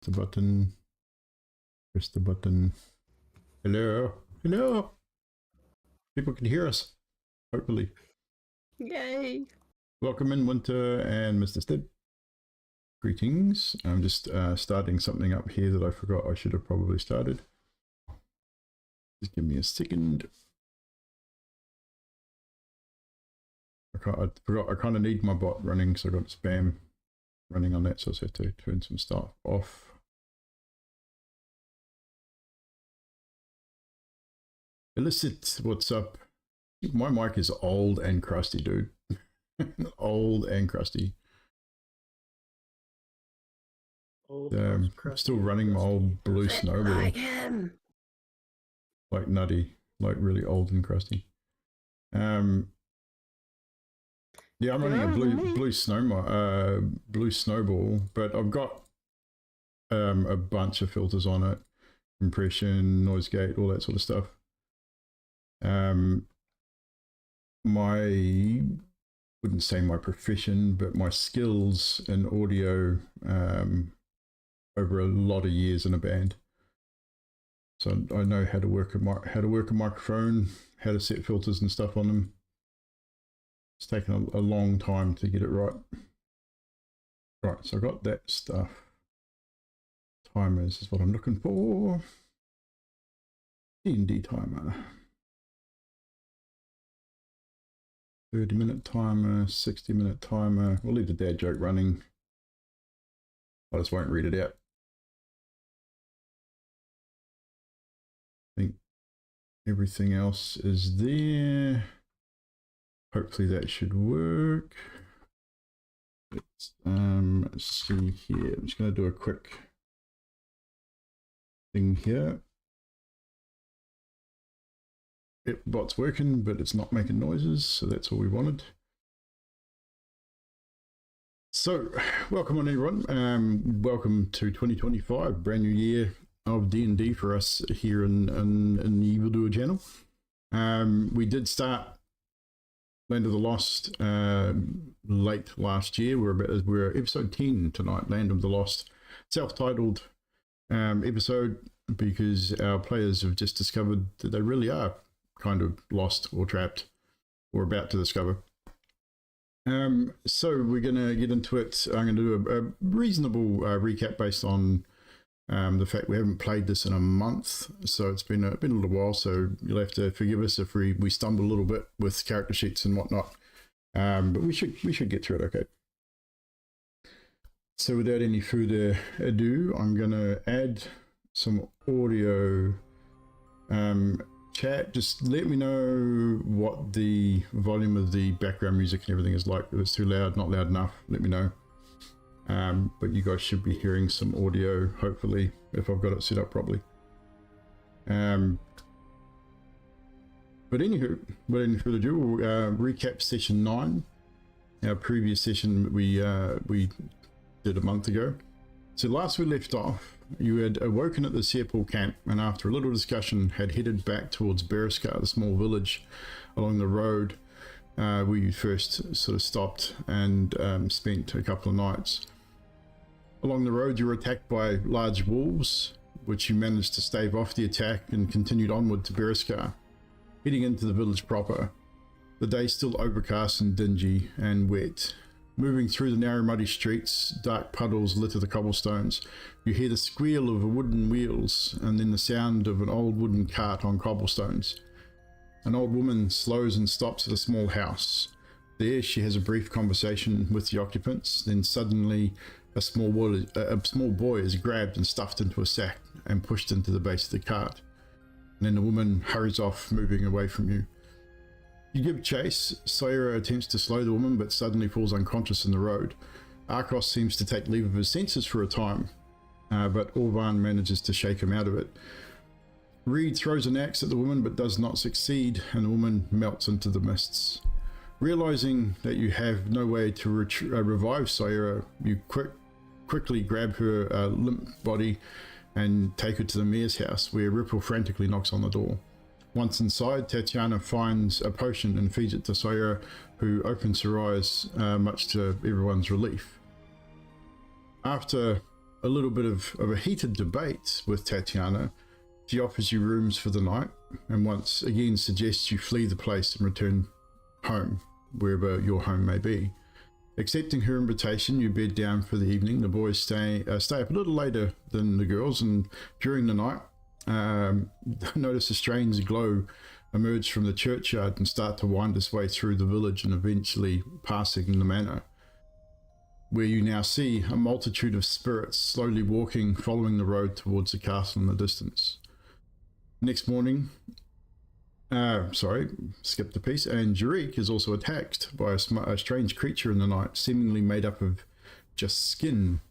the button. Press the button. Hello. Hello. People can hear us. Hopefully. Yay. Welcome in, Winter and Mr. Stib. Greetings. I'm just starting something up here that I forgot I should have probably started. Just give me a second. I forgot I kind of need my bot running, so I got spam running on that, so I just have to turn some stuff off. Illicit, what's up? My mic is old and crusty, dude. Old and crusty. Still running my old blue snowball. Like nutty, like really old and crusty. Yeah, I'm running a blue snowball, but I've got a bunch of filters on it, compression, noise gate, all that sort of stuff. Wouldn't say my profession, but my skills in audio over a lot of years in a band. So I know how to work a microphone, how to set filters and stuff on them. It's taken a long time to get it right. Right, so I got that stuff. Timers is what I'm looking for. D&D timer. 30-minute timer, 60-minute timer. We'll leave the dad joke running. I just won't read it out. I think everything else is there. Hopefully that should work. Let's see here. I'm just going to do a quick thing here. Yep, bot's working, but it's not making noises, so that's all we wanted. So, welcome on everyone. Welcome to 2025, brand new year of D&D for us here in the Evldoa channel. We did start Land of the Lost late last year. We're episode 10 tonight, Land of the Lost, self-titled episode, because our players have just discovered that they really are kind of lost or trapped or about to discover. So we're going to get into it. I'm going to do a reasonable recap based on the fact we haven't played this in a month, so it's been a little while, so you'll have to forgive us if we stumble a little bit with character sheets and whatnot, but we should get through it okay. So without any further ado, I'm going to add some audio. Chat, just let me know what the volume of the background music and everything is like. If it's too loud, not loud enough, let me know. But you guys should be hearing some audio, hopefully, if I've got it set up properly. But anywho, without any further ado, we'll recap session 9. Our previous session we did a month ago. So last we left off, you had awoken at the Searpool camp, and after a little discussion had headed back towards Daggerford, the small village along the road where you first sort of stopped and spent a couple of nights. Along the road you were attacked by large wolves, which you managed to stave off the attack and continued onward to Daggerford, heading into the village proper. The day still overcast and dingy and wet. Moving through the narrow muddy streets, dark puddles litter the cobblestones. You hear the squeal of wooden wheels and then the sound of an old wooden cart on cobblestones. An old woman slows and stops at a small house. There she has a brief conversation with the occupants, then suddenly a small boy is grabbed and stuffed into a sack and pushed into the base of the cart. And then the woman hurries off, moving away from you. You give chase. Sawyer attempts to slow the woman, but suddenly falls unconscious in the road. Arcos seems to take leave of his senses for a time, but Orvan manages to shake him out of it. Reed throws an axe at the woman, but does not succeed, and the woman melts into the mists. Realizing that you have no way to revive Sawyer, you quickly grab her limp body and take her to the mayor's house, where Ripple frantically knocks on the door. Once inside, Tatiana finds a potion and feeds it to Sawyer, who opens her eyes, much to everyone's relief. After a little bit of a heated debate with Tatiana, she offers you rooms for the night and once again suggests you flee the place and return home, wherever your home may be. Accepting her invitation, you bed down for the evening. The boys stay up a little later than the girls, and during the night, notice a strange glow emerge from the churchyard and start to wind its way through the village and eventually passing the manor, where you now see a multitude of spirits slowly walking, following the road towards the castle in the distance. Next morning, skipped a piece, and Jariq is also attacked by a strange creature in the night, seemingly made up of just skin.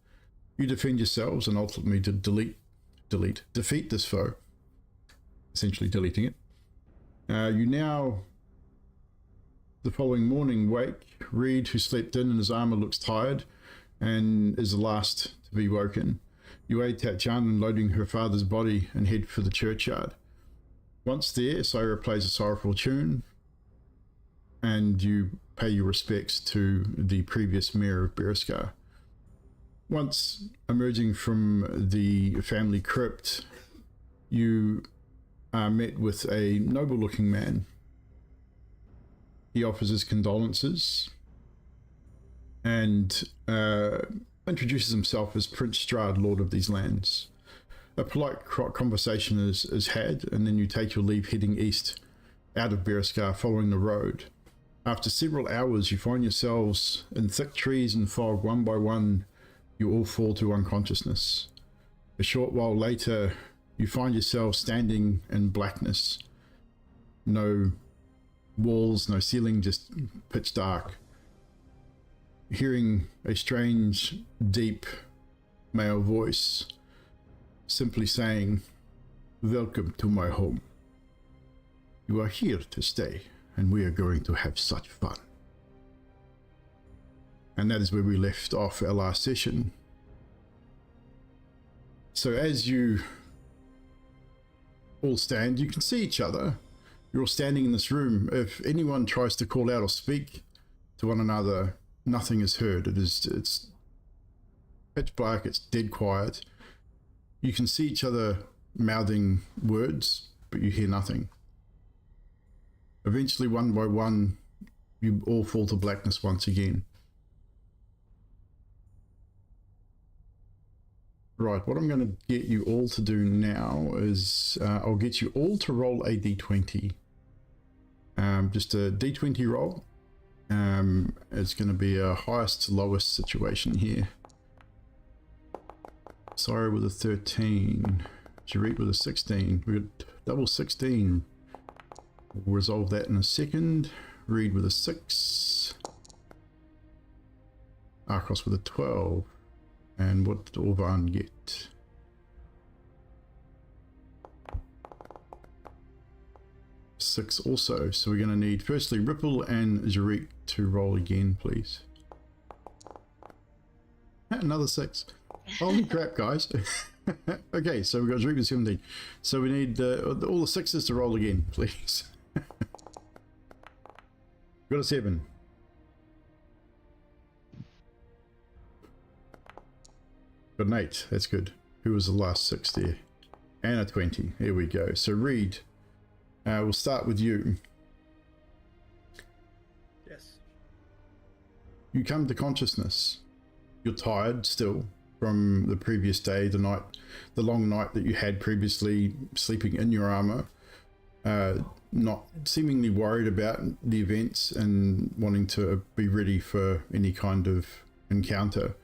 You defend yourselves and ultimately defeat this foe, essentially deleting it. You now, the following morning, wake. Reed, who slept in his armor, looks tired and is the last to be woken. You aid Tatiana in loading her father's body and head for the churchyard. Once there, Syra plays a sorrowful tune, and you pay your respects to the previous mayor of Berescar. Once emerging from the family crypt, you are met with a noble-looking man. He offers his condolences and introduces himself as Prince Strahd, Lord of these lands. A polite conversation is had, and then you take your leave heading east out of Berescar, following the road. After several hours, you find yourselves in thick trees and fog. One by one, you all fall to unconsciousness. A short while later, you find yourselves standing in blackness. No walls, no ceiling, just pitch dark. Hearing a strange, deep male voice simply saying, "Welcome to my home. You are here to stay, and we are going to have such fun." And that is where we left off our last session. So as you all stand, you can see each other. You're all standing in this room. If anyone tries to call out or speak to one another, nothing is heard. It's pitch black, it's dead quiet. You can see each other mouthing words, but you hear nothing. Eventually, one by one, you all fall to blackness once again. Right, what I'm going to get you all to do now is I'll get you all to roll a d20. Just a d20 roll. It's going to be a highest to lowest situation here. Syra with a 13, Jariq with a 16. We got double 16. We'll resolve that in a second. Reed with a 6. Arcos with a 12. And what did Orvan get? Six also. So we're going to need firstly Ripple and Jariq to roll again, please. Another 6. Holy crap, guys. Okay, so we've got Jariq with 17. So we need all the 6s to roll again, please. Got a 7. Got an 8. That's good. Who was the last 6 there? And a 20. There we go. So Reed, we'll start with you. Yes. You come to consciousness. You're tired still from the previous day, the long night that you had previously, sleeping in your armor, not seemingly worried about the events and wanting to be ready for any kind of encounter.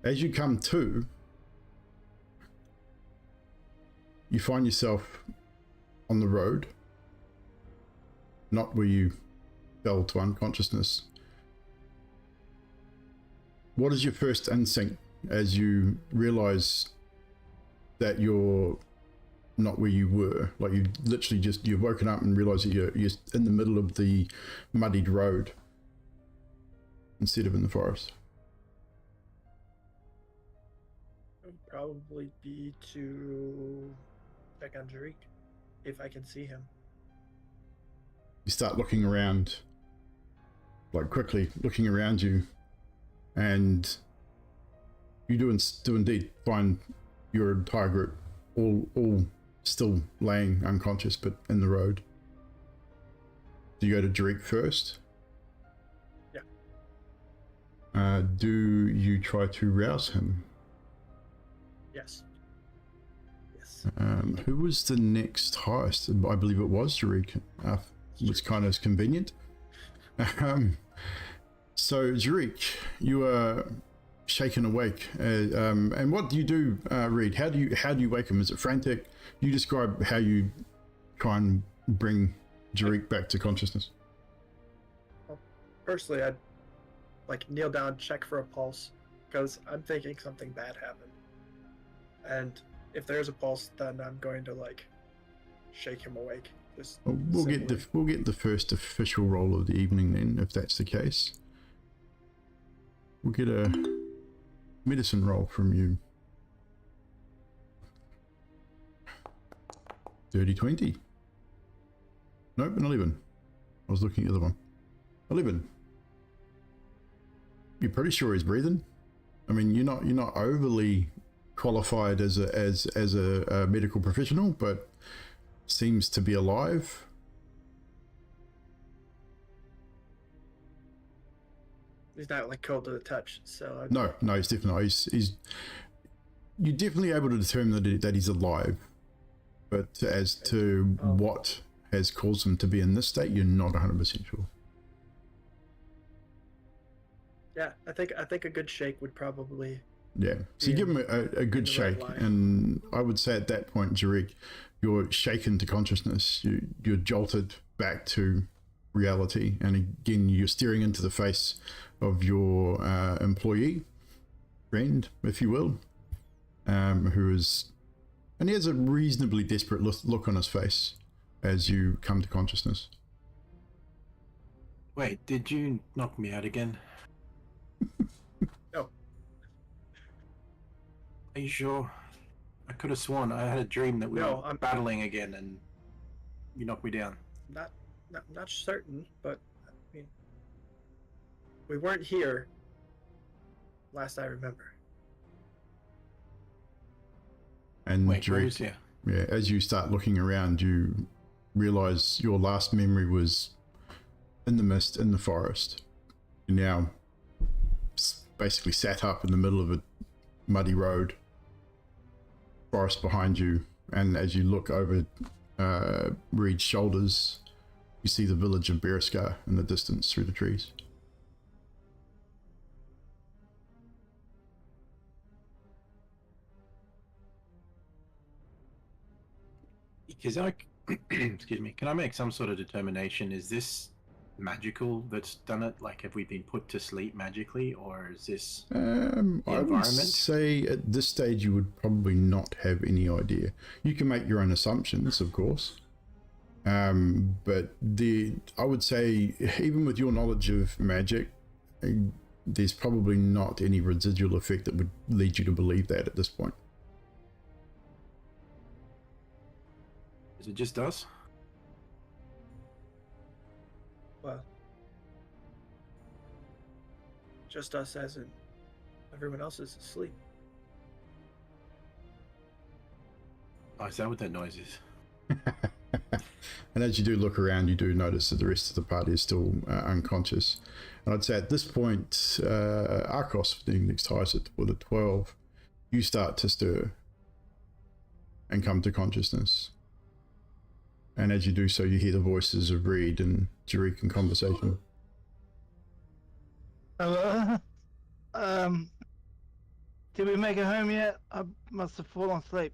As you come to, you find yourself on the road, not where you fell to unconsciousness. What is your first instinct as you realize that you're not where you were? Like you literally you've woken up and realize that you're in the middle of the muddied road instead of in the forest. It would probably be to check on Jariq, if I can see him. You start looking around, like quickly looking around you, and You do indeed find your entire group all still laying unconscious, but in the road. Do you go to Jarek first? Yeah. Do you try to rouse him? Yes. Yes. Who was the next highest? I believe it was Jarek. Which kind of convenient. So Jarek, you are shaken awake, and what do you do, Reed? How do you wake him? Is it frantic? You describe how you try and bring Jarek back to consciousness. Well, firstly, I'd like kneel down, check for a pulse, because I'm thinking something bad happened. And if there's a pulse, then I'm going to like shake him awake. We'll get the first official roll of the evening then, if that's the case. We'll get a medicine roll from you. Dirty 20. Nope, an 11. I was looking at the other one. 11. You're pretty sure he's breathing. I mean, you're not overly qualified as a medical professional, but seems to be alive. He's not like cold to the touch, so No, he's definitely he's you're definitely able to determine that he's alive, but as to what has caused him to be in this state, you're not 100% sure. Yeah, I think a good shake would probably. Yeah, so you give him a good shake, and I would say at that point, Jarek, you're shaken to consciousness. You're jolted back to reality, and again, you're staring into the face of your employee, friend, if you will, who is, and he has a reasonably desperate look on his face as you come to consciousness. Wait, did you knock me out again? No. Are you sure? I could have sworn I had a dream that we were battling again, and you knocked me down. Not certain, but I mean, we weren't here. Last I remember. And wait, Jarek, here? Yeah, as you start looking around, you realize your last memory was in the mist in the forest. You're now basically sat up in the middle of a muddy road, forest behind you, and as you look over Reed's shoulders, you see the village of Berescar in the distance through the trees. Because I, excuse me, can I make some sort of determination? Is this magical that's done it? Like, have we been put to sleep magically, or is this the I would say at this stage you would probably not have any idea. You can make your own assumptions, of course, but I would say even with your knowledge of magic, there's probably not any residual effect that would lead you to believe that at this point. Is it just us? Well, just us, as in everyone else is asleep. Oh, is that what that noise is? And as you do look around, you do notice that the rest of the party is still unconscious. And I'd say at this point, Arcos, being next highest with a 12, you start to stir and come to consciousness. And as you do so, you hear the voices of Reed and Jarek in conversation. Hello? Did we make it home yet? I must have fallen asleep.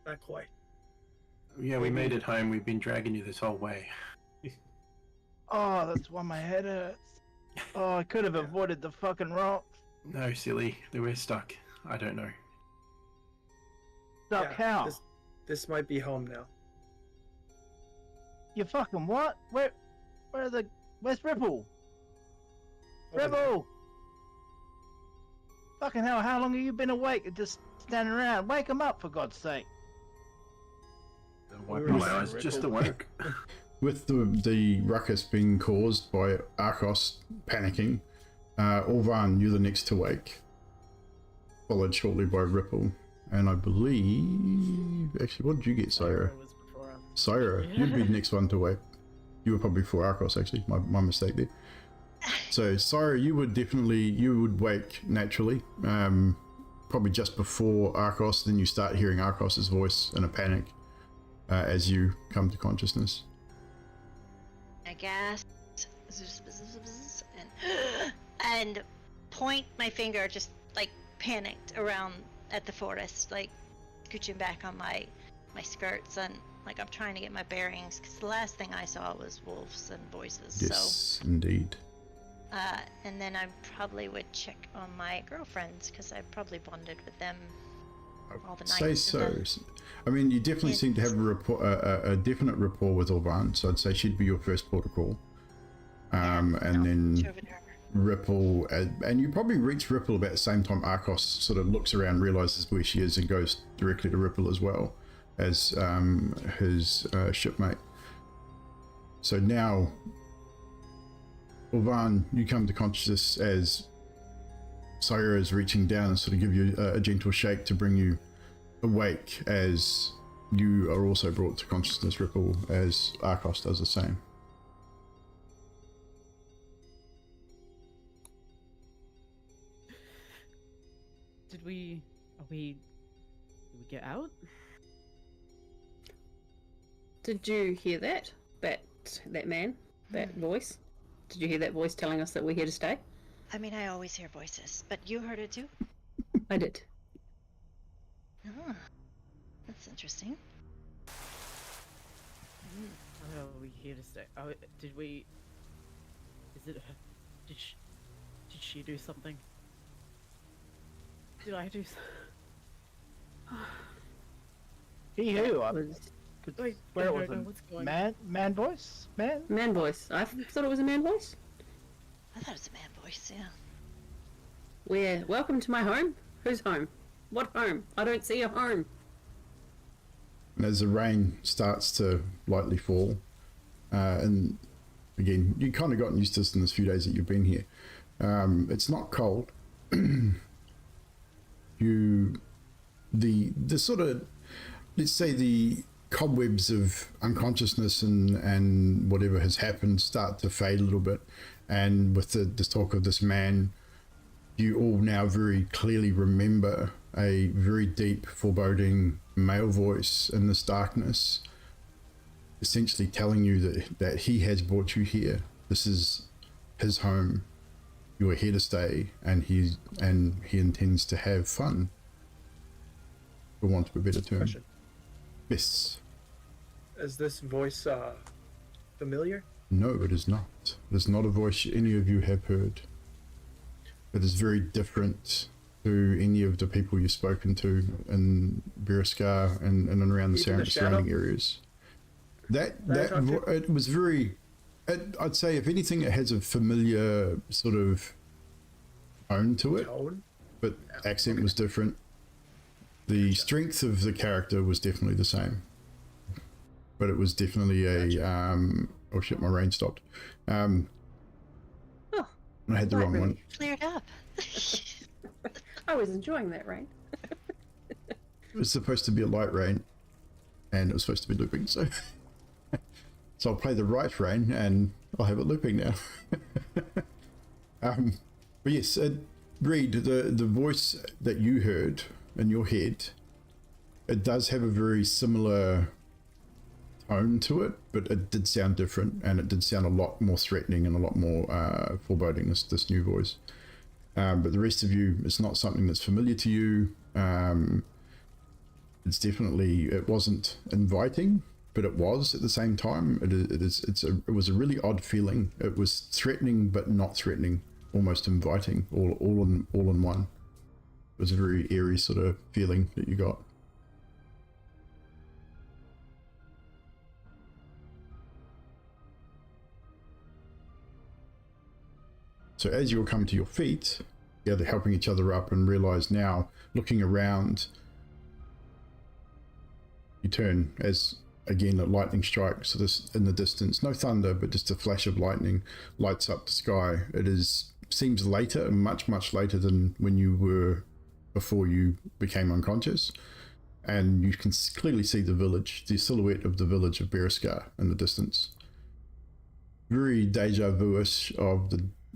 Not quite. Yeah, we made it home. We've been dragging you this whole way. Oh, that's why my head hurts. Oh, I could have avoided the fucking rocks. No, silly. We're stuck. I don't know. Stuck how? This might be home now. You fucking what? Where's Ripple? Over there. Ripple! Fucking hell, how long have you been awake and just standing around? Wake him up, for God's sake. Wiping my eyes, just awoke. with the ruckus being caused by Arcos panicking, Orvan, you're the next to wake, followed shortly by Ripple, and I believe, actually, what did you get, Syra? was before us. Syra, you'd be the next one to wake. You were probably before Arcos, actually, my mistake there. So Syra, you would wake naturally, probably just before Arcos, then you start hearing Arcos's voice in a panic as you come to consciousness. I guess, and point my finger, just like panicked around at the forest, like scooching back on my skirts, and like I'm trying to get my bearings, because the last thing I saw was wolves and voices. Yes, indeed. And then I probably would check on my girlfriends, because I probably bonded with them all the Say nights. so. I mean, you definitely seem to have a definite rapport with Orvan, so I'd say she'd be your first port of call. And then Ripple, and you probably reach Ripple about the same time Arcos sort of looks around, realizes where she is, and goes directly to Ripple as well as his shipmate. So now, Orvan, you come to consciousness as Syra is reaching down and sort of give you a gentle shake to bring you awake, as you are also brought to consciousness, Ripple, as Arcos does the same. Did we get out? Did you hear that? That man? That voice? Did you hear that voice telling us that we're here to stay? I mean, I always hear voices, but you heard it too? I did. Oh, that's interesting. Oh, are we here to stay? Oh, did we? Is it? Did she do something? Did I do? He who? Wait, Where no, was no, it? what's going? Man voice? Man? Man voice. I thought it was a man voice. I thought it was a man voice. Yeah. Where? Welcome to my home? Whose home? What home? I don't see a home. And as the rain starts to lightly fall, and again, you've kind of gotten used to this in this few days that you've been here. It's not cold. The sort of, let's say, the cobwebs of unconsciousness and whatever has happened start to fade a little bit, and with the talk of this man, you all now very clearly remember a very deep, foreboding male voice in this darkness, essentially telling you that he has brought you here. This is his home. You are here to stay, and he intends to have fun, for want of a better term. Question. Yes. Is this voice familiar? No, it is not. It is not a voice any of you have heard. It is very different to any of the people you've spoken to in Beriskar and around the Even the surrounding shadow? areas. That It was very. I'd say, if anything, it has a familiar sort of tone to it, Tone? but accent was different. The strength of the character was definitely the same, but it was definitely a oh shit, my rain stopped. Oh, I had the right, wrong really? one. Cleared up. I was enjoying that rain. It was supposed to be a light rain, and it was supposed to be looping, so so I'll play the right rain and I'll have it looping now. But yes, Reed, the voice that you heard in your head, it does have a very similar tone to it, but it did sound different, and it did sound a lot more threatening and a lot more foreboding, this new voice. But the rest of you, it's not something that's familiar to you. It's definitely, it wasn't inviting, but it was at the same time. It was a really odd feeling. It was threatening but not threatening, almost inviting, all in one. It was a very eerie sort of feeling that you got. So as you'll come to your feet, they're helping each other up, and realize now, looking around, you turn as again, a lightning strike. So this in the distance, no thunder, but just a flash of lightning lights up the sky. Seems later, much later than when you were before you became unconscious. And you can clearly see the village, the silhouette of the village of Beriskar in the distance. Very deja vu-ish of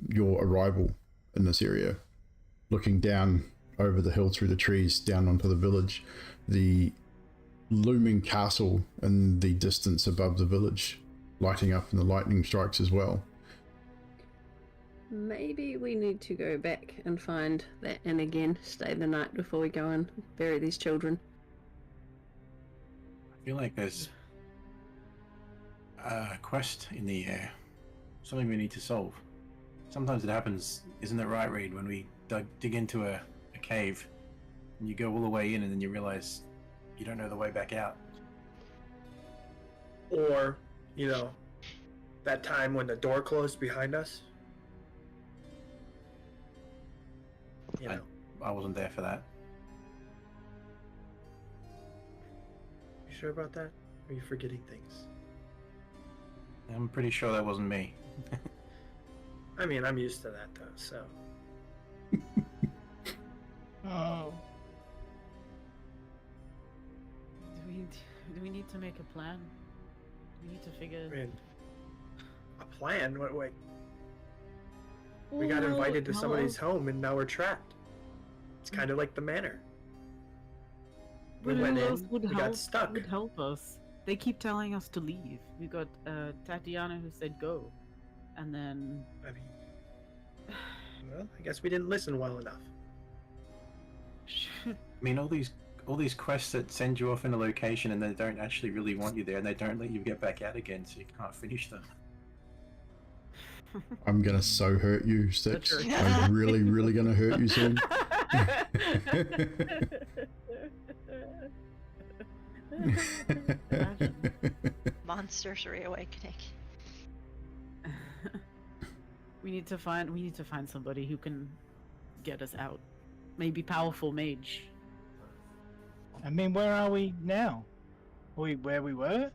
your arrival in this area. Looking down over the hill through the trees, down onto the village, the looming castle in the distance above the village, lighting up in the lightning strikes as well. Maybe we need to go back and find that inn again, stay the night before we go and bury these children. I feel like there's a quest in the air, something we need to solve. Sometimes it happens, isn't it right, Reed, when we dig into a cave and you go all the way in and then you realize you don't know the way back out. Or, you know, that time when the door closed behind us. You know. I wasn't there for that. You sure about that? Or are you forgetting things? I'm pretty sure that wasn't me. I mean, I'm used to that though, so. Oh. Do we need to make a plan? Do we need to figure? I mean, a plan? Wait. We got invited to somebody's home and now we're trapped. It's kind of like the manor. We went in, we got stuck. Would help us. They keep telling us to leave. We got Tatiana who said go, and then. I mean, well, I guess we didn't listen well enough. I mean, all these quests that send you off in a location and they don't actually really want you there, and they don't let you get back out again, so you can't finish them. I'm gonna so hurt you, Stitch. I'm really gonna hurt you soon. Monsters reawakening. We need to find somebody who can get us out. Maybe powerful mage. I mean, where are we now? Are we where we were?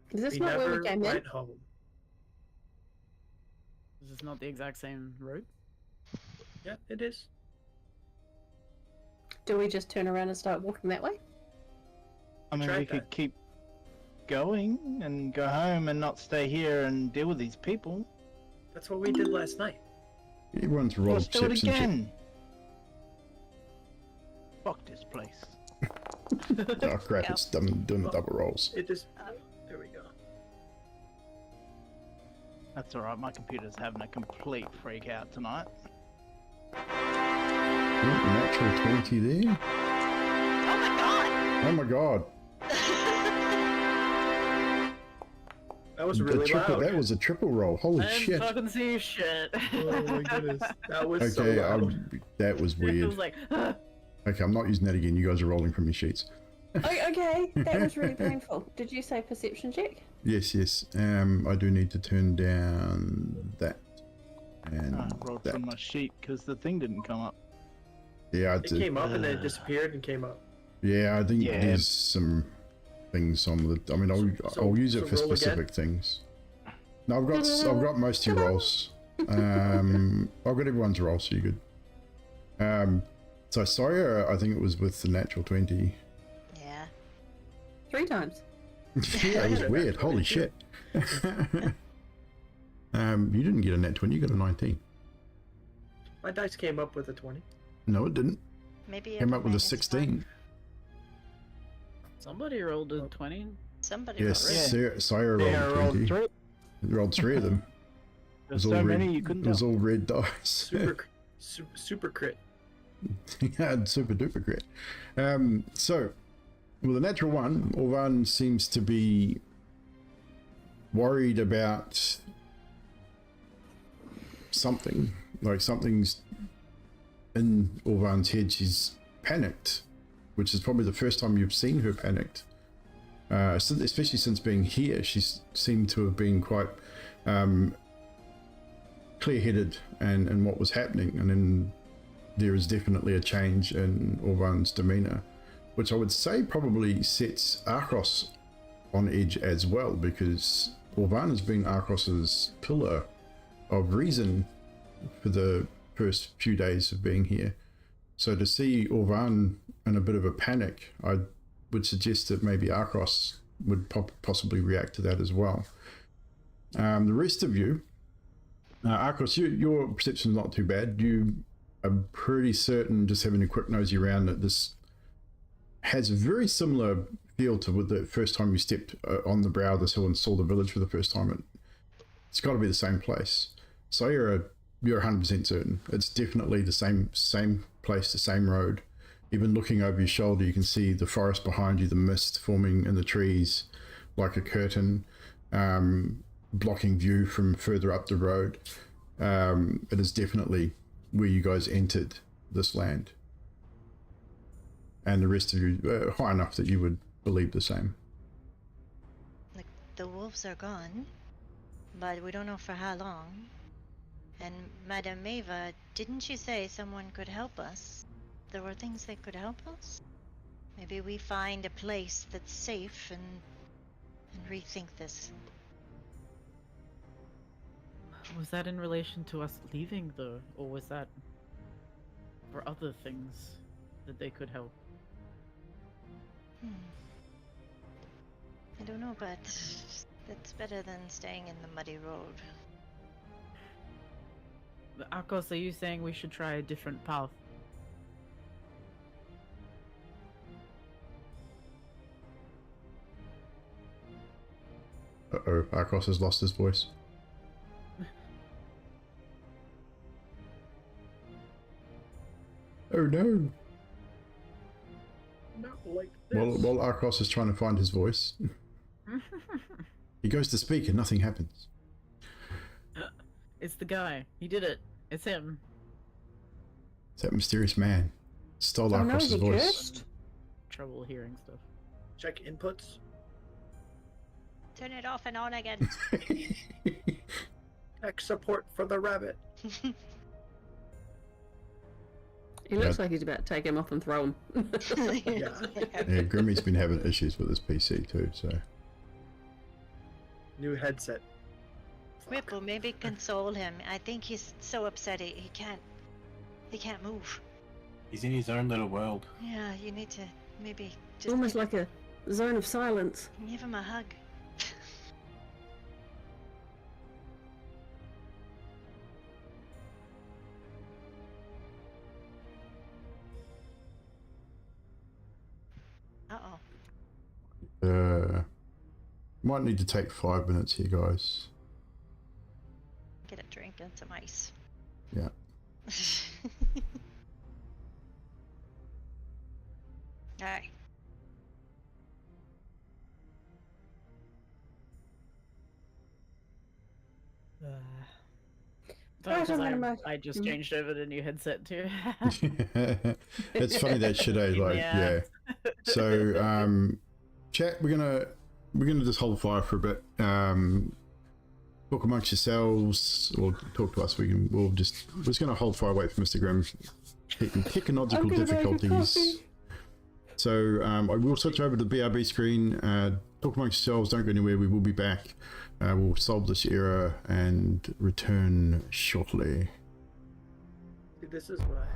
Is this We not where never we came in? went home. Is this not the exact same road? Yeah, it is. Do we just turn around and start walking that way? I mean, Tried we could that. keep going and go home and not stay here and deal with these people. That's what we did last night. Everyone's rolled Let's do it perception check. again. Fuck this place. Oh crap, it's doing the double rolls. It just. There we go. That's alright, my computer's having a complete freak out tonight. Natural 20 there. Oh my god! Oh my god. That was really loud. That was a triple roll. Holy I didn't shit. fucking see shit. Oh my goodness. That was Okay, so loud. that was It weird. was like, Okay, I'm not using that again. You guys are rolling from your sheets. Okay, that was really painful. Did you say perception check? Yes. I do need to turn down that. And I rolled that. from my sheet because the thing didn't come up. Yeah, It came up and then it disappeared and came up. Yeah, I think Yeah. there's some things on the. I mean, I'll use it for roll again? specific things. No, I've got most of your rolls. I've got everyone's rolls, so you're good. So Sawyer, I think it was with the natural 20. Yeah. 3 times. Yeah, it was weird. Holy shit. You didn't get a nat 20, you got a 19. My dice came up with a 20. No, it didn't. Maybe Came up with a -5. 16. somebody rolled a 20. Somebody Yes, rolled. Yeah. Sawyer Yeah, I rolled rolled 20. 3. Rolled 3 of them. There's all so red. many you couldn't It was tell. all red dice. Super crit. Yeah, super duper crit. So, with a natural 1, Orvan seems to be worried about something. Like something's in Orvan's head. She's panicked, which is probably the first time you've seen her panicked. Especially since being here, she's seemed to have been quite clear-headed and what was happening, and then there is definitely a change in Orvan's demeanor which I would say probably sets Arcos on edge as well, because Orvan has been Arcos's pillar of reason for the first few days of being here. So to see Orvan in a bit of a panic, I would suggest that maybe Arcos would possibly react to that as well. The rest of you, Arcos, your perception is not too bad. You are pretty certain, just having a quick nosy around, that this has a very similar feel to with the first time you stepped on the brow of this hill and saw the village for the first time. It's got to be the same place. So you're 100% certain. It's definitely the same place, the same road. Even looking over your shoulder, you can see the forest behind you, the mist forming in the trees like a curtain, blocking view from further up the road. It is definitely where you guys entered this land. And the rest of you, high enough that you would believe the same. Like, the wolves are gone, but we don't know for how long. And Madame Mava, didn't you say someone could help us? There were things that could help us? Maybe we find a place that's safe and rethink this. Was that in relation to us leaving, though? Or was that for other things that they could help? I don't know, but that's better than staying in the muddy road. Arcos, are you saying we should try a different path? Uh-oh, Arcos has lost his voice. Oh no! Not like this. While Arcos is trying to find his voice, he goes to speak and nothing happens. It's the guy. He did it. It's him. It's that mysterious man. Stole Oh no, Arcos' is he voice. cursed? Trouble hearing stuff. Check inputs. Turn it off and on again. Tech support for the rabbit. He looks like he's about to take him off and throw him. Yeah, Grimmy's been having issues with his PC too, so. New headset. Fuck. Ripple, maybe console him. I think he's so upset he can't move. He's in his own little world. Yeah, you need to maybe just Almost like a zone of silence. give him a hug. Uh-oh. Might need to take 5 minutes here, guys. Get a drink and some ice. Yeah. Alright. I just changed over to new headset too. It's funny that shit, eh? Like, yeah. So, chat, we're gonna just hold fire for a bit. Talk amongst yourselves, or talk to us. We're just gonna hold fire. Wait for Mr. Grimm. Technological difficulties. So I will switch over to the BRB screen. Talk amongst yourselves. Don't go anywhere. We will be back. We'll solve this error and return shortly. See, this is what I.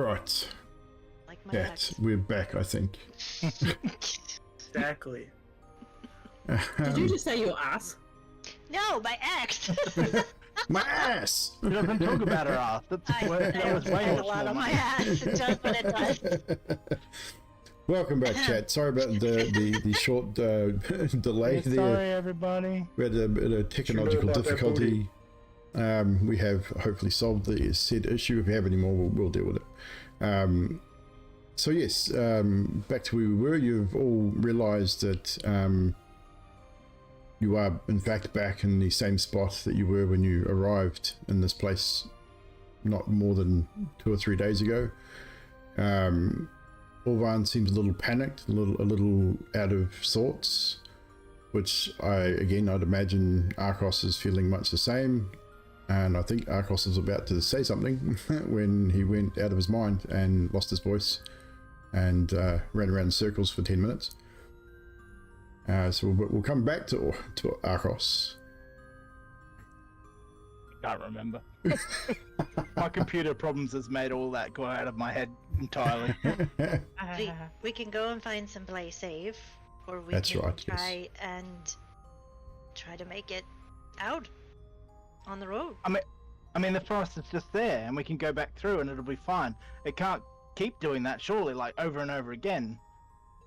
Alright, Like my chat, ex. we're back, I think. Exactly. Did you just say your ass? No, my ex. My ass! She doesn't talk about her ass. That's I that was way spend a much lot more on my money. ass. It does what it does. Welcome back, chat. Sorry about the short delay Yeah, there. sorry, everybody. We had a bit of technological about that difficulty. We have hopefully solved the said issue. If we have any more, we'll deal with it. So yes, back to where we were. You've all realised that you are in fact back in the same spot that you were when you arrived in this place not more than 2 or 3 days ago. Orvan seems a little panicked, a little out of sorts, which I'd imagine Arcos is feeling much the same. And I think Arcos was about to say something when he went out of his mind and lost his voice and ran around in circles for 10 minutes. So we'll come back to Arcos. Can't remember. My computer problems has made all that go out of my head entirely. We can go and find some place safe, or we That's can right, yes. try to make it out on the road. I mean, the forest is just there, and we can go back through, and it'll be fine. It can't keep doing that, surely, like over and over again.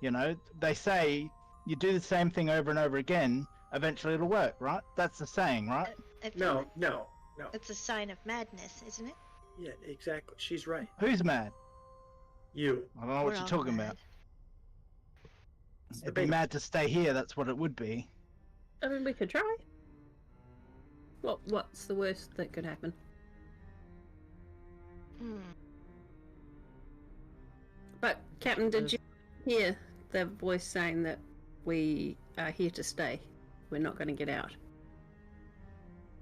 You know, they say you do the same thing over and over again, eventually it'll work, right? That's the saying, right? I feel like No. it's a sign of madness, isn't it? Yeah, exactly. She's right. Who's mad? You. I don't know We're what you're all talking mad. about. It'd be mad to stay here, that's what it would be. I mean, we could try. What's the worst that could happen? But, Captain, did you hear the voice saying that we are here to stay? We're not going to get out.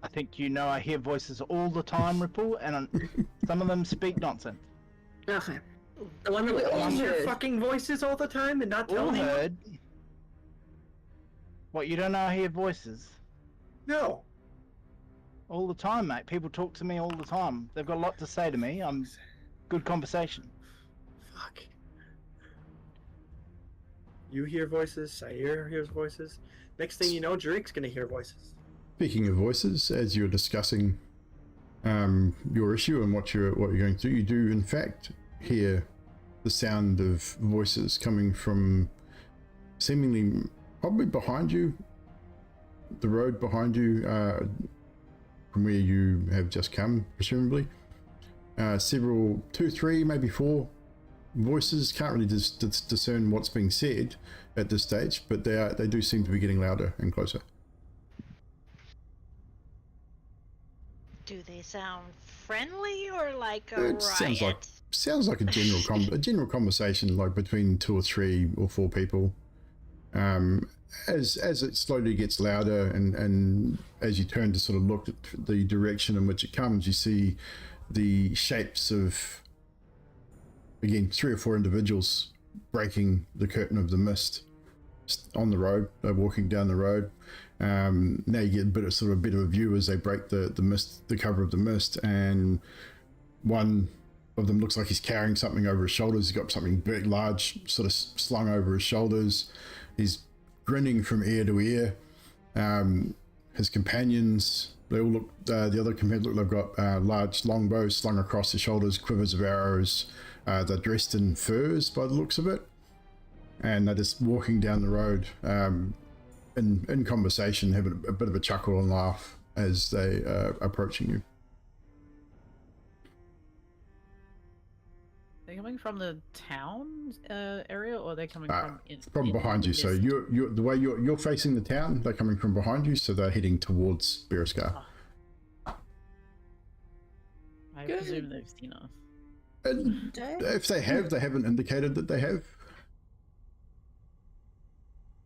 I think you know I hear voices all the time, Ripple, and some of them speak nonsense. Okay. The one that we all Use your heard. fucking voices all the time and not tell All me. heard. What, you don't know I hear voices? No. All the time, mate. People talk to me all the time. They've got a lot to say to me. I'm good conversation. Fuck. You hear voices. Sayer hears voices. Next thing you know, Drake's gonna hear voices. Speaking of voices, as you're discussing your issue and what you're going through, you do in fact hear the sound of voices coming from seemingly probably behind you, the road behind you, from where you have just come, presumably. Several, 2, 3, maybe 4 voices. Can't really discern what's being said at this stage, but they do seem to be getting louder and closer. Do they sound friendly or like a It riot? sounds like a general conversation, like between 2 or 3 or 4 people. As it slowly gets louder, and as you turn to sort of look at the direction in which it comes, you see the shapes of, again, 3 or 4 individuals breaking the curtain of the mist on the road. They're walking down the road. Now you get a bit of a view as they break the mist, the cover of the mist, and one of them looks like he's carrying something over his shoulders. He's got something very large sort of slung over his shoulders. He's grinning from ear to ear. His companions, they all look, the other companions look, they've got large longbows slung across their shoulders, quivers of arrows. They're dressed in furs by the looks of it, and they're just walking down the road in conversation, having a bit of a chuckle and laugh as they are approaching you. They're coming from the town area, or are they coming From behind you. So you're the way you're facing the town, they're coming from behind you, so they're heading towards Berescar. I Good. presume they've seen us. And if they have, they haven't indicated that they have.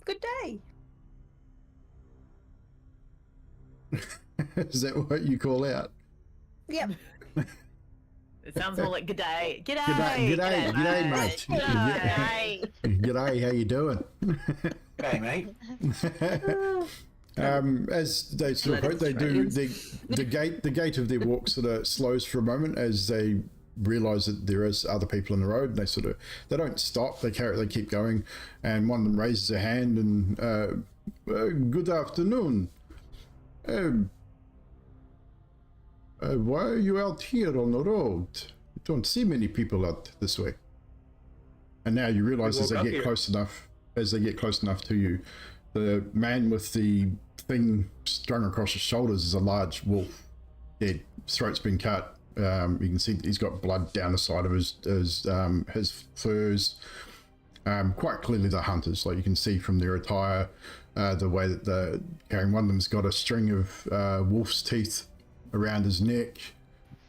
Good day. Is that what you call out? Yep. It sounds more like g'day. G'day. G'day, mate. Right. G'day, how you doing? Hey, mate. As they sort of approach, they do the gait of their walk sort of slows for a moment as they realize that there is other people in the road, and they don't stop, they keep going, and one of them raises a hand and good afternoon. Why are you out here on the road? You don't see many people out this way. And now you realize as they get close enough to you, the man with the thing strung across his shoulders is a large wolf. Dead, throat's been cut. You can see he's got blood down the side of his furs. Quite clearly the hunters, like you can see from their attire, the way that they're carrying. One of them's got a string of wolf's teeth around his neck,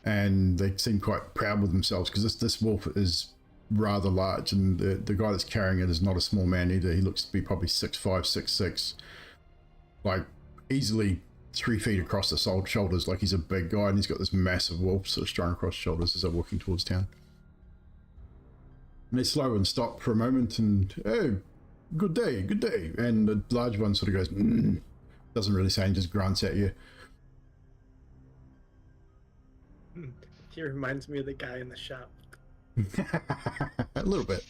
and they seem quite proud with themselves because this wolf is rather large, and the guy that's carrying it is not a small man either. He looks to be probably 6'5", 6'6", like easily 3 feet across the shoulders. Like he's a big guy, and he's got this massive wolf sort of strung across his shoulders as they're walking towards town. And they slow and stop for a moment, and good day, and the large one sort of goes, doesn't really say, and just grunts at you. He reminds me of the guy in the shop. a little bit.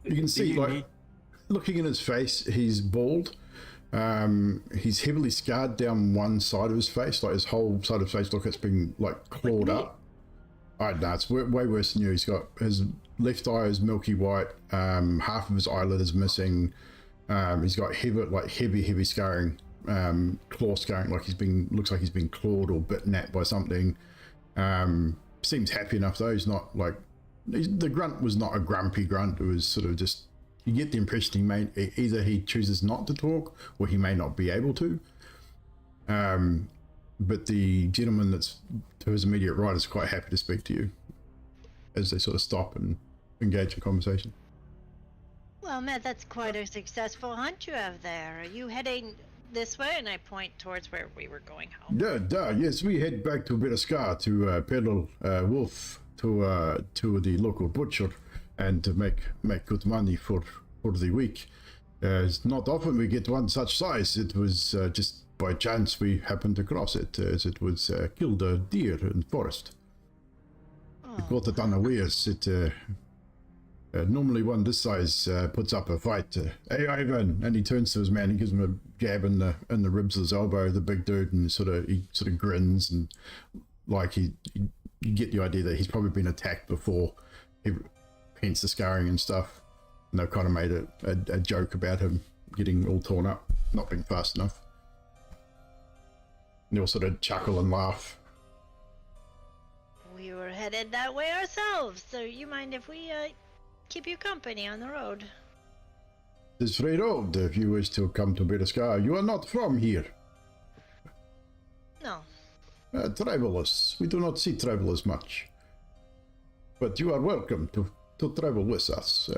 You can see, like, looking in his face, he's bald. He's heavily scarred down one side of his face, like his whole side of his face, look, it's been like clawed up. Oh no, it's way worse than you. He's got his left eye is milky white, half of his eyelid is missing. He's got heavy scarring, claw scarring, like looks like he's been clawed or bitten at by something. Seems happy enough though. He's not like, the grunt was not a grumpy grunt. It was sort of just, you get the impression either he chooses not to talk or he may not be able to. But the gentleman that's to his immediate right is quite happy to speak to you as they sort of stop and engage in conversation. Well, Matt, that's quite a successful hunt you have there. Are you heading this way? And I point towards where we were going home. Yes, we head back to Beraskar to peddle wolf to the local butcher and to make good money for the week. It's not often we get one such size. It was just by chance we happened to cross it, as it was killed a deer in the forest. We caught it unawares. It normally one this size puts up a fight. Hey Ivan, and he turns to his man. He gives him a jab in the ribs of his elbow. The big dude, and he sort of grins, and like you get the idea that he's probably been attacked before, hence the scarring and stuff. And they've kind of made a joke about him getting all torn up, not being fast enough. And they'll sort of chuckle and laugh. We were headed that way ourselves, so you mind if we keep you company on the road? This free road, if you wish to come to Beraskar. You are not from here. No. Travelers. We do not see travelers much. But you are welcome to travel with us.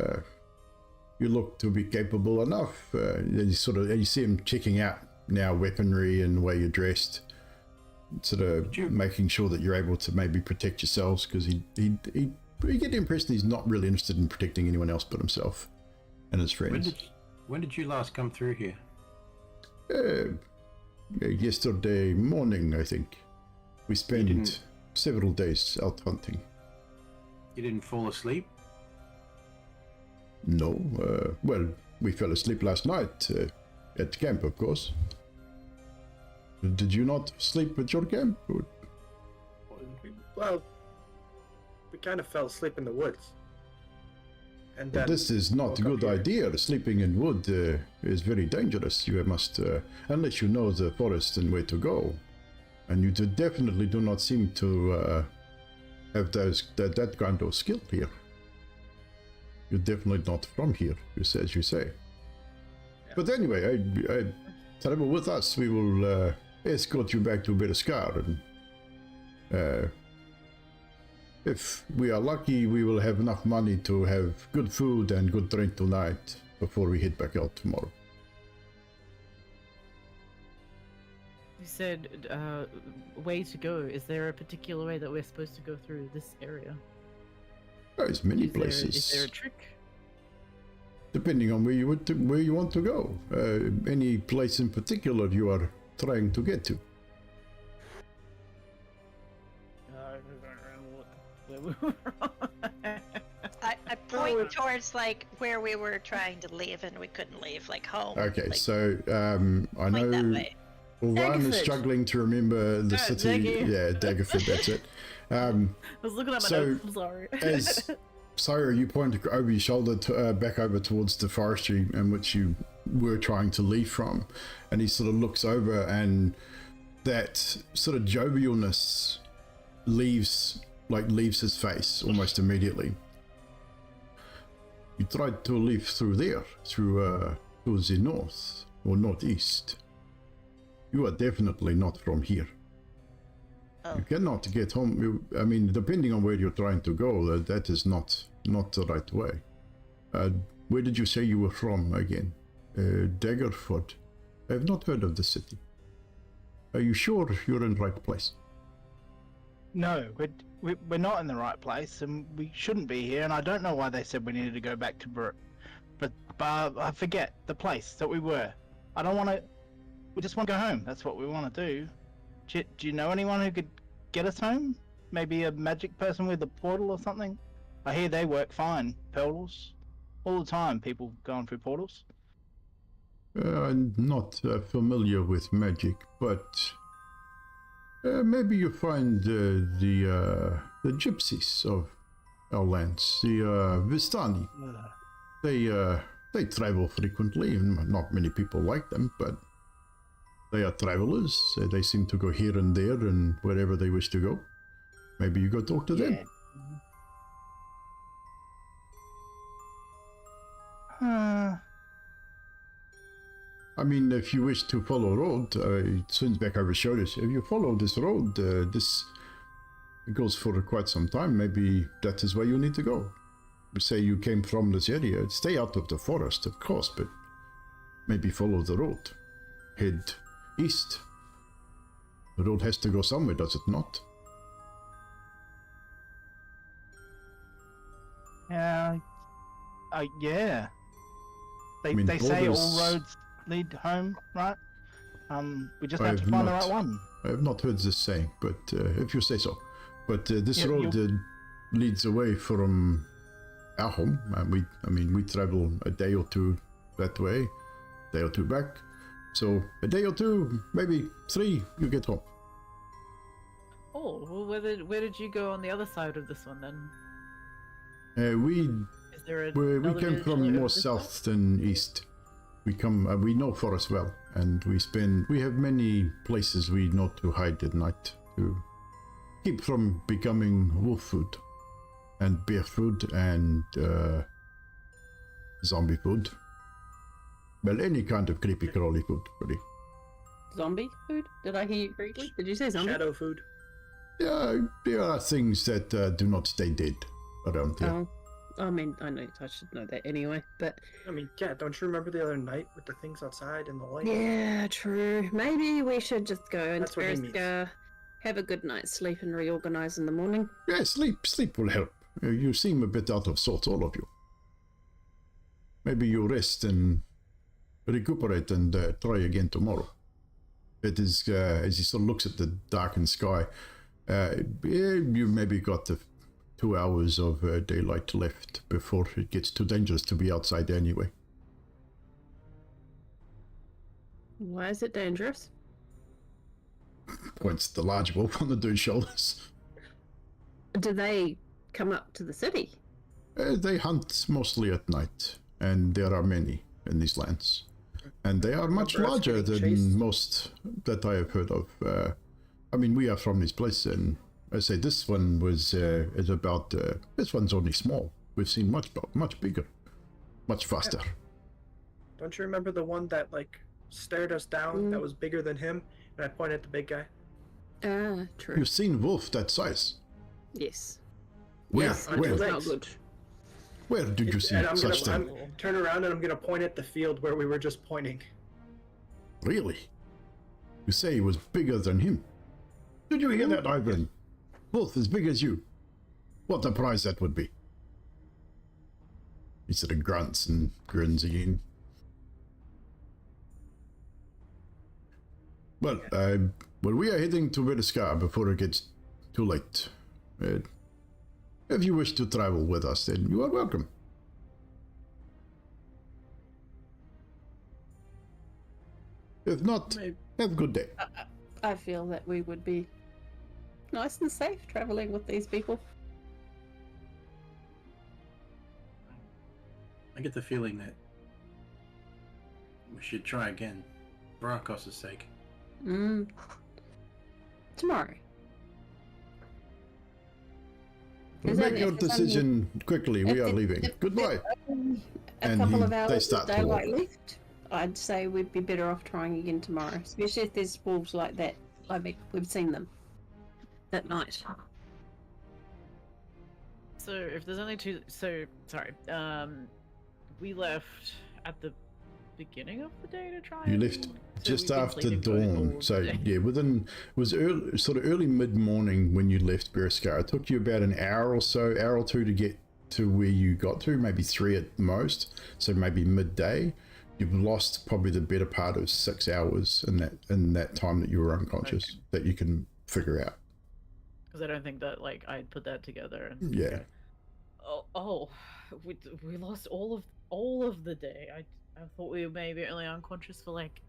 You look to be capable enough. You see him checking out now weaponry and the way you're dressed, sort of making sure that you're able to maybe protect yourselves, because you get the impression he's not really interested in protecting anyone else but himself and his friends. When did you last come through here? Yesterday morning, I think. We spent several days out hunting. You didn't fall asleep? No, well, we fell asleep last night at camp, of course. Did you not sleep at your camp? Well, we kind of fell asleep in the woods. And But this is not a good idea. Sleeping in wood is very dangerous. You must, unless you know the forest and where to go. And you definitely do not seem to have that kind of skill here. You're definitely not from here, as you say. Yeah. But anyway, I travel with us. We will escort you back to Beraskar, and if we are lucky, we will have enough money to have good food and good drink tonight before we head back out tomorrow. You said way to go. Is there a particular way that we're supposed to go through this area? There's many places. Is there a trick? Depending on where you want to go. Any place in particular you are trying to get to? where we were. I point towards like where we were trying to leave and we couldn't leave, like home. Okay, like, so I point that know way. Ryan is Daggerford. struggling to remember the city. Daggy. Yeah, Daggerford, that's it. I was looking at my So, notes. I'm sorry. As Sire, you point over your shoulder to, back over towards the forestry in which you were trying to leave from, and he sort of looks over, and that sort of jovialness leaves his face almost immediately. You tried to leave through there, towards the north or northeast. You are definitely not from here. Oh. You cannot get home. I mean, depending on where you're trying to go, that is not the right way. Where did you say you were from again? Daggerford. I have not heard of the city. Are you sure you're in the right place? No, we're not in the right place, and we shouldn't be here. And I don't know why they said we needed to go back to but I forget the place that we were. I don't want to. We just want to go home. That's what we want to do. Do you know anyone who could get us home? Maybe a magic person with a portal or something? I hear they work fine. Portals. All the time, people going through portals. I'm not familiar with magic, but maybe you find the gypsies of our lands, the Vistani. They travel frequently, and not many people like them, but they are travelers. They seem to go here and there and wherever they wish to go. Maybe you go talk to them. I mean, if you wish to follow a road, he turns back over his shoulders. If you follow this road, this goes for quite some time. Maybe that is where you need to go. You say you came from this area. Stay out of the forest, of course, but maybe follow the road. Head east. The road has to go somewhere, does it not? Yeah. Yeah. I mean, They say all borders- roads lead home, right? We just I have to have find the not- right one. I have not heard this saying, but if you say so. But this Yeah, road leads away from our home, and we travel a day or two that way, a day or two back. So a day or two, maybe 3, you get home. Oh, well, where did you go on the other side of this one then? We Is there we another came village from over more this south than east. We know forest well, and we have many places we know to hide at night to keep from becoming wolf food and bear food and zombie food. Well, any kind of creepy crawly food, really. Zombie food? Did I hear you correctly? Did you say zombie? Shadow food. Yeah, there are things that do not stay dead around here. Oh, I mean, I know I should know that anyway, but I mean, yeah, don't you remember the other night with the things outside and the light? yeah, true. Maybe we should just go and That's what he means. have a good night's sleep and reorganize in the morning. Yeah, sleep will help. You seem a bit out of sorts, all of you. Maybe you rest and recuperate and try again tomorrow. It is, as he sort of looks at the darkened sky, you maybe got the 2 hours of daylight left before it gets too dangerous to be outside anyway. Why is it dangerous? Points the large wolf on the dude's shoulders. Do they come up to the city? They hunt mostly at night, and there are many in these lands. And they are much Remember us larger getting than chased? most that I have heard of. I mean, we are from this place, and I say this one is about. This one's only small. We've seen much bigger, much faster. Don't you remember the one that like stared us down? That was bigger than him, and I pointed at the big guy. Ah, true. You've seen wolf that size. Yes. Where? Yes, on Where? two Not legs. good. Where did you see And I'm such gonna thing? turn around and I'm gonna point at the field where we were just pointing. Really? You say he was bigger than him? Did you hear that, Ivan? Wolf as big as you. What a prize that would be. He sort of grunts and grins again. Well, we are heading to Veriskar before it gets too late. If you wish to travel with us, then you are welcome. If not, Maybe. have a good day. I feel that we would be nice and safe traveling with these people. I get the feeling that we should try again, for Arkos' sake. Tomorrow. Well, Is make that- your if there's decision quickly. We if are it- leaving. if- Goodbye. A And couple he- of they hours of start to walk. daylight left. I'd say we'd be better off trying again tomorrow, especially if there's wolves like that. Like we've seen them that night. So if there's only two, so sorry. We left at the beginning of the day to try. You and- left so just we've been after sleeping for all dawn. of So the day. yeah, within was early, sort of early mid morning when you left Berescar. It took you about an hour or so, hour or two to get to where you got to, maybe 3 at most. So maybe midday. You've lost probably the better part of 6 hours in that time that you were unconscious that you can figure out. Because I don't think that like I put that together. And Yeah. We lost all of the day. I thought we were maybe only unconscious for like.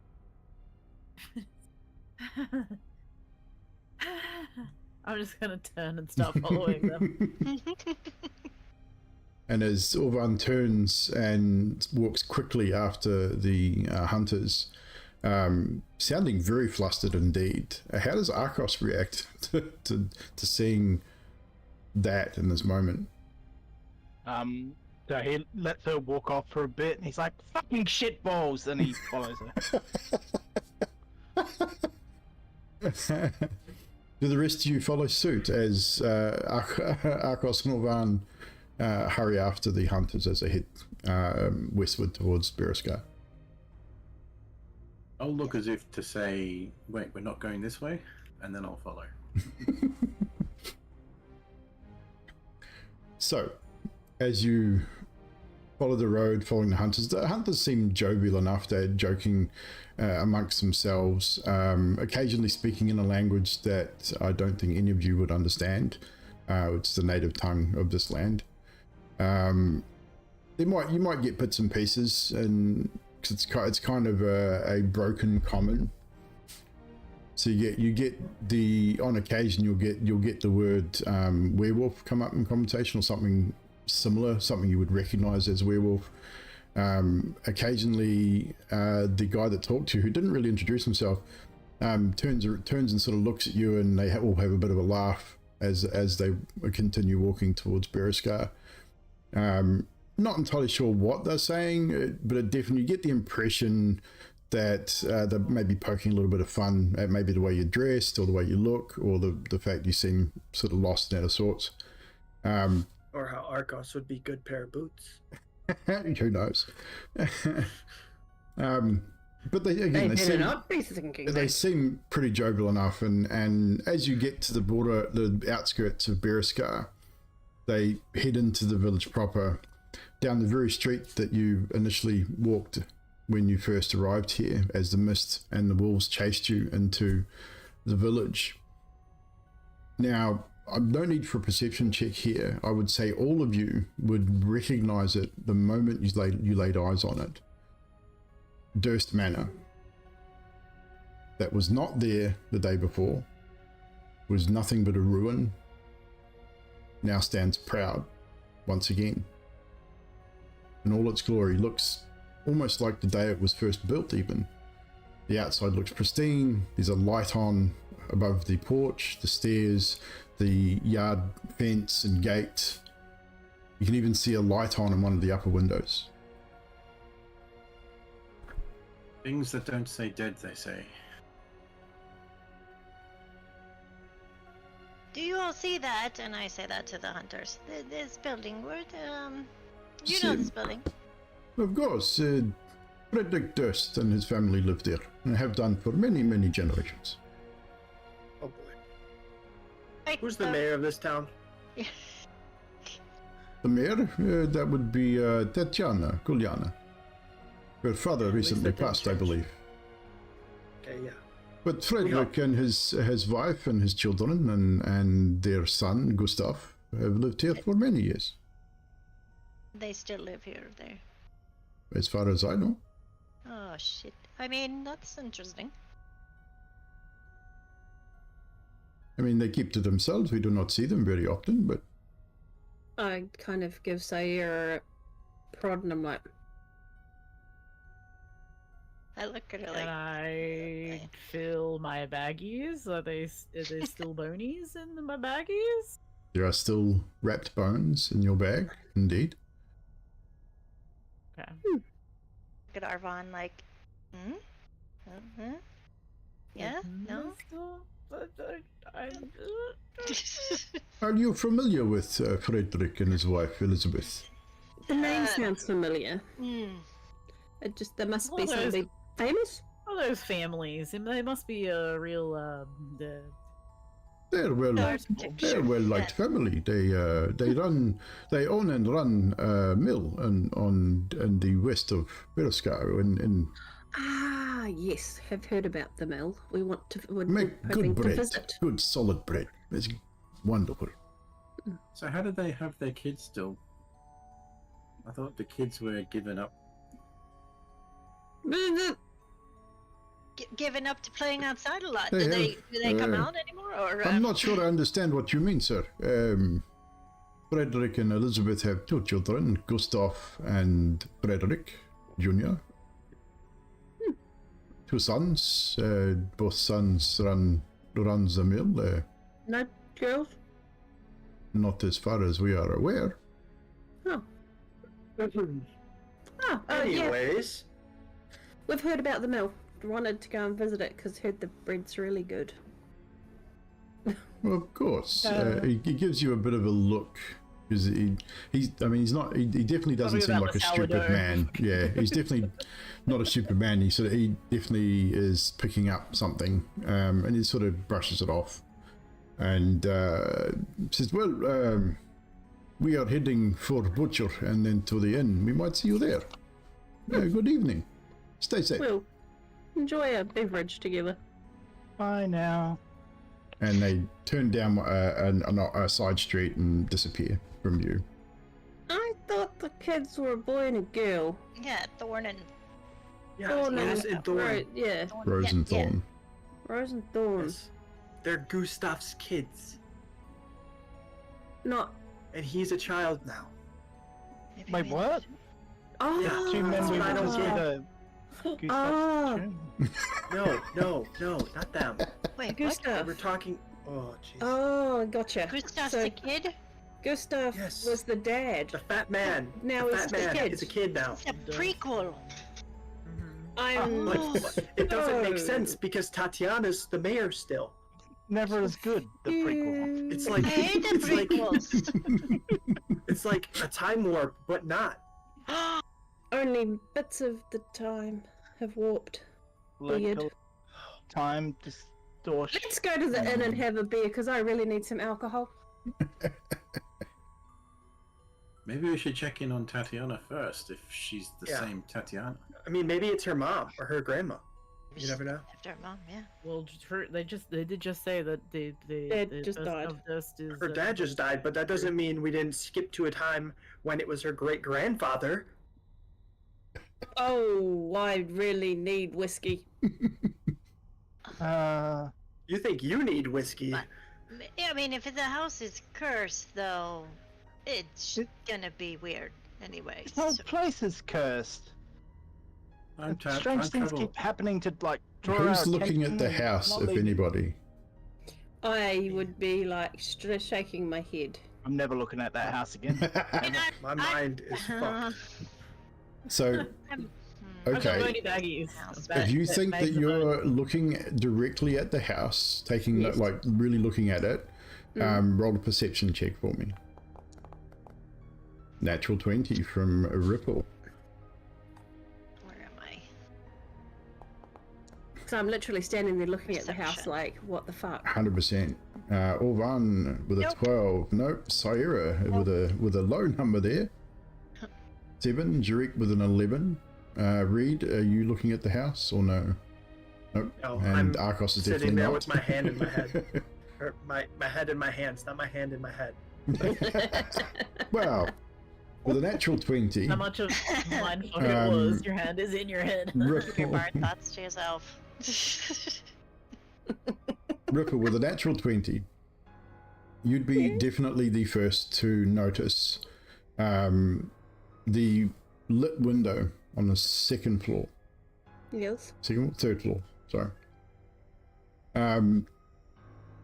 I'm just gonna turn and start following them. And as Orvan turns and walks quickly after the hunters, sounding very flustered indeed, how does Arkos react to seeing that in this moment? So he lets her walk off for a bit, and he's like, "Fucking shitballs," and he follows her. Do the rest of you follow suit as Arkos and Orvan hurry after the hunters as they head westward towards Berescar? I'll look as if to say, wait, we're not going this way, and then I'll follow. So, as you follow the road, following the hunters seem jovial enough. They're joking amongst themselves, occasionally speaking in a language that I don't think any of you would understand. It's the native tongue of this land. You might get bits and pieces, and cause it's kind of a broken common. So you get on occasion you'll get the word werewolf come up in conversation, or something similar, something you would recognize as werewolf. Occasionally the guy that talked to you, who didn't really introduce himself, turns and sort of looks at you, and they all have a bit of a laugh as they continue walking towards Berescar. Not entirely sure what they're saying, but it definitely, you get the impression that they're maybe poking a little bit of fun at maybe the way you're dressed, or the way you look, or the fact you seem sort of lost and out of sorts. Or how Arkos would be good pair of boots. Who knows? But they They not be thinking they that. seem pretty jovial enough, and as you get to the border, the outskirts of Berescar, they head into the village proper, down the very street that you initially walked when you first arrived here, as the mist and the wolves chased you into the village. Now, no need for a perception check here. I would say all of you would recognize it the moment you laid eyes on it. Durst Manor, that was not there the day before, was nothing but a ruin, now stands proud once again in all its glory. Looks almost like the day it was first built even. The outside looks pristine. There's a light on above the porch, the stairs, the yard fence and gate. You can even see a light on in one of the upper windows. Things that don't say dead, they say. Do you all see that? And I say that to the hunters. This building, you know this building. Of course, Frederick Durst and his family lived there, and have done for many, many generations. Oh boy. Right, Who's the mayor of this town? The mayor, that would be Tatiana Kulyana. Her father At least recently that didn't passed, I change. believe. Okay, yeah. But Frederick and his wife and his children and their son Gustav have lived here for many years, They still live here, there. as far as I know. Oh shit. I mean, that's interesting. I mean, they keep to themselves. We do not see them very often, but I kind of give Sayer a prod and I'm like, I look at her Can like, I fill my baggies? Are there still bonies in my baggies? there are still wrapped bones in your bag, indeed. Okay. look at Arvon like, hmm? Uh-huh. Yeah? No? Are you familiar with Frederick and his wife, Elizabeth? the name sounds familiar. Hmm. It just, there must be Well, there's- somebody famous? All those families, and they must be a real They're well liked family. They own and run a mill in the west of Berescow and Ah, yes, have heard about the mill. We want to, we're make hoping good to bread, visit. good solid bread. It's wonderful. So how did they have their kids still? I thought the kids were given up. Given up to playing outside a lot. They Do they come have, out anymore? Or I'm not sure I understand what you mean, sir. Frederick and Elizabeth have two children, Gustav and Frederick Jr. Two sons. Both sons runs the mill. No girls? Not as far as we are aware. Oh. Oh, yeah. Anyways, We've heard about the mill. Wanted to go and visit it because heard the bread's really good. Well, of course, he gives you a bit of a look. Because he definitely doesn't Probably seem about like the a stupid sourdough. man. Yeah, he's definitely not a stupid man. He definitely is picking up something, and he sort of brushes it off, and says, "Well, we are heading for Butcher and then to the inn. We might see you there. Good evening. Stay safe." We'll enjoy a beverage together. Bye now. And they turn down a side street and disappear from view. I thought the kids were a boy and a girl. Yeah, Thorn and yeah, Thorn Rose and Thorn. Right, yeah. Thorn. Rose yeah, and Thorn. Rose and Thorn. Yes. They're Gustav's kids, Not. and he's a child now. Yeah. Wait, what? Oh, Yeah, Two men that's we what I don't visited get. a Ah. No, not them. Wait, what? Gustav. We're talking. Oh, jeez. Oh, gotcha. Gustav's So the kid? Gustav Yes. was the dad. The fat man. Now the he's fat the man kid. is a kid now. It's a prequel. I'm. Oh. It doesn't make No. sense because Tatiana's the mayor still. Never as good, the prequel. It's like I hate the it's like prequels. it's like a time warp, but not. Only bits of the time have warped. Weird. Local time distortion. Let's go to the inn and have a beer because I really need some alcohol. Maybe we should check in on Tatiana first, if she's the Yeah. same Tatiana. I mean, maybe it's her mom or her grandma. You never know. After her mom, yeah. Well, they did just say that the Dad just person died. of dust is Her dad just died, but that doesn't mean we didn't skip to a time when it was her great grandfather. Oh, I really need whiskey. You think you need whiskey? But- Yeah, I mean, if the house is cursed, though, it's gonna be weird anyway. The whole so- place is cursed. Strange things trouble. keep happening to like draw Who's our looking at attention the and house, not if leaving. anybody? I would be like shaking my head. I'm never looking at that house again. You know, My mind is fucked. So, I'm- I've got okay. bony baggies. House. That- If you that think make that the you're looking directly at the house, taking Yes. like really looking at it, roll a perception check for me. Natural 20 from Ripple. Where am I? So I'm literally standing there looking at the house Perception. like, what the fuck? 100%. Orvan with a Nope. 12. Nope. Saira with a low number there. 7. Jarek with an 11. Reed, are you looking at the house or no? Nope. No, And I'm Arcos is sitting definitely there not. with my hand in my head. Or my head in my hands, not my hand in my head. Well, with a natural 20, How much of mindfuck it was? Your hand is in your head. Your Ripple, bard thoughts to yourself. Ripple, with a natural 20, you'd be definitely the first to notice the lit window on the second floor. Yes. Third floor, sorry.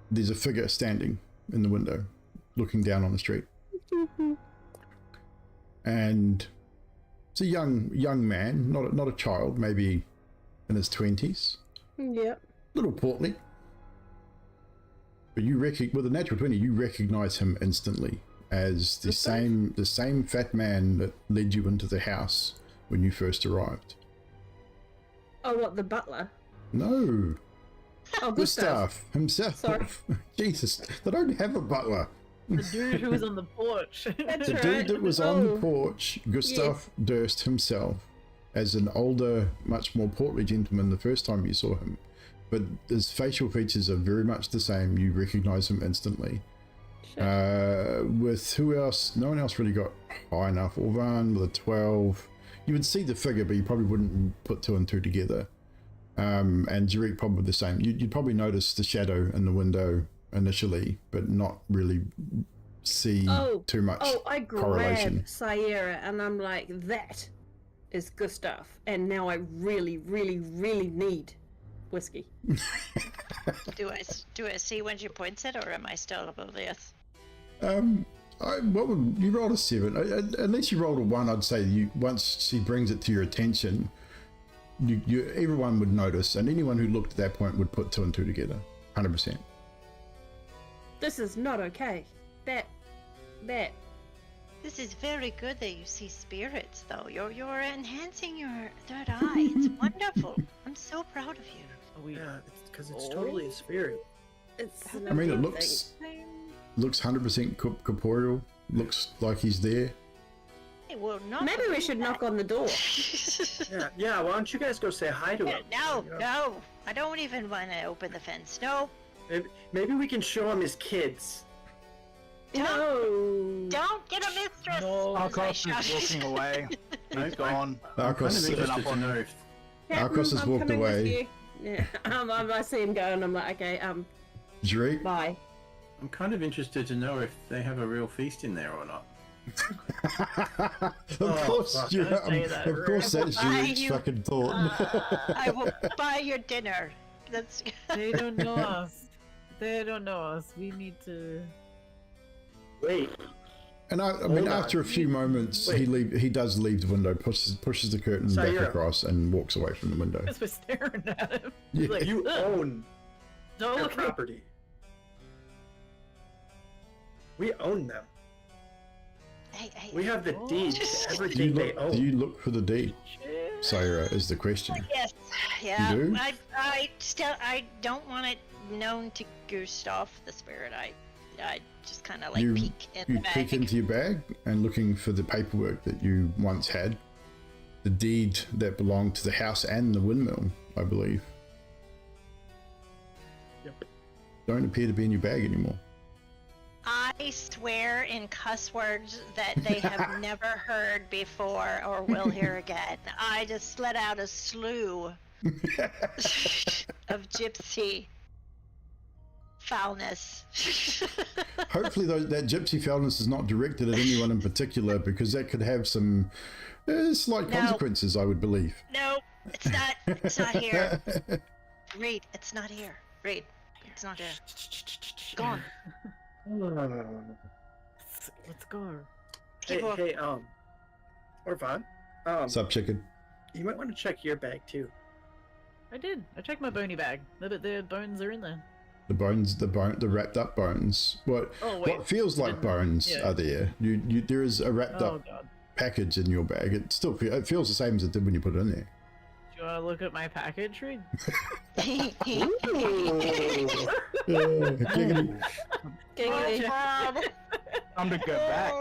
There's a figure standing in the window, looking down on the street. And it's a young man, not a child, maybe in his 20s. Yep. Little portly. But with a natural 20, you recognize him instantly as the same fat man that led you into the house when you first arrived. Oh, what, the butler? No, Oh, Gustav himself. Sorry. Jesus, they don't have a butler. The dude who was on the porch. That's The right. dude that was on the Oh, porch, Gustav Durst himself, as an older, much more portly gentleman the first time you saw him. But his facial features are very much the same. You recognize him instantly. shit. With who else? No one else really got high enough. Orvan with a 12. You would see the figure, but you probably wouldn't put two and two together. And Jarek probably the same. You'd probably notice the shadow in the window initially, but not really see too much I correlation. grab Sierra and I'm like, that is Gustav. And now I really, really, really need whiskey. Do I see when she points it, or am I still oblivious? You rolled a 7. Unless you rolled a 1, I'd say once she brings it to your attention, everyone would notice, and anyone who looked at that point would put two and two together, 100%. This is not okay. That. This is very good that you see spirits, though. You're enhancing your third eye. It's wonderful. I'm so proud of you. Are we Yeah, it's because it's totally a spirit. It's. I mean, it looks 100% corporeal. Looks like he's there. It will not. Maybe we should knock on the door. Yeah. Why don't you guys go say hi to him? No, You know? no. I don't even want to open the fence. No. Maybe we can show him his kids. No. Don't get a mistress. No. Arcos is walking away. He's gone. I'm kind Arcos, of interested to know if Arcos has I'm walked coming with away. you. Yeah. I see him go and I'm like, okay, Jarek, bye. I'm kind of interested to know if they have a real feast in there or not. of course, fuck. yeah, Don't say that, of course, that's Why Jarek's you- fucking thought. I will buy your dinner. That's. They don't know us. They don't know us. We need to. Wait. And I mean, Hold on. after a few moments, Wait. he does leave the window, pushes the curtain back Saira. across, and walks away from the window. Because we're staring at him. Yeah. Like, You "Ugh, own don't their look at me." property. We own them. Hey, We have the deed to Do you, everything they look, own. do you look for the deed, Shit. Saira, is the question. Yes. Yeah. do? I don't want it known to Gustav the spirit. I just kind of like You- peek in You the bag. peek into your bag and looking for the paperwork that you once had. The deed that belonged to the house and the windmill, I believe. Yep. Don't appear to be in your bag anymore. I swear in cuss words that they have never heard before or will hear again. I just let out a slew of gypsy foulness. Hopefully that gypsy foulness is not directed at anyone in particular, because that could have some slight No. consequences, I would believe. No, it's not. It's not here. Reed, it's not here. Reed, it's not here. Gone. Let's go. Hey, Keep walking. Orvan, Sub chicken. you might want to check your bag too. I did. I checked my bony bag. The bones are in there. The bones, the wrapped up bones. What feels like bones Yeah. are there. There is a wrapped Oh up god. package in your bag. It it feels the same as it did when you put it in there. Do you want to look at my package, Reed? Giggity. Giggly. Time to go back.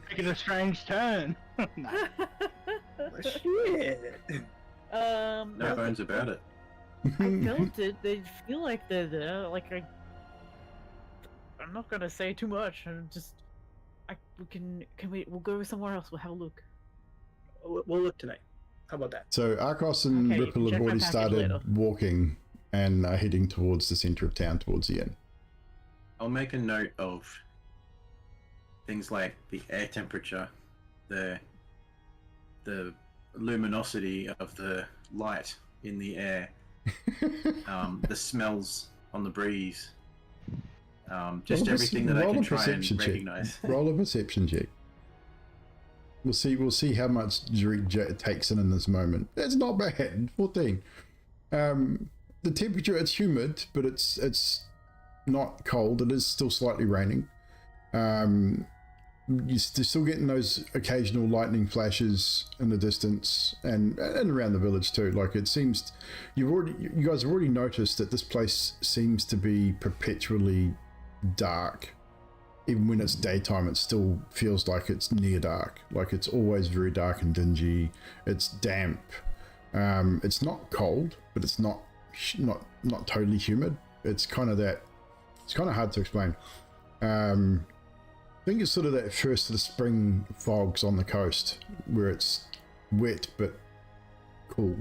Taking a strange turn. No. Shit. No bones about it. I felt it. They feel like they're there. Like I'm not gonna say too much. I'm just, we'll go somewhere else. We'll have a look. We'll look tonight. How about that? So Arcos and Okay, you Ripple can have check my already package started later. walking and are heading towards the center of town, towards the inn. I'll make a note of things like the air temperature, the luminosity of the light in the air, the smells on the breeze, just everything that I can try and recognize. Roll a perception check. We'll see how much Zurich takes in this moment. That's not bad. 14. The temperature, it's humid, but it's not cold. It is still slightly raining. You're still getting those occasional lightning flashes in the distance and around the village too. Like, it seems you guys have already noticed that this place seems to be perpetually dark. Even when it's daytime, it still feels like it's near dark. Like, it's always very dark and dingy. It's damp. It's not cold, but it's not totally humid. It's kind of hard to explain. I think it's sort of that first of the spring fogs on the coast where it's wet but cool.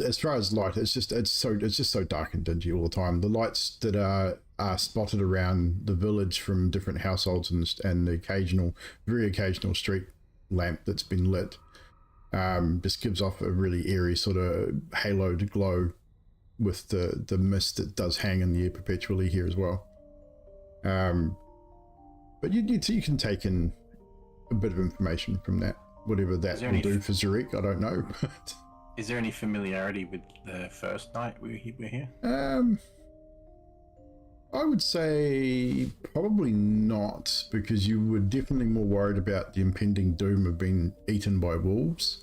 As far as light, it's just so dark and dingy all the time. The lights that are spotted around the village from different households and the very occasional street lamp that's been lit just gives off a really eerie sort of haloed glow with the mist that does hang in the air perpetually here as well. But you can take in a bit of information from that, whatever that will do for Zurich, I don't know. Is there any familiarity with the first night we were here? I would say probably not, because you were definitely more worried about the impending doom of being eaten by wolves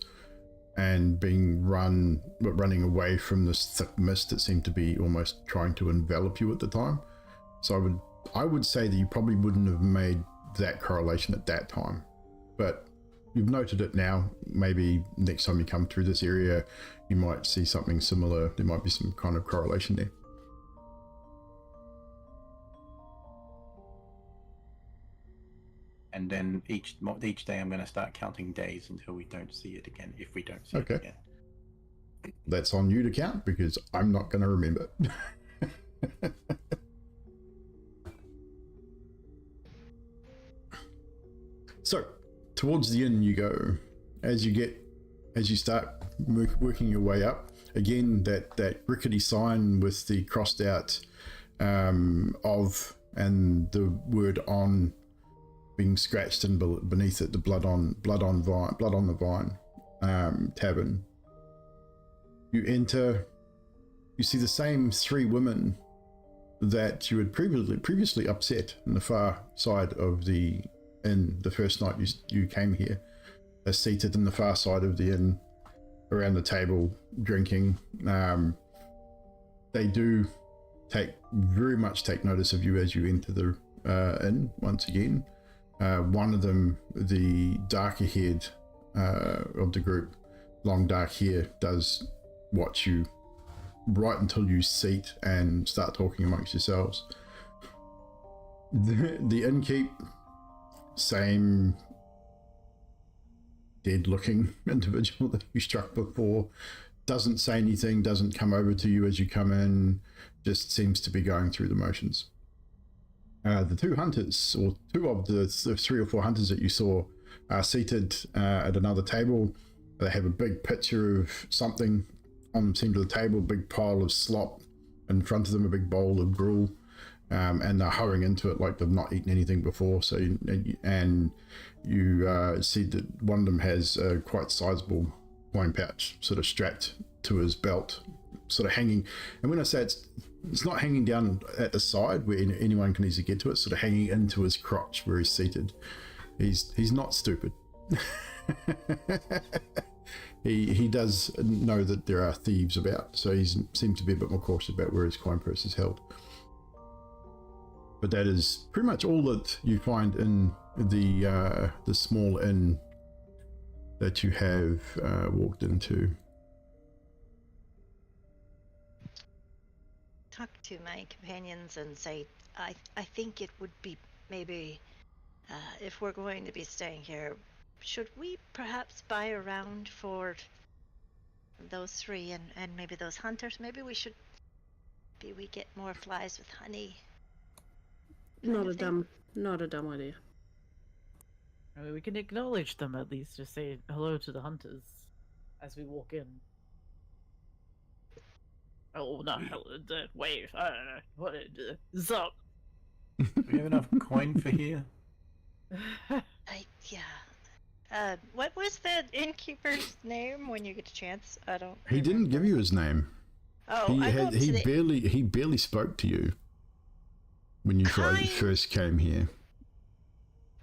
and being running away from this thick mist that seemed to be almost trying to envelop you at the time. So I would say that you probably wouldn't have made that correlation at that time, but you've noted it now. Maybe next time you come through this area, you might see something similar. There might be some kind of correlation there. And then each day I'm going to start counting days until we don't see it again, if we don't see it again. That's on you to count, because I'm not going to remember. So, towards the inn you go. As you start working your way up, again, that rickety sign with the crossed out of and the word on being scratched and beneath it, the blood on the vine tavern. You enter. You see the same three women that you had previously upset in the far side of the inn the first night you came here. They're seated in the far side of the inn around the table drinking. They do very much take notice of you as you enter the inn once again. One of them, the darker haired of the group, long dark hair, does watch you right until you seat and start talking amongst yourselves. The innkeep, same dead looking individual that you struck before, doesn't say anything, doesn't come over to you as you come in, just seems to be going through the motions. The two hunters, or two of the 3 or 4 hunters that you saw, are seated at another table. They have a big picture of something on the center of the table, a big pile of slop in front of them, a big bowl of gruel, and they're hurrying into it like they've not eaten anything before. So, and you see that one of them has a quite sizable wine pouch sort of strapped to his belt, sort of hanging. And when I say it's not hanging down at the side where anyone can easily get to it, sort of hanging into his crotch where he's seated. He's not stupid. He does know that there are thieves about, so he seems to be a bit more cautious about where his coin purse is held. But that is pretty much all that you find in the small inn that you have walked into. talk to my companions and say, I think it would be maybe, if we're going to be staying here, should we perhaps buy a round for those three and maybe those hunters? Maybe we get more flies with honey. Not a dumb idea. I mean, we can acknowledge them at least. Just say hello to the hunters as we walk in. Oh, not hello, wave. I don't know. What is up? Do we have enough coin for here? What was the innkeeper's name when you get a chance? I don't. He didn't give you his name. Oh, He barely spoke to you when you first came here.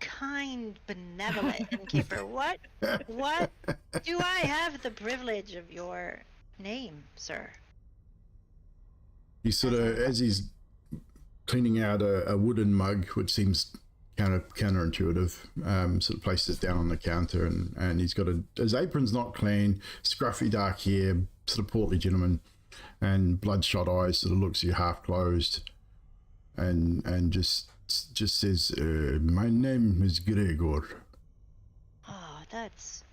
Kind, benevolent innkeeper. What do I have the privilege of your name, sir? He sort of, as he's cleaning out a wooden mug, which seems kind of counterintuitive, sort of places it down on the counter, and he's got his apron's not clean, scruffy dark hair, sort of portly gentleman, and bloodshot eyes, sort of looks at you half closed, and just says, my name is Gregor. Oh, that's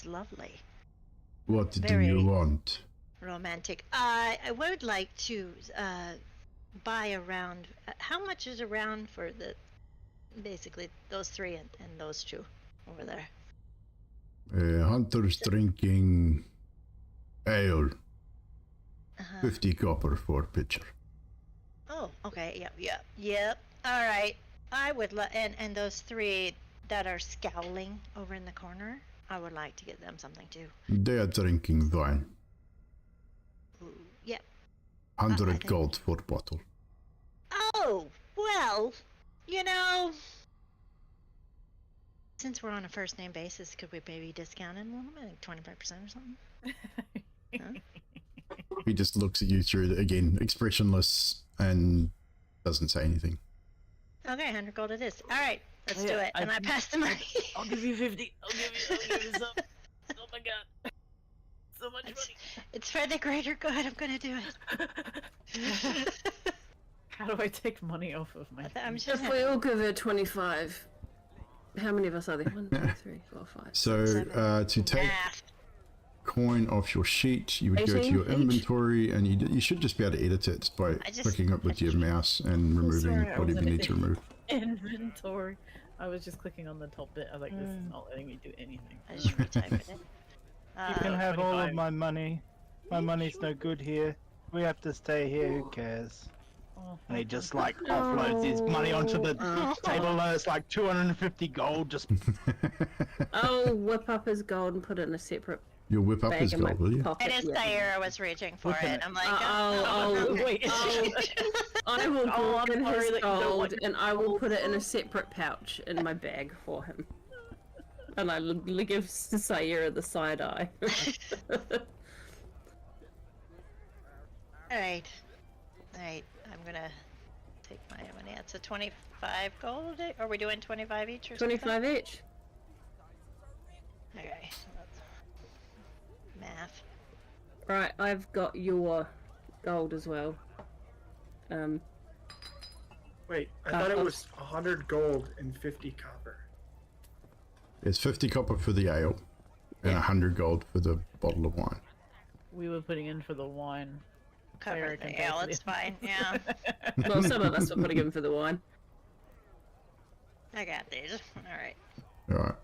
lovely. What do Very you want? romantic. I would like to buy a round. How much is a round for basically those three and those two over there? Hunters drinking ale. 50 copper for pitcher. Oh, okay. Yep. All right. I would and those three that are scowling over in the corner, I would like to get them something too. They are drinking wine. Ooh, yep. 100 gold for bottle. Oh, well, since we're on a first name basis, could we maybe discount it a little bit, like 25% or something? Huh? He just looks at you through, again, expressionless, and doesn't say anything. Okay, 100 gold it is. All right, let's do it. And I pass the money. I'll give you 50. I'll give you some. Oh my god. So much money. It's for the greater good. I'm gonna do it. How do I take money off of my... If we all give her 25, how many of us are there? 1, 2, 3, 4, 5. So, 7. to take coin off your sheet, you would go to 18 your each? inventory, and you should just be able to edit it by clicking up with your mouse and removing whatever you need to remove. Inventory. I was just clicking on the top bit. I was like, this is not letting me do anything. I just retyped it. You can have all of my money. My money's no good here. We have to stay here. Who cares? Oh, And he just like offloads his money onto the table. And it's like 250 gold. Just I'll whip up his gold and put it in a separate You'll whip up bag his in my gold, will you? pocket. It is Thayer was reaching for Whipping it. it. I'm like, wait. I will Oh, give I'm him sorry his that you don't gold like and I will put it in a separate pouch in my bag for him. And I give Sayira the side eye. Alright. I'm gonna take my money. It's a 25 gold. Are we doing 25 each or 25 each. something? Okay. Math. Right, I've got your gold as well. Wait, I thought it was 100 gold and 50 copper. It's 50 copper for the ale, and 100 gold for the bottle of wine. We were putting in for the wine. Cover Thayer the can pay ale, for the- it's fine, yeah. Well, some of us were putting in for the wine. I got these. Alright. Alright.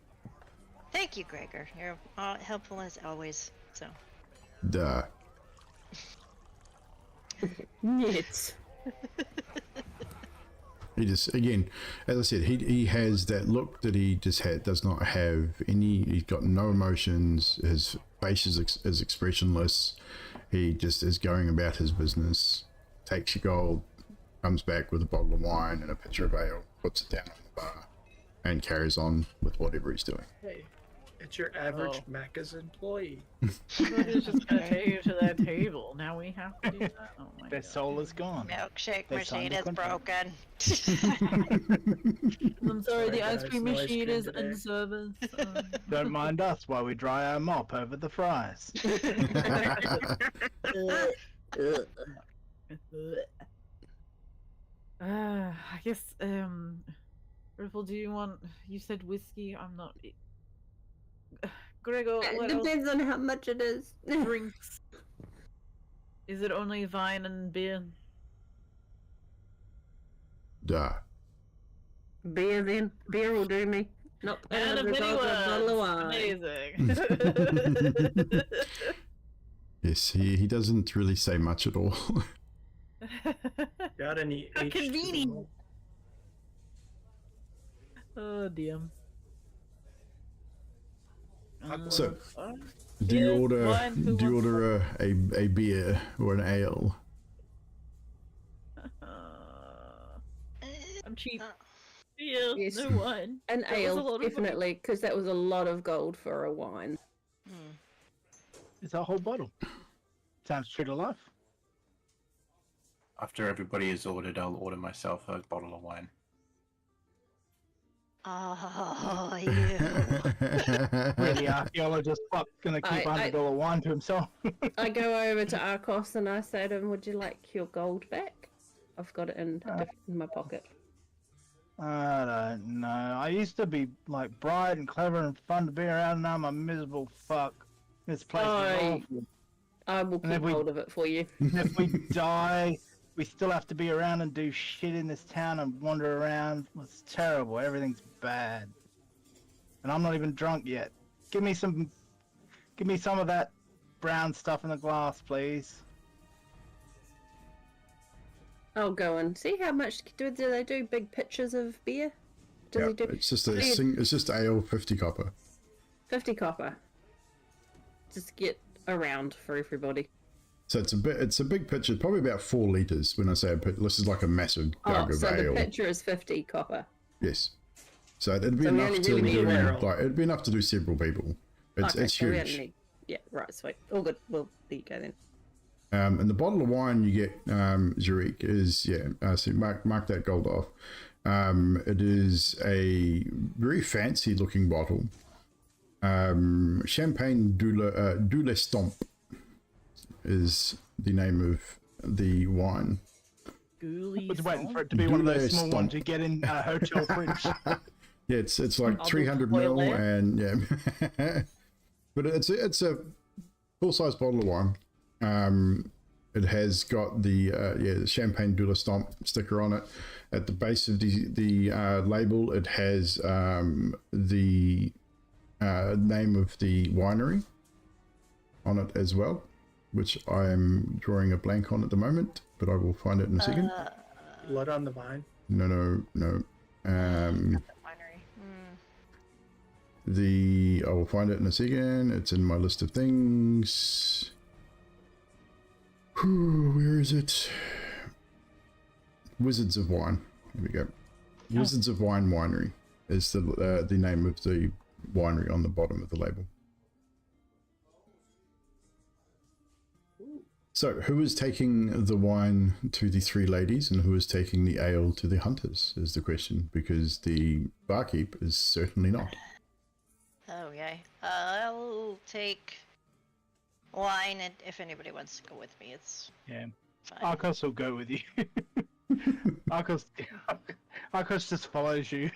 Thank you, Gregor. You're helpful as always, so. Duh. Yes. He just, again, as I said, he has that look that he just does not have any, he's got no emotions, his face is expressionless, he just is going about his business, takes your gold, comes back with a bottle of wine and a pitcher of ale, puts it down on the bar, and carries on with whatever he's doing. Hey, It's your average Macca's employee. somebody's just gonna take you to that table. Now we have to do that? Oh my their god. soul is gone. Milkshake They machine signed a is contract. broken. I'm sorry, the ice guys, cream no ice machine cream is today. in service. Don't mind us while we dry our mop over the fries. I guess, Ripple, do you want... You said whiskey, I'm not... Gregor, It what else? depends on how much it is. Drinks. Is it only wine and beer? Duh. Beer then. Beer will do me. Not And a another bottle of wine. Amazing. Yes, he doesn't really say much at all. Got any How H2O? convenient. Oh, damn. So, Fine. do you Yeah, order wine, who do you wants order a beer or an ale? I'm cheap. Uh, Yeah, Yes. no wine. An That was a ale, lot of money. definitely, because that was a lot of gold for a wine. It's a whole bottle. Sounds true to life. After everybody is ordered, I'll order myself a bottle of wine. Oh, you. Really, archaeologist fuck's gonna keep $100 wine to himself. I go over to Arcos and I say to him, would you like your gold back? I've got it in my pocket. I don't know. I used to be like bright and clever and fun to be around, and now I'm a miserable fuck. This place is awful. I will And if keep we- hold of it for you. If we die, we still have to be around and do shit in this town and wander around. It's terrible. Everything's bad. And I'm not even drunk yet. Give me some of that brown stuff in the glass, please. I'll go and see how much do they do big pitchers of beer? Do Yeah, they do it's just ale, 50 copper. 50 copper? Just get around for everybody. So it's a big pitcher, probably about 4 liters. When I say a pitcher, this is like a massive jug of so ale. the pitcher is 50 copper. Yes. So it'd be So we enough only to really need do a barrel. it'd be enough to do several people. It's so we only huge. need- yeah, right, sweet. All good. Well, there you go then. And the bottle of wine you get, Zurich, is so mark that gold off. It is a very fancy looking bottle. Champagne du Lost-Ep is the name of the wine. Ghoulies. I was waiting for it to be one of those small Stomp. ones you get in a hotel fridge. Yeah, it's like I'll do 300 foil ml, there. and yeah, but it's a full size bottle of wine. It has got the Champagne du Lost-Ep sticker on it. At the base of the label, it has the name of the winery on it as well, which I'm drawing a blank on at the moment, but I will find it in a second. Blood on the Vine. No. Winery. I will find it in a second. It's in my list of things. Where is it? Wizards of Wine. Here we go. Wizards of Wine Winery is the name of the winery on the bottom of the label. So, who is taking the wine to the 3 ladies and who is taking the ale to the hunters is the question, because the barkeep is certainly not. Okay. I'll take wine, and if anybody wants to go with me, it's Yeah. fine. Arcos will go with you. Arcos just follows you.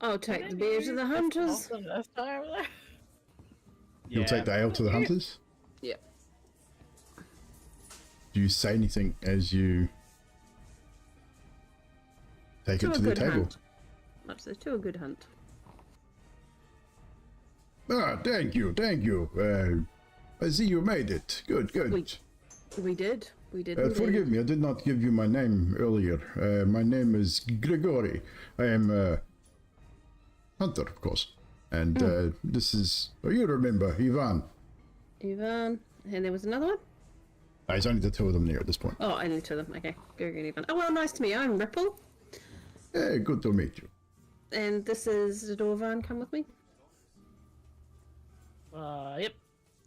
I'll take the beer to the hunters. Awesome, that's time. You'll take the ale to the hunters? Yep. Do you say anything as you take To it a to the good table? hunt. Let's say to a good hunt. Ah, thank you. I see you made it. Good. We did. Forgive me, I did not give you my name earlier. My name is Grigori. I am a hunter, of course. And this is, you remember, Ivan. Ivan. And there was another one? There's only the 2 of them there at this point. Oh, only 2 of them. Okay. Gregory and Ivan. Oh, well, nice to meet you. I'm Ripple. Hey, good to meet you. And this is Dorvan. Come with me. Yep.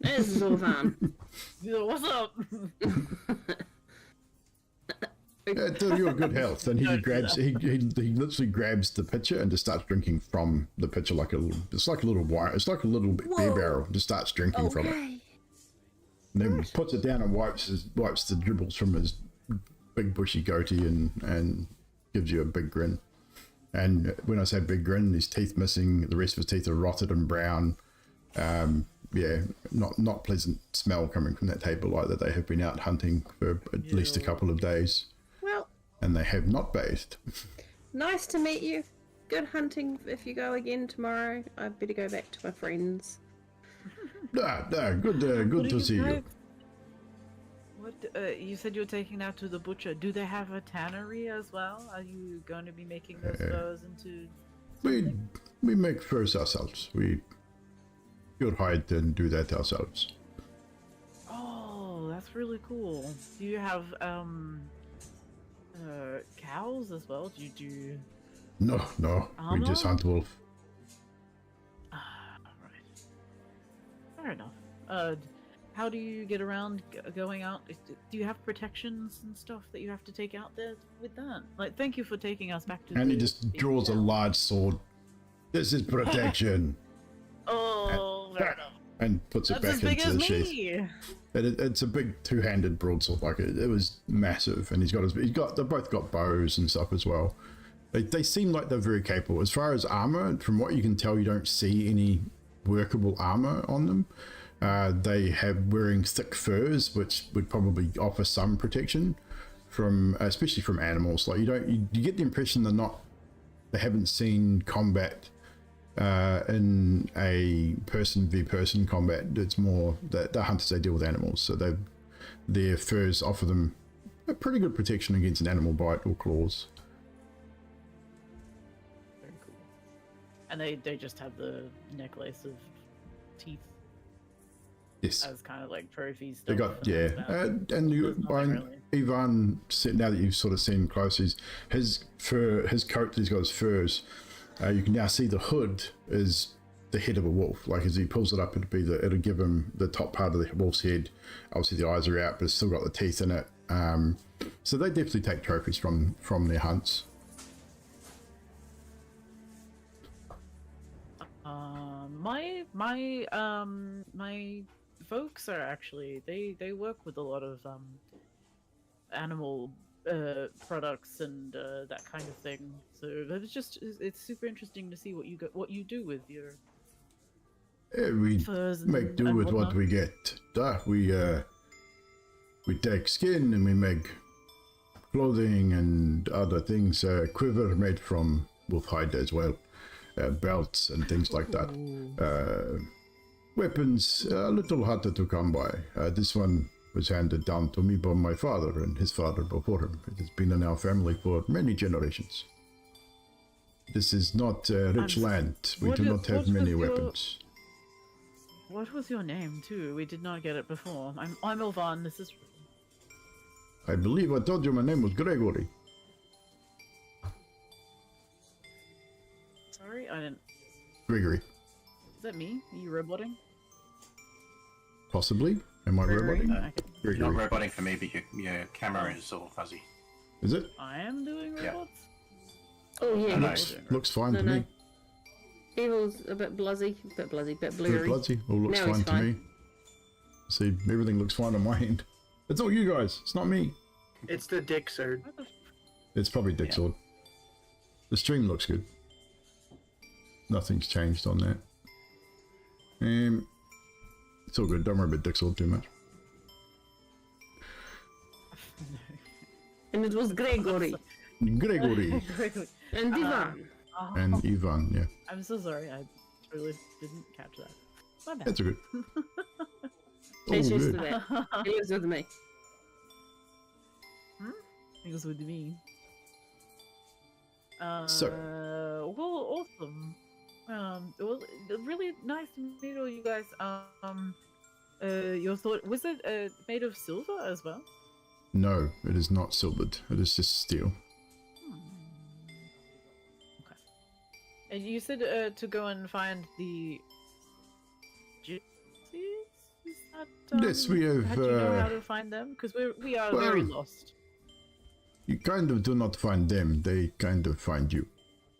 There's Dorvan. What's up? To your good health. And he literally grabs the pitcher and just starts drinking from the pitcher like a little, it's like a little wine, it's like a little beer Whoa. barrel, just starts drinking from it. Okay. And then puts it down and wipes the dribbles from his big bushy goatee and gives you a big grin. And when I say big grin, his teeth missing, the rest of his teeth are rotted and brown. Yeah, not pleasant smell coming from that table either. They have been out hunting for at least a couple of days. Well, And they have not bathed. nice to meet you. Good hunting if you go again tomorrow. I'd better go back to my friends. Good to see you. What you said you were taking that to the butcher? Do they have a tannery as well? Are you going to be making those furs into? We make furs ourselves. We pure hide and do that ourselves. Oh, that's really cool. Do you have cows as well? Do you do? No, we just hunt wolf. Right. Fair enough. How do you get around going out? Do you have protections and stuff that you have to take out there with that? Like, thank you for taking us back to. And he just draws a large sword. This is protection. Oh, fair enough. And puts it That's back as big into as the sheath. me. It's a big two-handed broadsword. Like it was massive, and they both got bows and stuff as well. They seem like they're very capable. As far as armor, from what you can tell, you don't see any workable armor on them. They have wearing thick furs, which would probably offer some protection from, especially from animals. Like you get the impression they haven't seen combat in a person v person combat. It's more that the hunters, they deal with animals, so their furs offer them a pretty good protection against an animal bite or claws. Very cool. And they just have the necklace of teeth. Yes. As kind of like trophies. They got, yeah. And you, Ivan, now that you've sort of seen close, his coat, he's got his furs. You can now see the hood is the head of a wolf. Like as he pulls it up, it'll give him the top part of the wolf's head. Obviously the eyes are out, but it's still got the teeth in it. So they definitely take trophies from their hunts. My folks are actually they work with a lot of animal products and that kind of thing. So it's super interesting to see what you do with your We furs make do with what we get. We take skin and we make clothing and other things. Quiver made from wolf hide as well. Belts and things like that. Weapons a little harder to come by. This one was handed down to me by my father and his father before him. It has been in our family for many generations. This is not rich land. We do not have many weapons. What was your name too? We did not get it before. I'm Ilvan. This is. I believe I told you my name was Gregory. Sorry, I didn't. Gregory. Is that me? Are you roboting? Possibly. Am I roboting? You're not roboting for me, but your camera is all fuzzy. Is it? I am doing Yeah. robots? Oh yeah, Looks fine to No. me. Evil's a bit bluzzy, bit Very blurry. bloody. All looks Now he's fine to fine. me. See, everything looks fine on my end. It's all you guys. It's not me. It's the dick sword. What the It's probably Dick Sword. The stream looks good. Nothing's changed on that. It's all good. Don't worry about Dick Sword too much. And it was Gregory Gregory and Ivan. Oh, and Ivan, yeah. I'm so sorry. I really didn't catch that. My bad. That's all good. He's Oh, used to good. that. He lives with me. It was with me. So. Well, awesome. Well, really nice to meet all you guys. Your thought was it made of silver as well? No, it is not silvered. It is just steel. Okay. And you said to go and find the gypsies? Is that, Yes, we have, How do you know how to find them? Because we are well, very lost. You kind of do not find them. They kind of find you.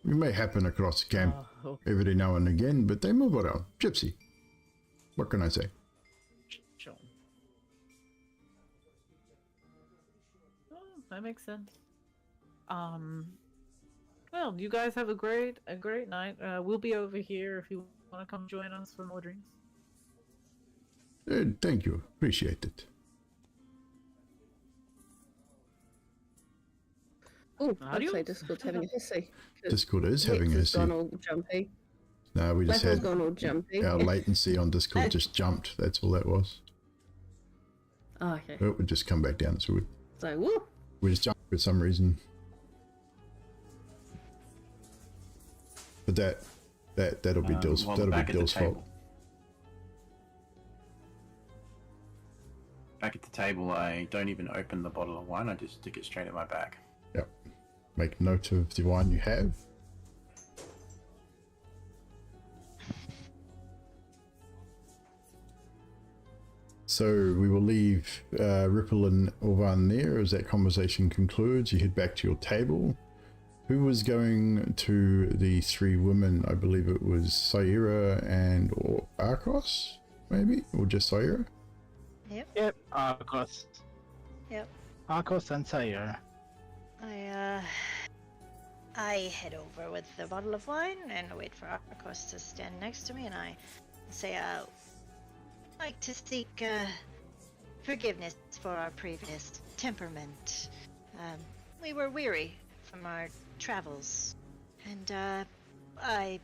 We may happen across camp Okay. every now and again, but they move around. Gypsy. What can I say? Sure. That makes sense. Well, you guys have a great night. We'll be over here if you want to come join us for more drinks. Thank you. Appreciate it. Oh, I'd say Adios. Discord's having a hissy. 'cause Discord is having a Hex has gone hissy. all jumpy. No, we just Battle's had gone all jumpy. our latency on Discord just jumped. That's all that was. Oh, okay. It would just come back down. So So, woo! we just jumped for some reason. But that'll be Dill's. While That'll we're be back at the Dill's fault. table. Back at the table, I don't even open the bottle of wine. I just stick it straight at my back. Yep. Make note of the wine you have. So we will leave Ripple and Orvan there as that conversation concludes. You head back to your table. Who was going to the three women? I believe it was Saira and or Arcos, maybe? Or just Saira? Yep, Arcos. Yep. Arcos and Sayer. I head over with the bottle of wine and wait for Arcos to stand next to me, and I say I'd like to seek forgiveness for our previous temperament. We were weary from our travels, and I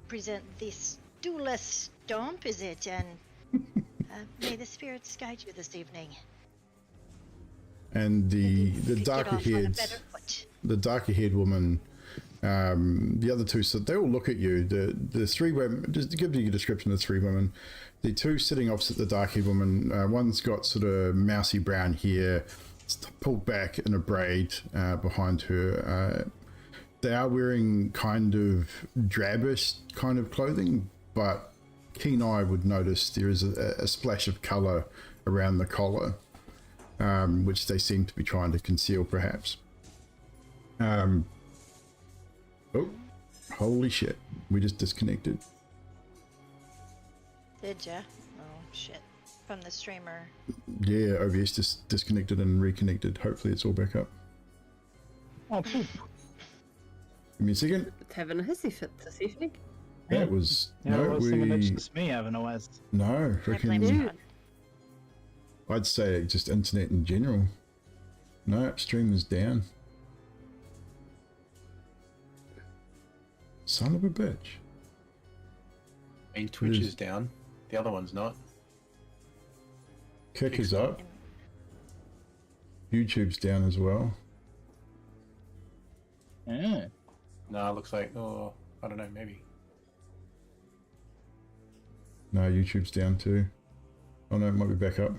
present this doula stomp, is it? And may the spirits guide you this evening. And the Get darker off on a haired better foot. the darker haired woman, the other two, so they all look at you. The three women, just to give you a description of the three women, the two sitting opposite the dark haired woman, one's got sort of mousy brown hair, it's pulled back in a braid behind her. They are wearing kind of drabbish kind of clothing, but keen eye would notice there is a splash of colour around the collar, which they seem to be trying to conceal perhaps. Oh, holy shit, we just disconnected. Did ya? Oh shit. From the streamer. Yeah, OBS just disconnected and reconnected. Hopefully it's all back up. Oh, poop. Give me a second. It's having a hissy fit this evening. Yeah, it was Yeah, I no, was thinking it's we just me having a West. no I blame freaking. Sean. I'd say just internet in general. No, stream is down. Son of a bitch. Main Twitch Is- is down. The other one's not. Kick Kick's is up. YouTube's down as well. Yeah. No, it looks like, oh, I don't know, maybe. No, YouTube's down too. Oh no, it might be back up.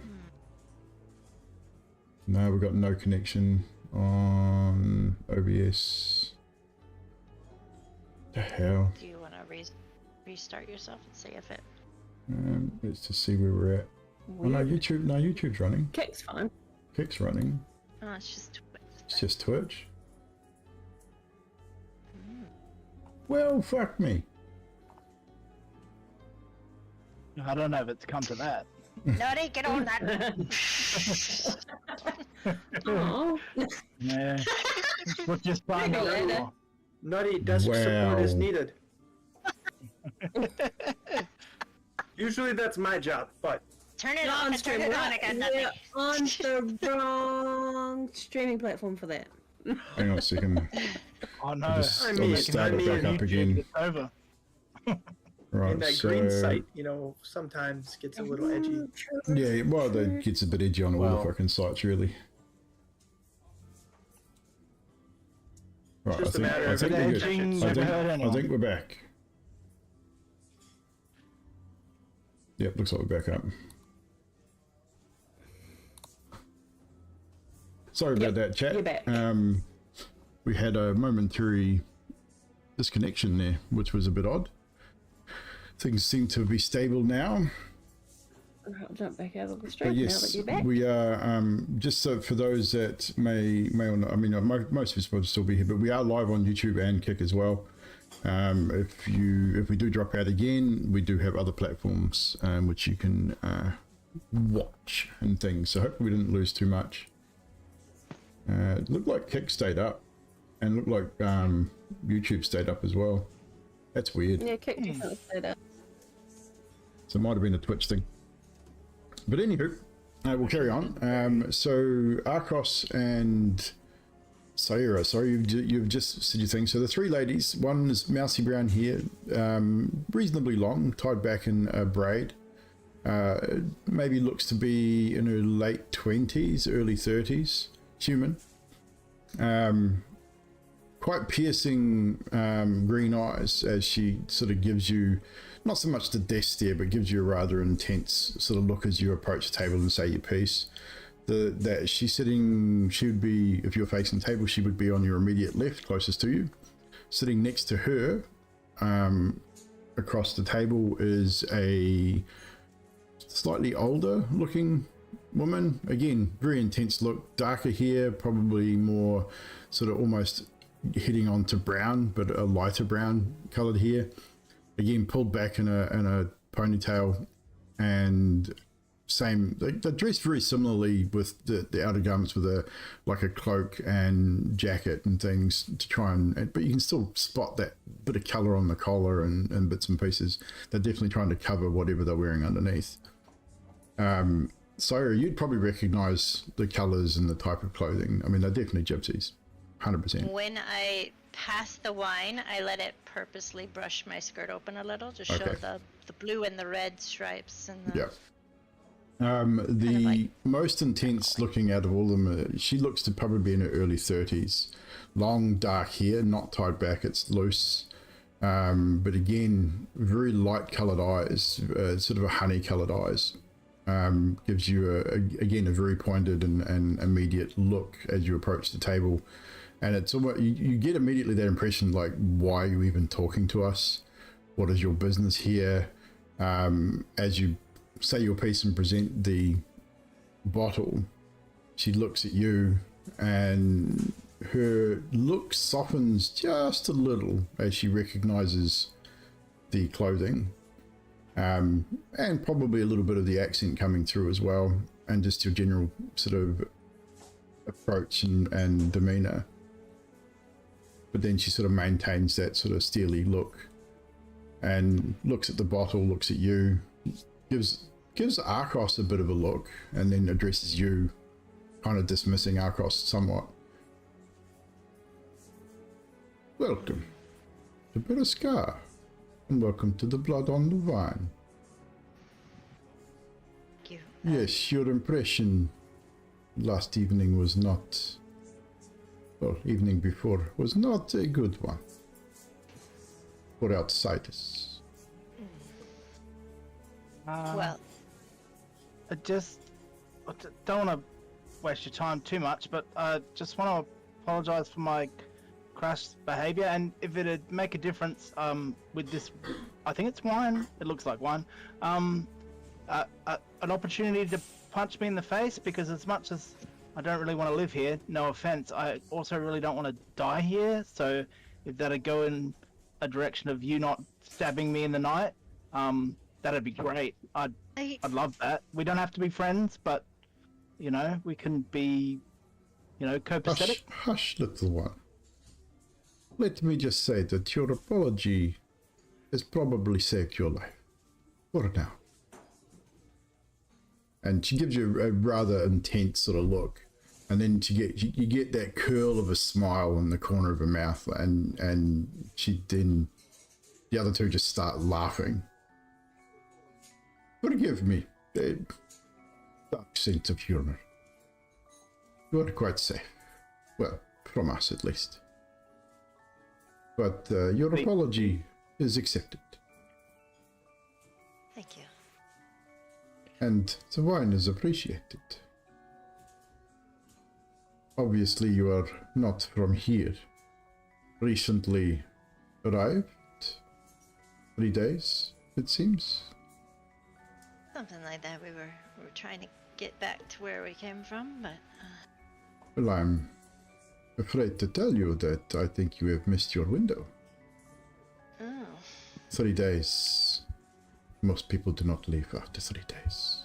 No, we've got no connection on OBS. The hell? Do you want to restart yourself and see if it? Let's just see where we're at. Oh no, Weird. YouTube's running. Kick's fine. Kick's running. Oh, it's just Twitch. It's just Twitch. Mm. Well, fuck me. I don't know if it's come to that. Nutty, get on that. Oh, Yeah. We'll just find out Later. more. Nutty desk support is Wow. needed. Usually that's my job, but Turn it on and turn it on again, Nutty. We're on the wrong streaming platform for that. Hang on a second. Oh no. Just- I I'll mean, just start it back up YouTube, again. It's over. Right, in that so green site, sometimes gets a little edgy. yeah, well, that gets a bit edgy on all Well- the fucking sites, really. Right, Just a matter I of think we're good. Edging, I never think, heard I anyone. think we're back. Yep, looks like we're back up. Sorry about that, chat. you're back. We had a momentary disconnection there, which was a bit odd. Things seem to be stable now. I'll jump back out of the But stream now that yes, you're back. we are, just so for those that may or not, I mean, most of us will still be here, but we are live on YouTube and Kick as well. If we do drop out again, we do have other platforms which you can watch and things. So hopefully we didn't lose too much. It looked like Kick stayed up, and looked like YouTube stayed up as well. That's weird. Yeah, Kick definitely stayed up. So it might have been a Twitch thing. But anywho, we'll carry on. So Arcos and Sayura, sorry, you've just said your thing. So the three ladies, one is mousy brown hair, reasonably long, tied back in a braid. Maybe looks to be in her late 20s, early 30s, human. Quite piercing green eyes as she sort of gives you, not so much the death stare, but gives you a rather intense sort of look as you approach the table and say your piece. That she's sitting, she would be, if you're facing the table, she would be on your immediate left, closest to you. Sitting next to her, across the table, is a slightly older looking woman. Again, very intense look, darker hair, probably more sort of almost hitting onto brown, but a lighter brown colored hair. Again, pulled back in a ponytail, and same, they're dressed very similarly with the outer garments, with a cloak and jacket and things to try and, but you can still spot that bit of color on the collar and bits and pieces. They're definitely trying to cover whatever they're wearing underneath. So you'd probably recognize the colors and the type of clothing. I mean, they're definitely gypsies, 100%. When I pass the wine, I let it purposely brush my skirt open a little to show the blue and the red stripes and the... Yeah. The most intense looking out of all of them, she looks to probably be in her early 30s. Long dark hair, not tied back, it's loose. But again, very light coloured eyes, sort of a honey coloured eyes. Gives you, again, a very pointed and immediate look as you approach the table. And it's almost, you get immediately that impression, like, why are you even talking to us? What is your business here? As you say your piece and present the bottle, she looks at you and her look softens just a little as she recognizes the clothing, and probably a little bit of the accent coming through as well, and just your general sort of approach and demeanor. But then she sort of maintains that sort of steely look and looks at the bottle, looks at you, gives Arcos a bit of a look, and then addresses you, kind of dismissing Arcos somewhat. Welcome to Beriskar, and welcome to the Blood on the Vine. Thank you. Yes, your impression last evening was not, well, evening before, was not a good one for outsiders. Well, I don't want to waste your time too much, but I just want to apologize for my crash behavior, and if it'd make a difference with this, I think it's wine, it looks like wine, an opportunity to punch me in the face, because as much as I don't really want to live here, no offense, I also really don't want to die here. So if that'd go in a direction of you not stabbing me in the night, that'd be great. I'd love that. We don't have to be friends, but, you know, we can be, you know, copacetic. Hush, little one. Let me just say that your apology has probably saved your life. For now. And she gives you a rather intense sort of look. And then you get that curl of a smile in the corner of her mouth, and the other two just start laughing. Forgive me, a dark sense of humor. You are quite safe. Well, from us at least. But your apology is accepted. thank you. And the wine is appreciated. Obviously you are not from here. Recently arrived? 3 days, it seems? Something like that. We were trying to get back to where we came from, but... Well, I'm afraid to tell you that I think you have missed your window. Oh. 3 days. Most people do not leave after 3 days.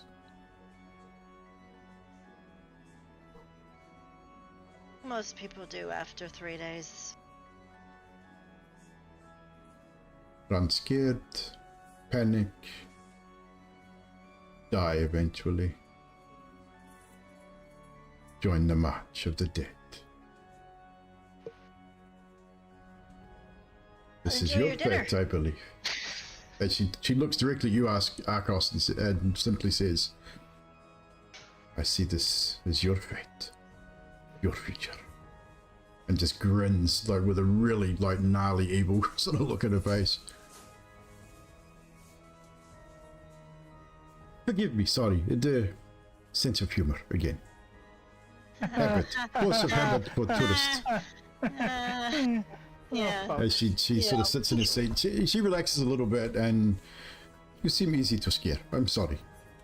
most people do after 3 days. Run scared, panic, die eventually. Join the March of the Dead. This is Enjoy your your dinner. fate, I believe. And she looks directly at you, Arcos, and simply says, I see this as your fate, your future. And just grins, like with a really like gnarly evil sort of look in her face. Forgive me, sorry, the sense of humor again. Habit, force of habit for tourists. Yeah. As she sort of sits in her seat, she relaxes a little bit, and you seem easy to scare. I'm sorry.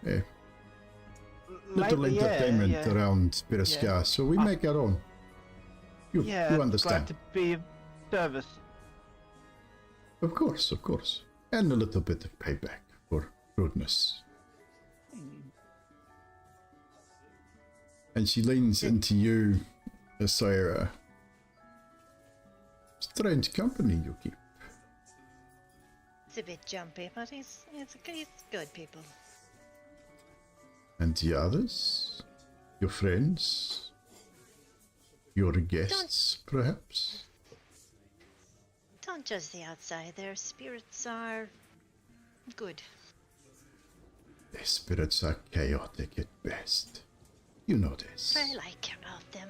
Little Lately, entertainment yeah. around Berescar, so we make our own. You understand. Glad to be of service. Of course. And a little bit of payback for rudeness. And she leans into you, Asira. Strange company you keep. It's a bit jumpy, but he's good people. And the others? Your friends? Your guests, perhaps? Don't judge the outside. Their spirits are good. Their spirits are chaotic at best. You know this. I like about them.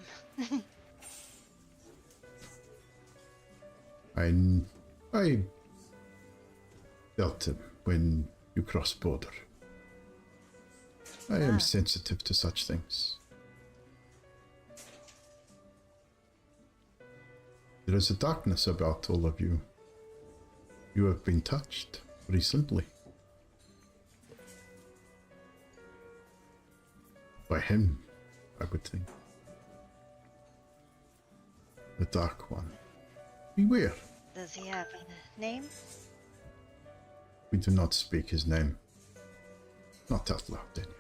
I felt him when you crossed border. I am sensitive to such things. There is a darkness about all of you. You have been touched recently. By him, I would think. The Dark One. Beware. Does he have a name? We do not speak his name. Not out loud, anyway.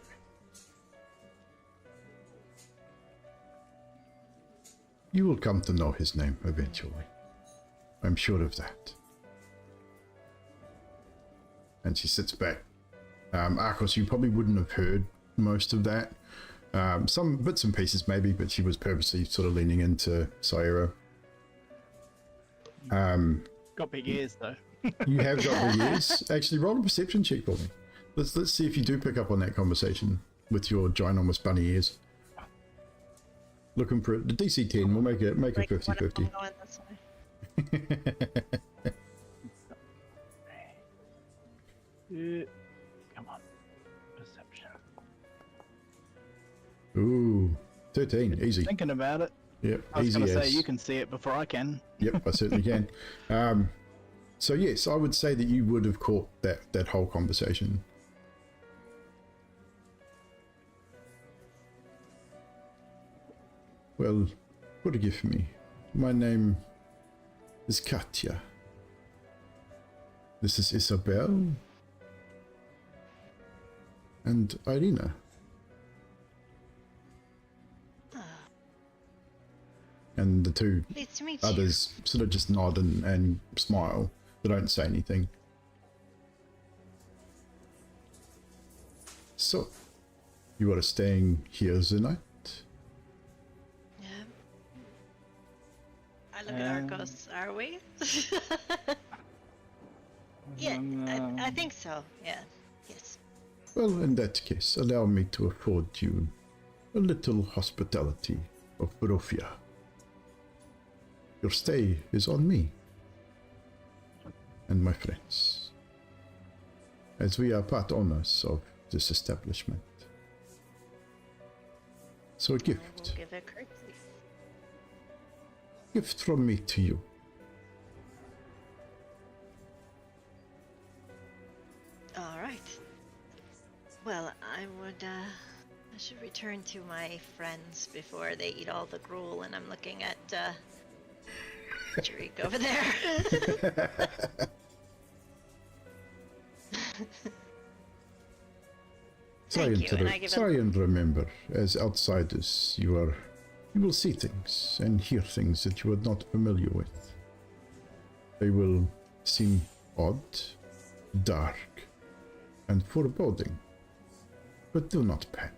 You will come to know his name eventually. I'm sure of that. And she sits back. Arcos, you probably wouldn't have heard most of that. Some bits and pieces maybe, but she was purposely sort of leaning into Saira. Got big ears though. You have got big ears. Actually, roll a perception check for me. Let's see if you do pick up on that conversation with your ginormous bunny ears. Looking for the DC 10. We'll make it 50-50. Come on. Perception. Ooh, 13. Easy. Thinking about it. Yep, I was easy going to say, as. you can see it before I can. Yep, I certainly can. So yes, I would say that you would have caught that whole conversation. Well, forgive me. My name is Katya. This is Isabel. And Irina. And the two Pleased to meet you. others sort of just nod and smile. They don't say anything. So, you are staying here the night? Yeah. I look at Arcos. Are we? Yeah, I think so. Yeah. Yes. Well, in that case, allow me to afford you a little hospitality of Barofia. Your stay is on me and my friends, as we are part owners of this establishment. So a We'll gift. give a curtsy. Gift from me to you. All right. Well, I should return to my friends before they eat all the gruel, and I'm looking at Drake over there. Thank you, and I give Try and remember, as outsiders, you are You will see things and hear things that you are not familiar with. They will seem odd, dark, and foreboding. But do not panic.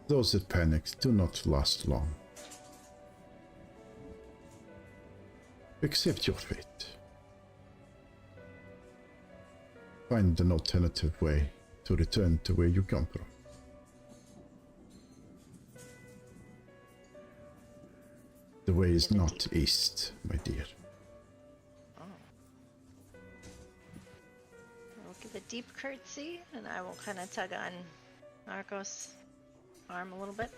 Those that panic do not last long. Accept your fate. Find an alternative way to return to where you come from. The way is not east, my dear. Oh. I'll give a deep curtsy, and I will kind of tug on Narcos' arm a little bit.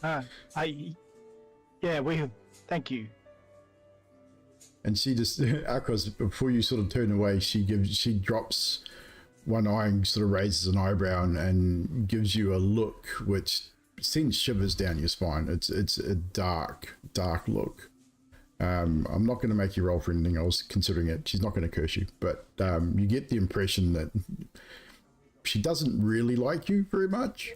And... thank you. And she just, Akos, before you sort of turn away, she drops one eye and sort of raises an eyebrow and gives you a look which sends shivers down your spine. It's a dark look. I'm not going to make you roll for anything. I was considering it. She's not going to curse you, but you get the impression that she doesn't really like you very much.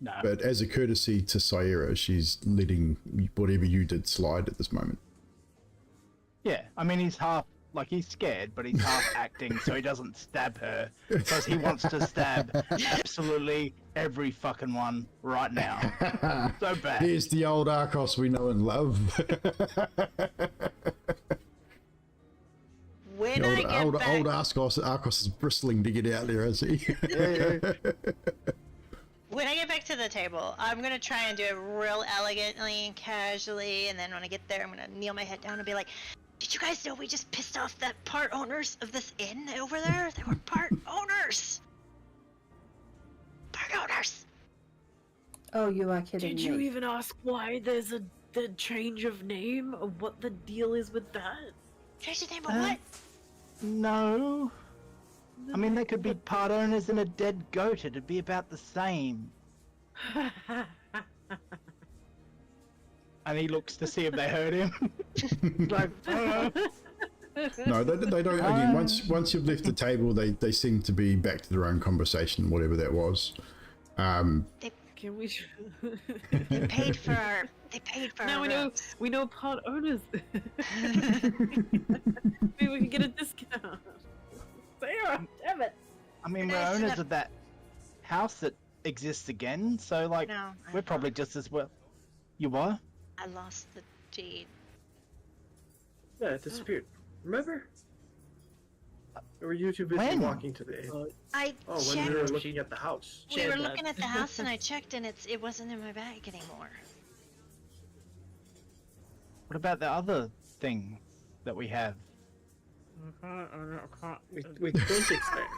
No. But as a courtesy to Saira, she's letting whatever you did slide at this moment. Yeah, I mean, he's scared, but he's half acting so he doesn't stab her, because he wants to stab absolutely every fucking one right now. So bad. Here's the old Arcos we know and love. When the I get back... old Arcos is bristling to get out there, is he? When I get back to the table, I'm going to try and do it real elegantly and casually, and then when I get there, I'm going to kneel my head down and be like, did you guys know we just pissed off the part owners of this inn over there? They were part owners! Part owners! Oh, you are kidding Did me. you even ask why there's the change of name? Or what the deal is with that? Change the name of what? No. I mean, they could be part owners and a dead goat. It'd be about the same. And he looks to see if they heard him. Like, No, they don't. Again, once you've left the table, they seem to be back to their own conversation, whatever that was. Can we? They paid for our. Now we know part owners. Maybe we can get a discount. Sarah, damn it! I mean, we're owners of that house that exists again, so like, No, we're probably just as well. You were? I lost the deed. Yeah, it disappeared. Remember? Or were you too busy When? walking to the inn? I Oh, when checked. we were looking at the house. We were Shared looking that. at the house and I checked and it wasn't in my bag anymore. What about the other thing that we have? We think it's there.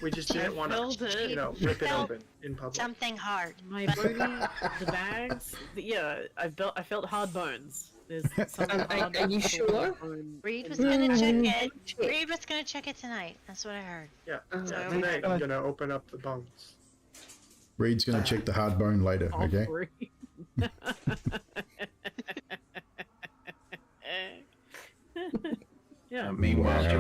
We just didn't want felt to, it. rip it Felt open in public. Something hard. My body, the bags. Yeah, I felt hard bones. There's something hard. Are you sure? Reed was gonna check it. Reed was gonna check it tonight. That's what I heard. Yeah, So- tonight I'm gonna open up the bones. Reed's going to check the hard bone later, okay? Yeah. Meanwhile, Wow.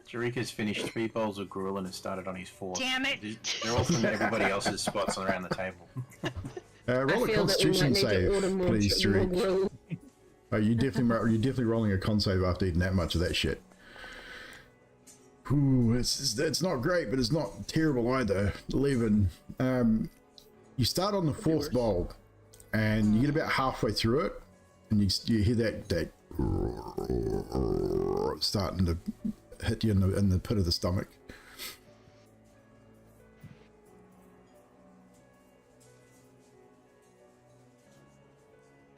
Jarika's finished 3 bowls of gruel and has started on his 4th. Damn it! They're all from everybody else's spots around the table. Roll a I feel that we might Constitution need to order save, more please, more Jarik. grill. Oh, you're definitely rolling a con save after eating that much of that shit. Ooh, it's not great, but it's not terrible either. 11. You start on the 4th bowl, and you get about halfway through it, and you hear that starting to hit you in the pit of the stomach.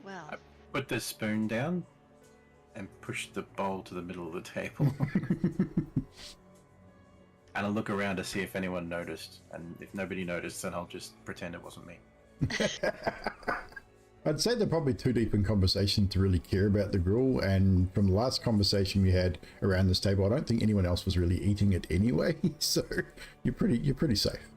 Well, Put the spoon down and push the bowl to the middle of the table. And I'll look around to see if anyone noticed. And if nobody noticed, then I'll just pretend it wasn't me. I'd say they're probably too deep in conversation to really care about the gruel, and from the last conversation we had around this table, I don't think anyone else was really eating it anyway, so you're pretty safe.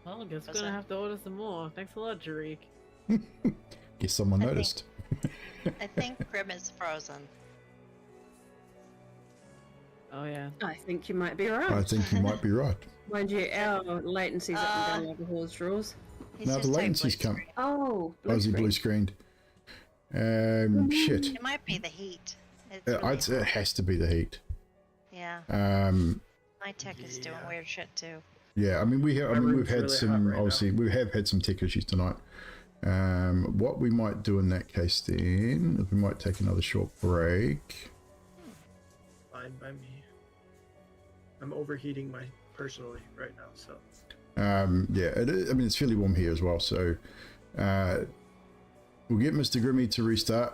Well, I guess we're gonna have to order some more. Thanks a lot, Jarik. Guess someone I think- noticed. I think Grim is frozen. Oh yeah. I think you might be right. I think you might be right. Mind you, our latency's up and down like a horse draws. He's Now the just latency's typed blue come. screen. Oh, blue Aussie blue screen. screened. Shit. It might be the heat. It's really It hot. has to be the heat. Yeah. Um, My tech is doing Yeah. weird shit too. yeah, I mean we've room's had really some hot right obviously we have had some tech issues tonight. What we might do in that case then is we might take another short break. Fine by me. I'm overheating my personally right now, so Yeah, it is, I mean it's fairly warm here as well, so we'll get Mr. Grimmy to restart.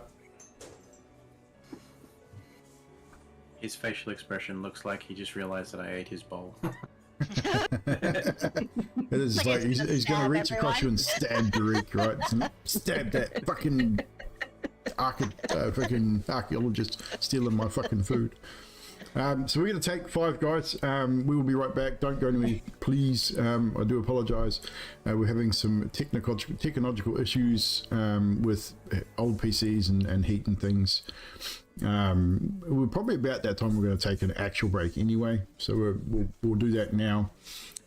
His facial expression looks like he just realized that I ate his bowl. It is Like like he's he's going to stab reach across you and stab Derek, right? Stab that fucking fucking archaeologist stealing my fucking food. So we're going to take 5, guys. We will be right back. Don't go anywhere, please. I do apologize. We're having some technological issues with old PCs and heat and things. We're probably about that time we're going to take an actual break anyway. So we'll do that now.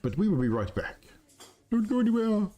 But we will be right back. Don't go anywhere.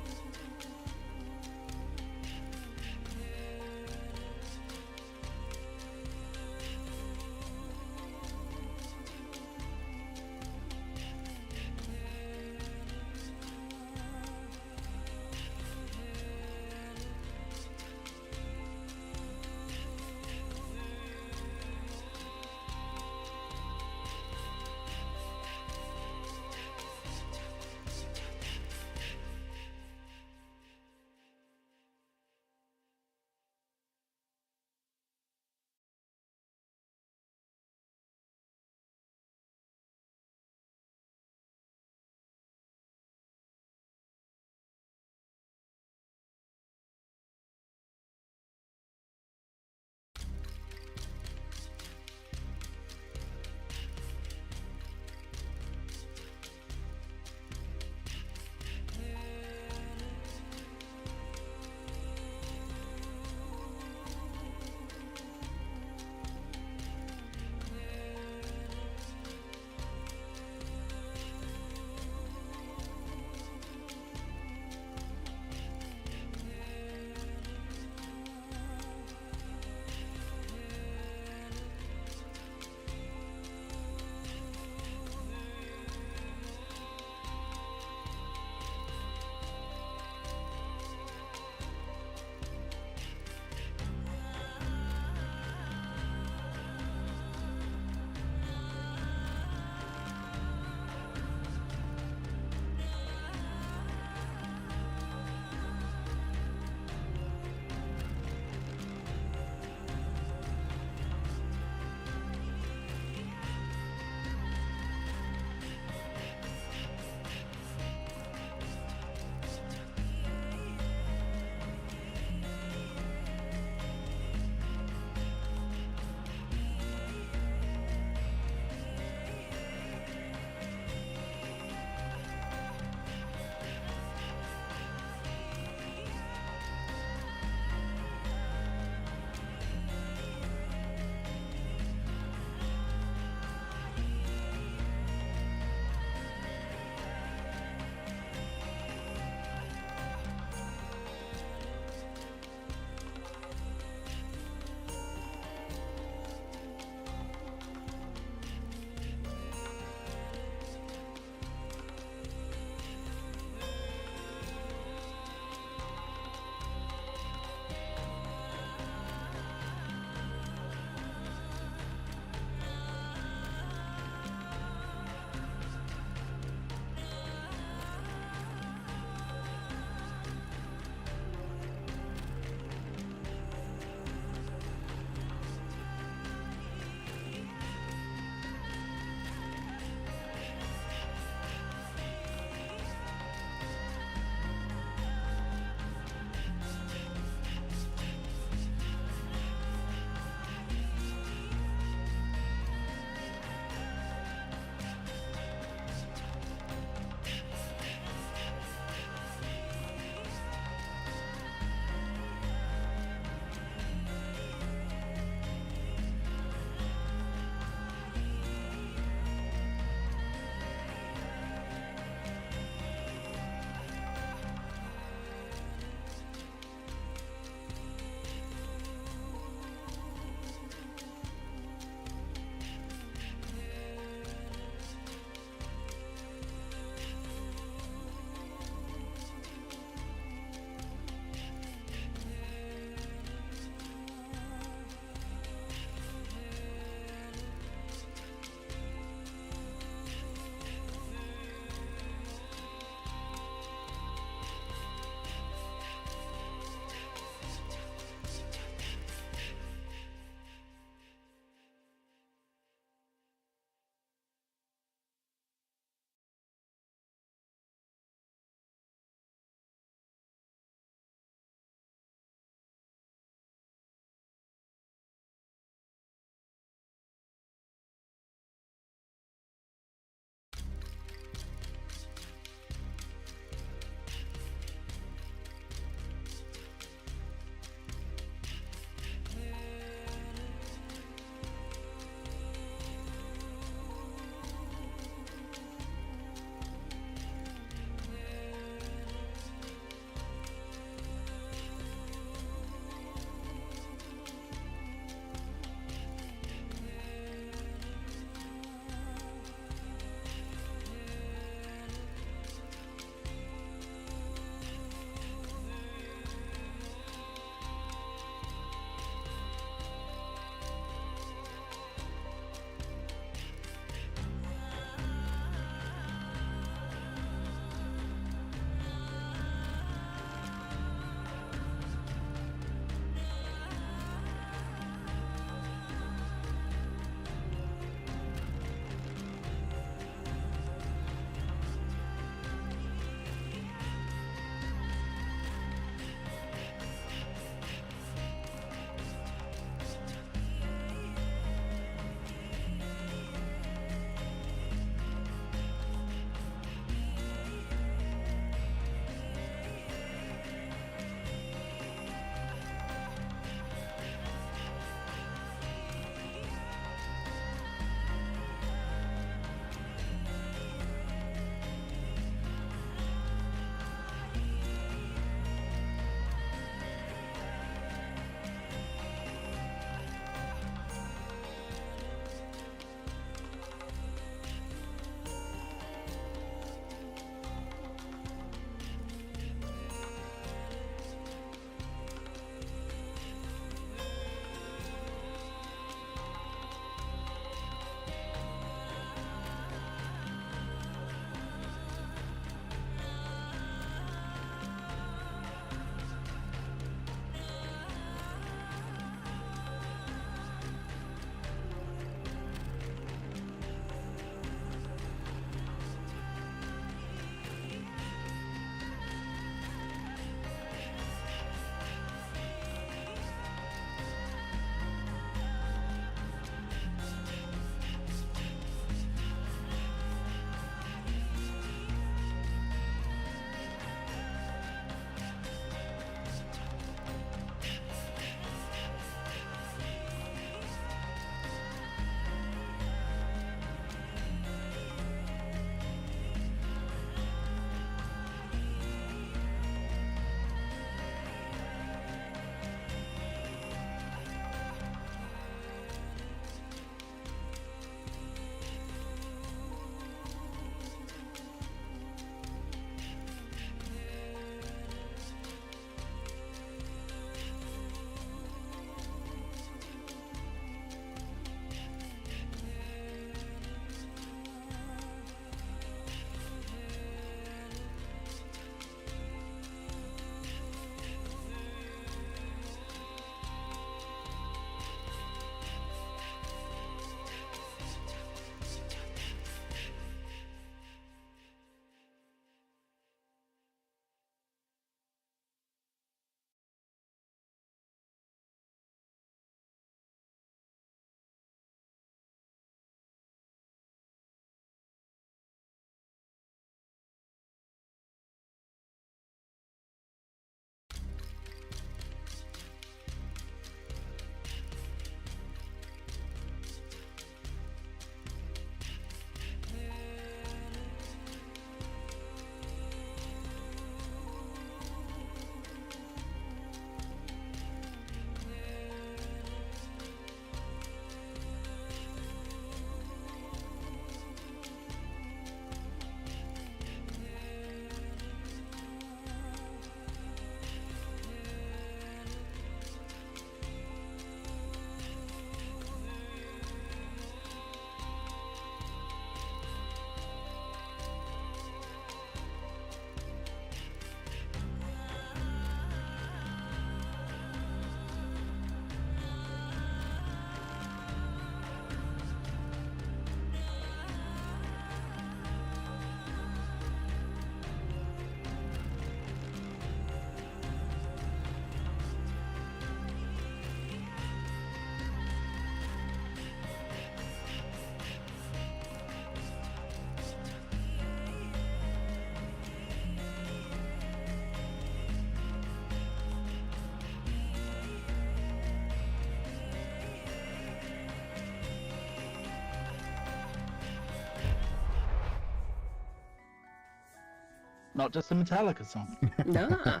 not just a Metallica song. Nah.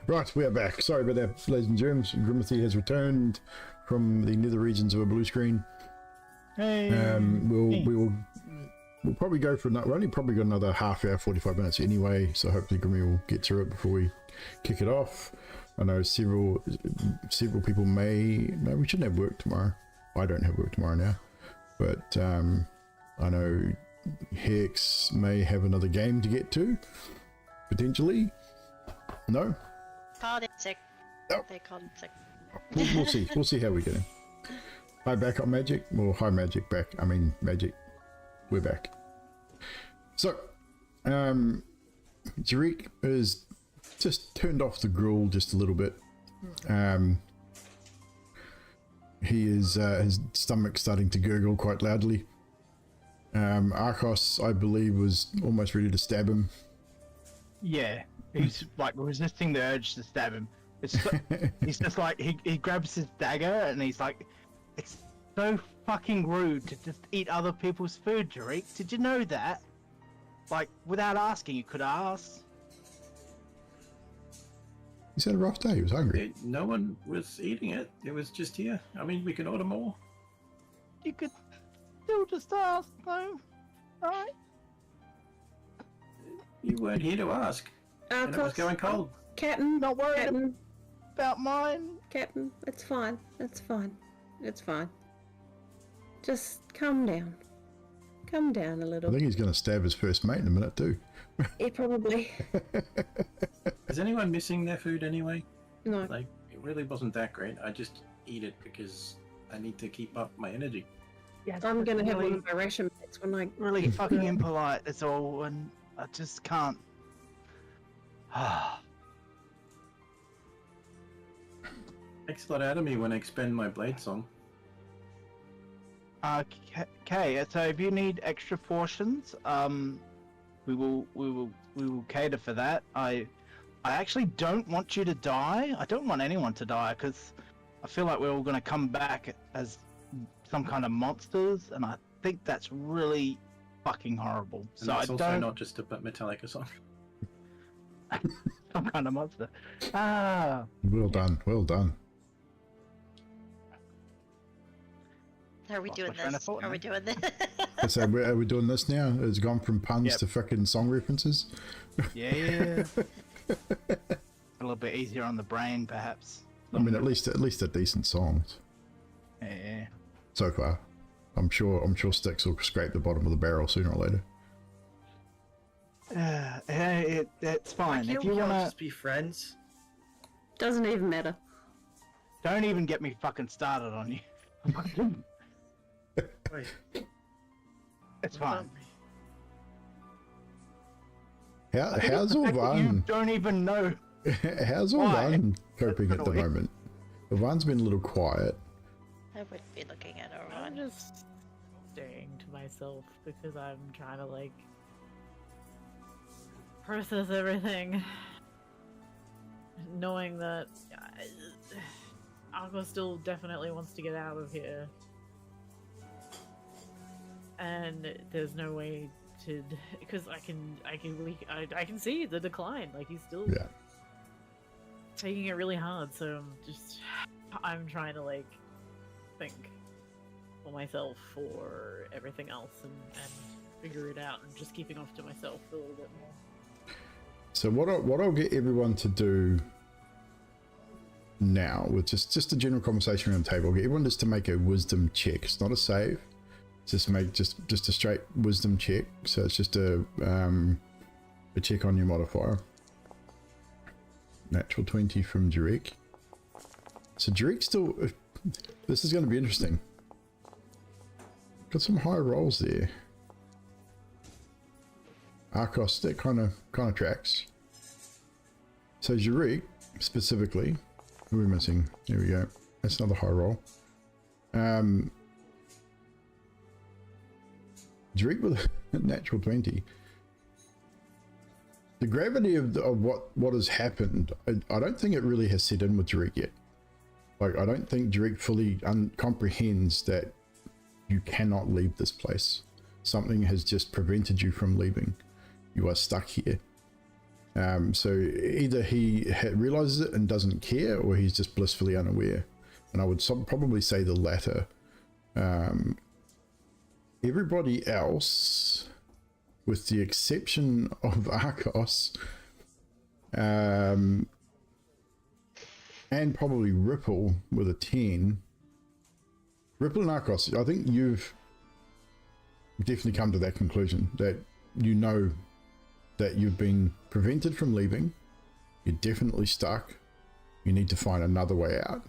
Right, we are back. Sorry about that, ladies and germs. Grimothy has returned from the nether regions of a blue screen. Hey. We'll probably go for another. We only probably got another half hour, 45 minutes anyway. So hopefully Grimmy will get through it before we kick it off. I know several people may. No, we shouldn't have work tomorrow. I don't have work tomorrow now, but I know Hex may have another game to get to potentially. No. Called in sick. Oh. They called in sick. We'll see. We'll see how we get in. Hi, back on Magic. Well, hi, Magic. Back. I mean, Magic. We're back. So, Jarek has just turned off the gruel just a little bit. He is his stomach starting to gurgle quite loudly. Arcos, I believe, was almost ready to stab him. Yeah, he's like resisting the urge to stab him. It's so, he's just like he grabs his dagger and he's like, it's so fucking rude to just eat other people's food, Jarek. Did you know that? Like, without asking, you could ask. He's had a rough day. He was hungry. No one was eating it. It was just here. I mean, we can order more. You could still just ask, though, right? You weren't here to ask. And it was going cold. Captain, Not worried Captain, about mine. Captain, it's fine. It's fine. It's fine. Just calm down. Calm down a I little. think he's going to stab his first mate in a minute too. He probably. Is anyone missing their food anyway? No. Like, it really wasn't that great. I just eat it because I need to keep up my energy. Yeah, I'm gonna have one really, of my ration bits when I. really fucking impolite. That's all, and I just can't. Takes a lot out of me when I expend my blade song. Okay, so if you need extra portions, we will cater for that. I actually don't want you to die. I don't want anyone to die because I feel like we're all going to come back as some kind of monsters, and I think that's really fucking horrible. And So that's I also don't not just a Metallica song. some kind of monster. Ah, Well done. Well done. Are we Lost doing my train of this? thought Are we now. doing this? So are we doing this now? It's gone from puns Yep. to frickin' song references. yeah. A little bit easier on the brain, perhaps. I mean, at least a decent songs Yeah. so far. I'm sure Styx will scrape the bottom of the barrel sooner or later. It's fine. Why If can't you we all wanna, just be friends? Doesn't even matter. don't even get me fucking started on you. Wait. It's fine. How's The fact that you Orvan? don't even know. How's Why? Orvan coping at the annoying. moment? Orvan's been a little quiet. I would be looking at I'm Oron. just staying to myself because I'm trying to like process everything, knowing that Argo still definitely wants to get out of here, and there's no way to, because I can see the decline. Like he's still Yeah. taking it really hard. So I'm trying to like think for myself for everything else and figure it out and just keeping off to myself a little bit more. So what I'll get everyone to do now, with just a general conversation around the table, I'll get everyone just to make a wisdom check. It's not a save. Just make just a straight wisdom check. So it's just a check on your modifier. Natural 20 from Jarek. So Jarek still. This is going to be interesting. Got some high rolls there. Arcos, that kind of tracks. So Jarek specifically, who are we missing? There we go. That's another high roll. Jarek with a natural 20. The gravity of what has happened, I don't think it really has set in with Jarek yet. Like, I don't think Jarek fully comprehends that you cannot leave this place. Something has just prevented you from leaving. You are stuck here. So either he realizes it and doesn't care, or he's just blissfully unaware. And I would probably say the latter. Everybody else, with the exception of Arcos, and probably Ripple with a 10. Ripple and Arcos, I think you've definitely come to that conclusion, that you know that you've been prevented from leaving. You're definitely stuck. You need to find another way out.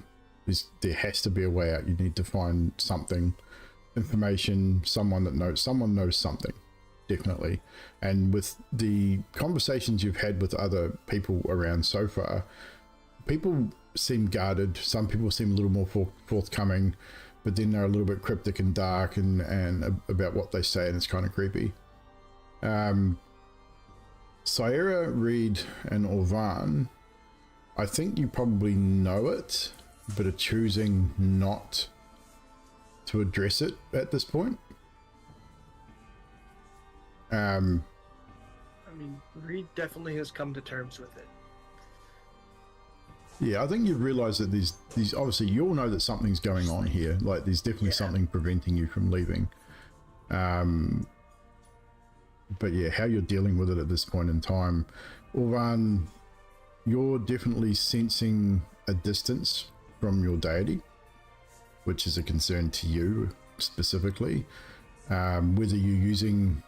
There has to be a way out. You need to find something, information, someone knows something, definitely. And with the conversations you've had with other people around so far, people seem guarded. Some people seem a little more forthcoming, but then they're a little bit cryptic and dark and about what they say, and it's kind of creepy. Sierra, Reed, and Orvan, I think you probably know it, but are choosing not to address it at this point. I mean, Reed definitely has come to terms with it. Yeah, I think you've realized that these obviously you all know that something's going on here. Like, there's definitely something preventing you from leaving. But yeah, how you're dealing with it at this point in time, Orvan, you're definitely sensing a distance from your deity, which is a concern to you specifically. Whether you're using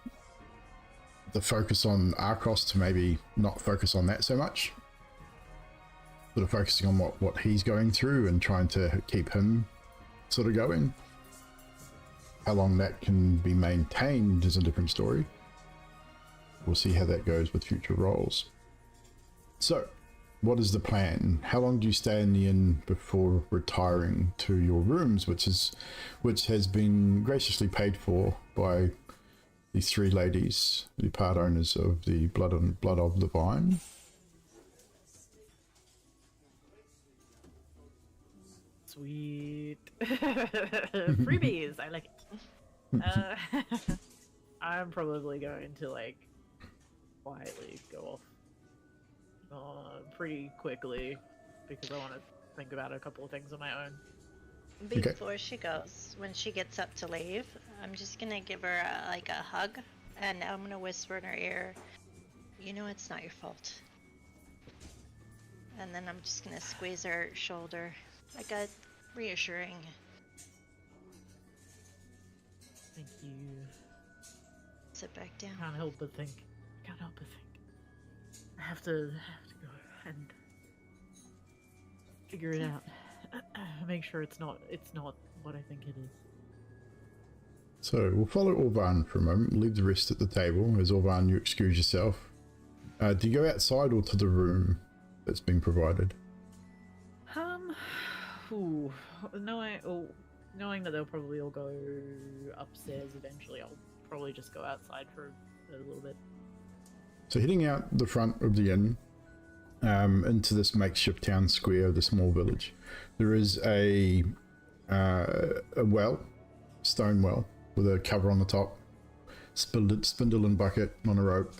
the focus on Arcos to maybe not focus on that so much, sort of focusing on what he's going through and trying to keep him sort of going. How long that can be maintained is a different story. We'll see how that goes with future roles. So, what is the plan? How long do you stay in the inn before retiring to your rooms, which has been graciously paid for by the three ladies, the part owners of the Blood of the Vine? Sweet. Freebies, I like it. I'm probably going to quietly go off pretty quickly because I want to think about a couple of things on my own. Before she goes, when she gets up to leave, I'm just gonna give her a hug, and I'm gonna whisper in her ear, "You know it's not your fault." And then I'm just gonna squeeze her shoulder, like a reassuring. Thank you. Sit back down. Can't help but think. I have to go and figure it out. Make sure it's not what I think it is. So we'll follow Orvan for a moment, leave the rest at the table. As Orvan, you excuse yourself. Do you go outside or to the room that's been provided? Knowing that they'll probably all go upstairs eventually, I'll probably just go outside for a little bit. So heading out the front of the inn, into this makeshift town square of the small village, there is a well, stone well, with a cover on the top, spindle and bucket on a rope,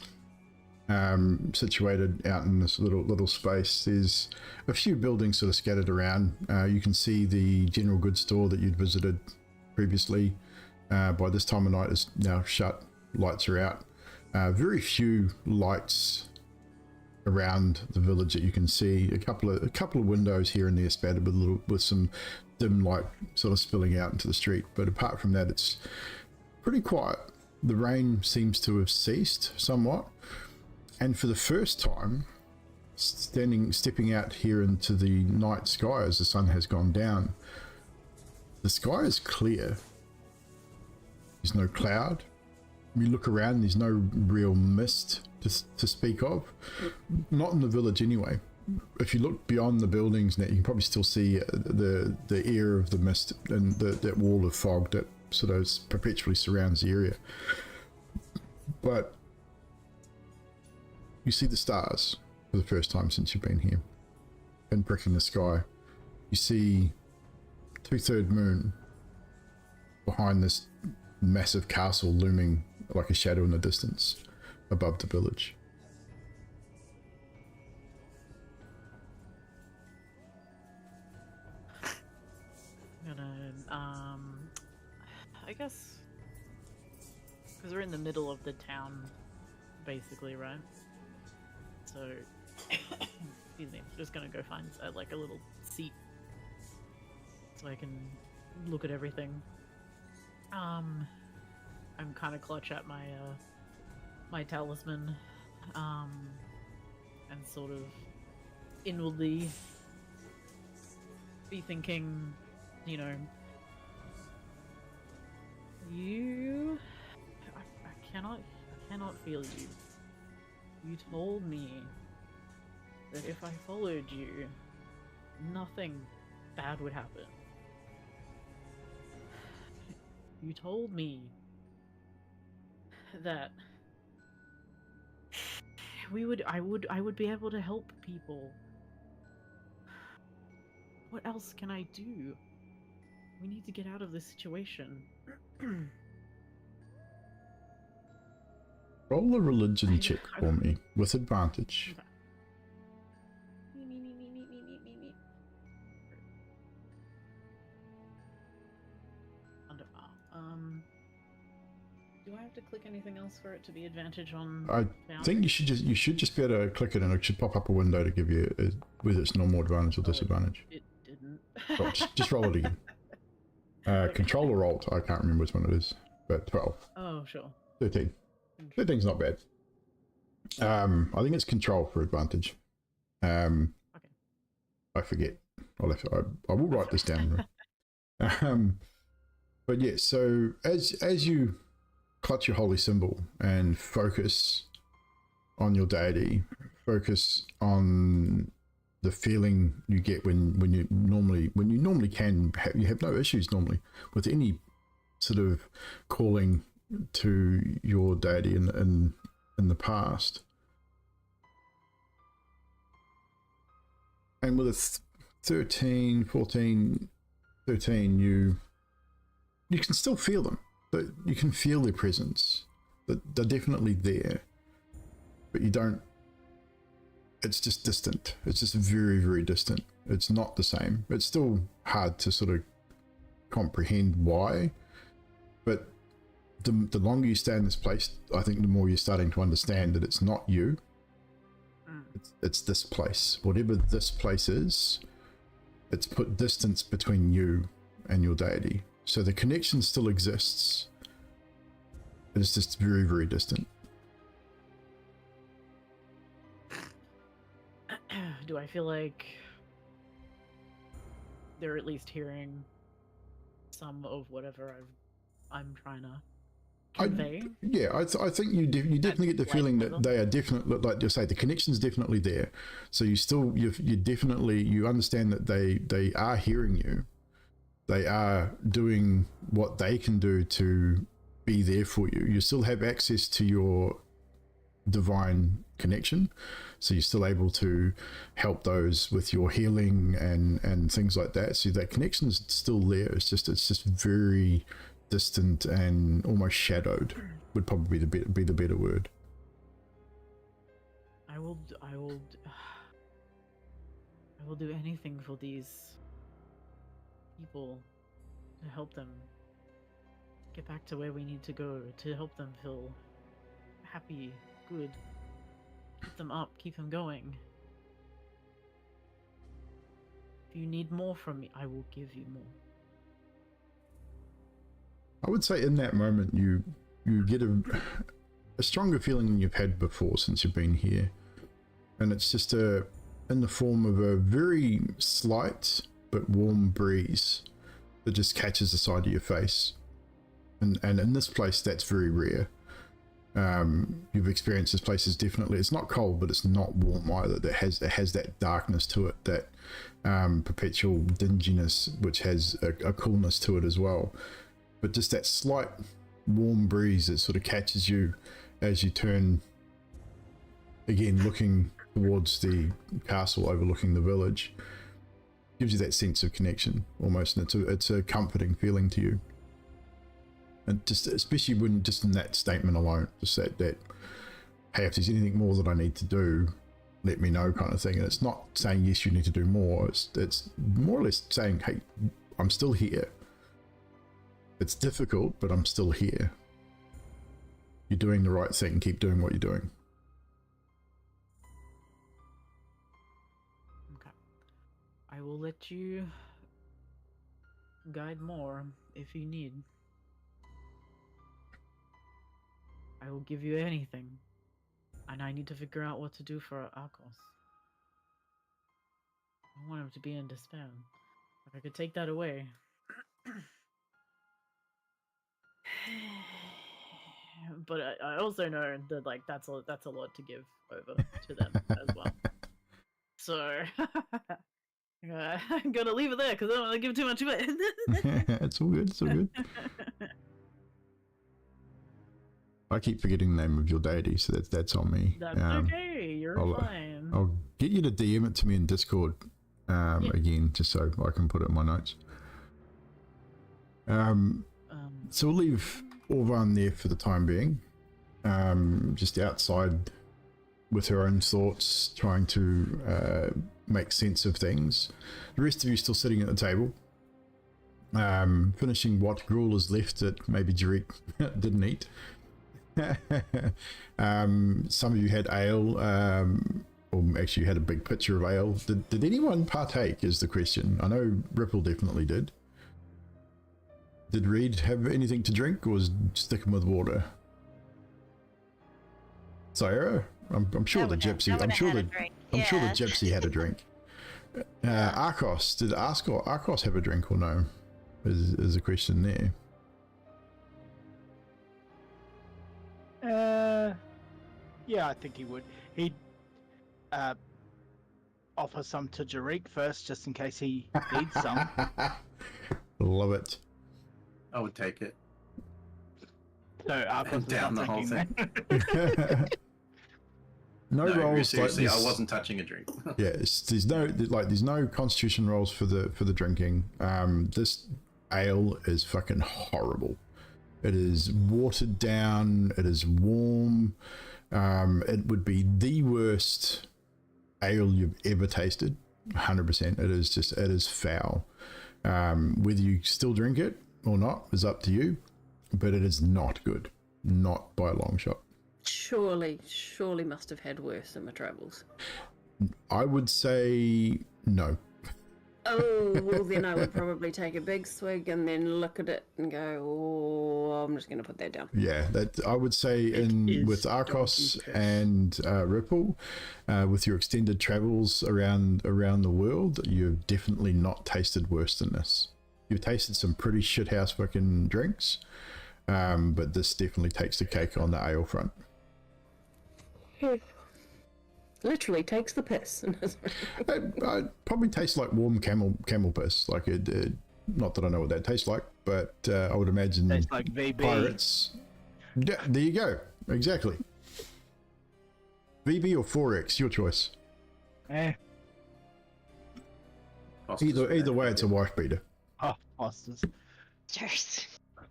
situated out in this little space. There's a few buildings sort of scattered around. You can see the general goods store that you'd visited previously. By this time of night is now shut, lights are out. Very few lights around the village that you can see. A couple of windows here and there spattered with some dim light sort of spilling out into the street, but apart from that it's pretty quiet. The rain seems to have ceased somewhat, and for the first time, stepping out here into the night sky as the sun has gone down, the sky is clear. There's no cloud. You look around, there's no real mist to speak of. Not in the village anyway. If you look beyond the buildings now, you can probably still see the air of the mist and that wall of fog that sort of perpetually surrounds the area. But you see the stars for the first time since you've been here, pinpricking the sky. You see 2/3 moon behind this massive castle looming like a shadow in the distance above the village. Because we're in the middle of the town, basically, right? So, excuse me, I'm just gonna go find like a little seat so I can look at everything. I'm kind of clutch at my my talisman, and sort of inwardly be thinking, you know, I cannot feel you. You told me that if I followed you, nothing bad would happen. You told me that I would be able to help people. What else can I do? We need to get out of this situation. Roll a religion check for me with advantage. Me. Do I have to click anything else for it to be advantage on? I think you should just be able to click it and it should pop up a window to give you whether it's normal advantage or disadvantage. It didn't. Right, just roll it again. Control or Alt, I can't remember which one it is, but 12. Oh, sure. 13. 13's not bad. I think it's control for advantage. Okay. I forget. I will write this down. But yeah, so as you clutch your holy symbol and focus on your deity, focus on the feeling you get when you normally you have no issues normally with any sort of calling to your deity in the past. And with a 13, 14, 13, you can still feel them. You can feel their presence. They're definitely there. But you don't... It's just distant. It's just very, very distant. It's not the same. It's still hard to sort of comprehend why. But the longer you stay in this place, I think the more you're starting to understand that it's not you. It's this place. Whatever this place is, it's put distance between you and your deity. So the connection still exists. It's just very, very distant. Do I feel like they're at least hearing some of whatever I'm trying to convey? I think you definitely get the feeling that they are definitely, like you say, the connection's definitely there. So you understand that they are hearing you. They are doing what they can do to be there for you. You still have access to your divine connection, so you're still able to help those with your healing and things like that. So that connection is still there. It's just very distant and almost shadowed. Would probably be the better word. I will do anything for these people to help them get back to where we need to go, to help them feel happy, good, keep them up, keep them going. If you need more from me, I will give you more. I would say in that moment you get a stronger feeling than you've had before since you've been here, and it's just in the form of a very slight but warm breeze that just catches the side of your face, and in this place that's very rare. You've experienced this place is definitely, it's not cold but it's not warm either. It has that darkness to it, that perpetual dinginess, which has a coolness to it as well. But just that slight warm breeze that sort of catches you as you turn again, looking towards the castle overlooking the village, gives you that sense of connection almost, and it's a comforting feeling to you. And just especially when just in that statement alone, just that hey, if there's anything more that I need to do, let me know kind of thing. And it's not saying yes, you need to do more. It's more or less saying, hey, I'm still here. It's difficult, but I'm still here. you're doing the right thing. Keep doing what you're doing. Okay. I will let you guide more if you need. I will give you anything. And I need to figure out what to do for Arcos. I don't want him to be in despair. If I could take that away. But I also know that like that's a lot to give over to them as well. So I'm gonna leave it there because I don't want to give too much away. It's all good. It's all good. I keep forgetting the name of your deity, so that's on me. That's okay. You're fine. I'll get you to DM it to me in Discord again, just so I can put it in my notes. So we'll leave Orvan there for the time being, just outside with her own thoughts, trying to make sense of things. The rest of you still sitting at the table, finishing what gruel is left that maybe Jarek didn't eat. Some of you had ale, or actually you had a big pitcher of ale. Did anyone partake is the question. I know Ripple definitely did. Did Reed have anything to drink, or was sticking with water? Sierra? I'm sure the gypsy. I'm sure the gypsy had a drink. Arcos, did Arcos have a drink or no? Is the question there. Yeah, I think he would. He'd offer some to Jarek first, just in case he needs some. Love it. I would take it. So Arcos down the whole thing. No rolls. Seriously, like I wasn't touching a drink. Yeah, there's no constitution rolls for the drinking. This ale is fucking horrible. It is watered down. It is warm. It would be the worst ale you've ever tasted. 100%. It is foul. Whether you still drink it or not is up to you, but it is not good. Not by a long shot. Surely must have had worse in my travels. I would say no. Oh, well then I would probably take a big swig and then look at it and go, oh, I'm just going to put that down. Yeah, that I would say with Arcos and Ripple, with your extended travels around the world, you've definitely not tasted worse than this. You've tasted some pretty shithouse fucking drinks, but this definitely takes the cake on the ale front. Literally takes the piss. It probably tastes like warm camel piss. Like it, not that I know what that tastes like, but I would imagine Tastes like VB. pirates. Yeah, there you go. Exactly. VB or 4X, your choice. Either way, it's a wife beater. Oh, Foster's. Cheers.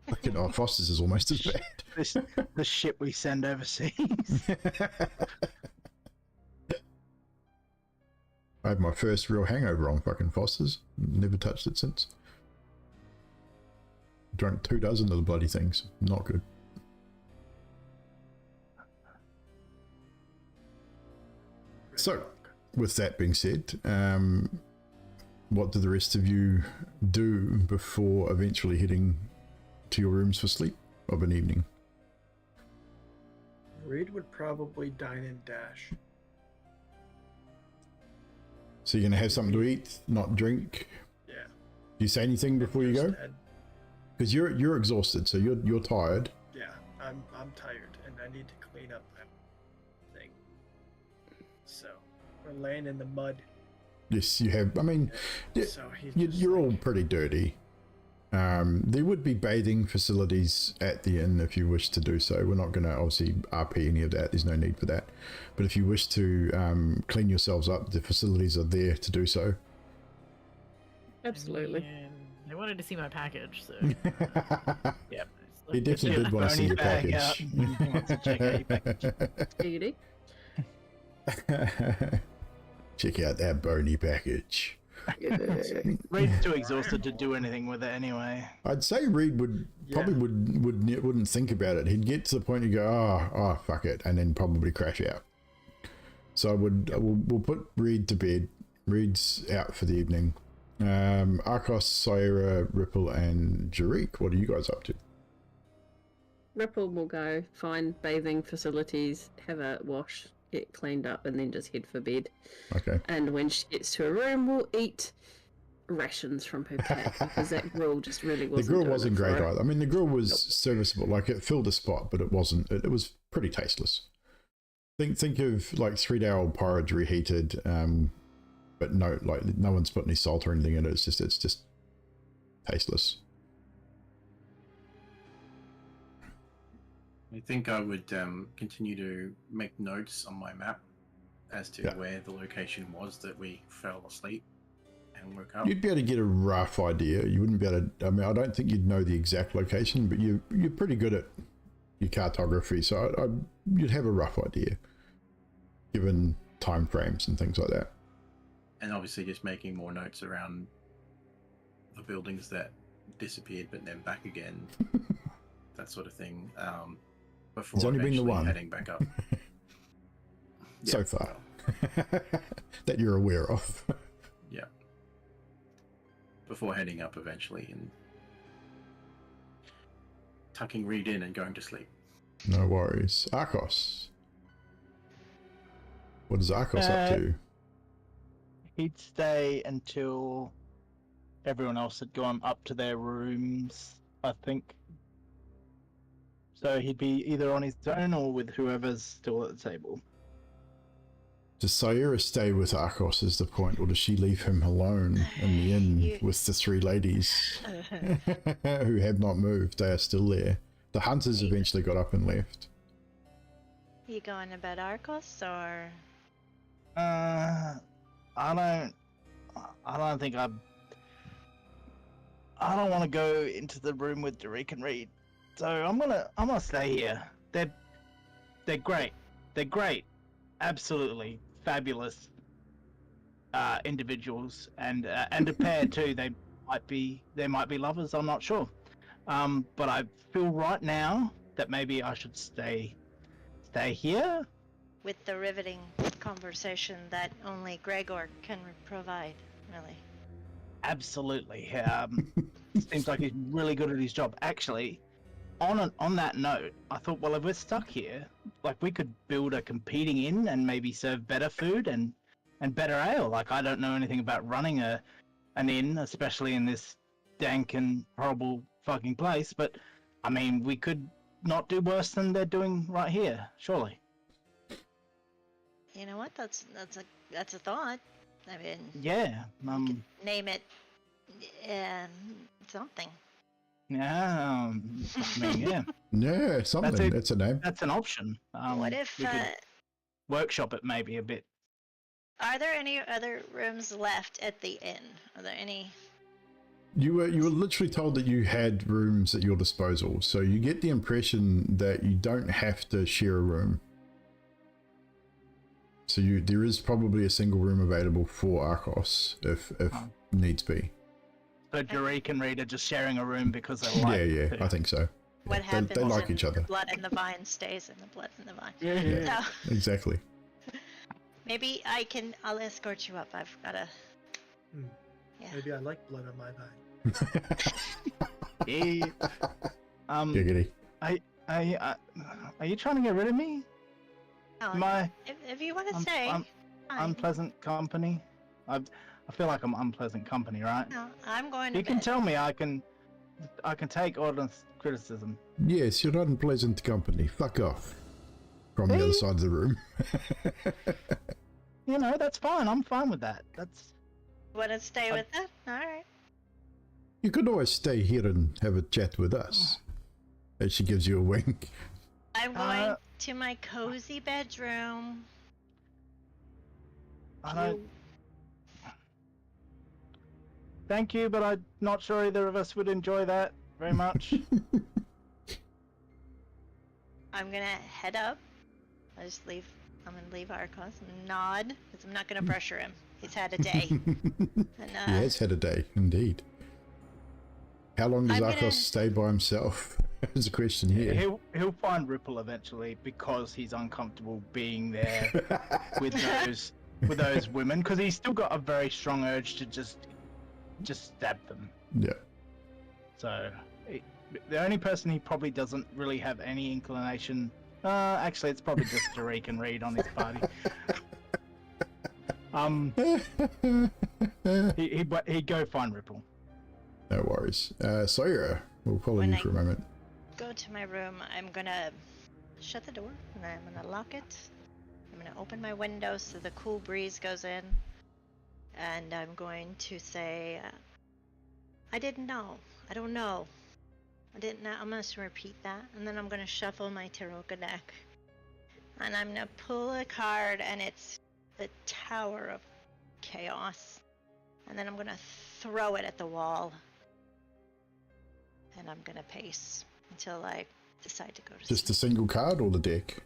Fucking Foster's is almost as bad. The shit we send overseas. I had my first real hangover on fucking Foster's. Never touched it since. Drank 2 dozen of the bloody things. Not good. So, with that being said, what do the rest of you do before eventually heading to your rooms for sleep of an evening? Reed would probably dine and dash. So you're gonna have something to eat, not drink. Yeah. Do you say anything before you go? Because you're exhausted, so you're tired. Yeah, I'm tired and I need to clean up that thing. So we're laying in the mud. Yes, you have. I mean, So you're all pretty dirty. There would be bathing facilities at the inn if you wish to do so. We're not going to obviously RP any of that. There's no need for that. But if you wish to clean yourselves up, the facilities are there to do so. Absolutely. And they wanted to see my package, so yeah. He definitely did want to see your package. He wants to check out your package. Giggity. Check out that bony package. Reed's too exhausted to do anything with it anyway. I'd say Reed would probably wouldn't think about it. He'd get to the point you go, oh, fuck it, and then probably crash out. So we'll put Reed to bed. Reed's out for the evening. Arcos, Saira, Ripple, and Jarik, what are you guys up to? Ripple will go find bathing facilities, have a wash, get cleaned up, and then just head for bed. Okay. And when she gets to her room, we'll eat rations from her pack because that grill just really wasn't. The grill doing wasn't it for great her. either. I mean, the grill was serviceable. Like, it filled a spot, but it wasn't. It was pretty tasteless. Think of like 3-day-old porridge reheated, but no one's put any salt or anything in it. It's just tasteless. I think I would continue to make notes on my map as to where the location was that we fell asleep and woke up. You'd be able to get a rough idea. You wouldn't be able to. I mean, I don't think you'd know the exact location, but you're pretty good at your cartography, so you'd have a rough idea, given time frames and things like that. And obviously, just making more notes around the buildings that disappeared but then back again, that sort of thing. Before It's only been the one. Heading back up. So far. That you're aware of. Yeah. Before heading up eventually and tucking Reed in and going to sleep. No worries. Arcos. What is Arcos up to? He'd stay until everyone else had gone up to their rooms, I think. So he'd be either on his own or with whoever's still at the table. Does Saira stay with Arcos is the point, or does she leave him alone in the inn with the 3 ladies who have not moved? They are still there. The hunters eventually got up and left. You going to bed, Arcos, or? I don't think I don't want to go into the room with Derek and Reed, so I'm gonna stay here. They're great. They're great. Absolutely fabulous individuals, and a pair too. They might be lovers. I'm not sure. But I feel right now that maybe I should stay here. With the riveting conversation that only Gregor can provide, really. Absolutely. Seems like he's really good at his job. Actually, on that note, I thought, well, if we're stuck here, like, we could build a competing inn and maybe serve better food and better ale. Like, I don't know anything about running an inn, especially in this dank and horrible fucking place, but I mean, we could not do worse than they're doing right here, surely. You know what? That's a thought. I mean, Yeah. you could name it something. Yeah. I mean, yeah. Yeah, something. That's a name. That's an option. What if? We could workshop it maybe a bit. Are there any other rooms left at the inn? Are there any? You were literally told that you had rooms at your disposal, so you get the impression that you don't have to share a room. So there is probably a single room available for Arcos if needs be. So Derek and Reed are just sharing a room because they like Yeah, I think so. What happens? They like in each other. The blood in the vine stays in the blood in the vine. Yeah. So Exactly. maybe I'll escort you up. I've got a. Yeah. Maybe I like blood on my vine. Yeah. Giggity. Are you trying to get rid of me? Oh, if you want to say. I'm fine. unpleasant company. I feel like I'm unpleasant company, right? No, I'm going to You can bed. tell me I can take honest criticism. Yes, you're not in pleasant company. Fuck off. From the other side of the room. You know, that's fine. I'm fine with that. That's. Want to stay with that? All right. You could always stay here and have a chat with us. And she gives you a wink. I'm going to my cozy bedroom. I don't. Thank you, but I'm not sure either of us would enjoy that very much. I'm gonna head up. I'm gonna leave Arcos and nod because I'm not gonna pressure him. He's had a day. And, He has had a day, indeed. How long does I'm Arcos gonna- stay by himself? There's a question here. He'll find Ripple eventually because he's uncomfortable being there with those women, because he's still got a very strong urge to just stab them. Yeah. So the only person he probably doesn't really have any inclination. Actually, it's probably just Tariq and Reed on his party. He'd go find Ripple. No worries. Sawyer, we'll follow When you I- for a moment. Go to my room. I'm gonna shut the door and I'm gonna lock it. I'm gonna open my window so the cool breeze goes in. And I'm going to say, I didn't know. I don't know. I didn't know. I'm gonna repeat that. And then I'm gonna shuffle my Taroka deck. And I'm gonna pull a card and it's the Tower of Chaos. And then I'm gonna throw it at the wall. And I'm gonna pace until I decide to go to Just sleep. a single card or the deck?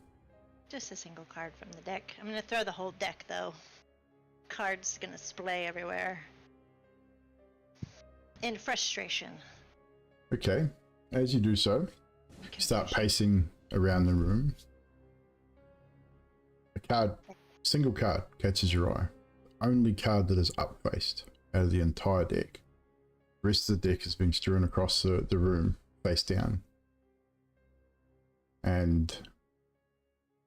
Just a single card from the deck. I'm gonna throw the whole deck though. Cards gonna splay everywhere. In frustration. Okay. As you do so, you start pacing around the room. A card, single card, catches your eye. Only card that is up-faced out of the entire deck. The rest of the deck is being strewn across the room, face down. And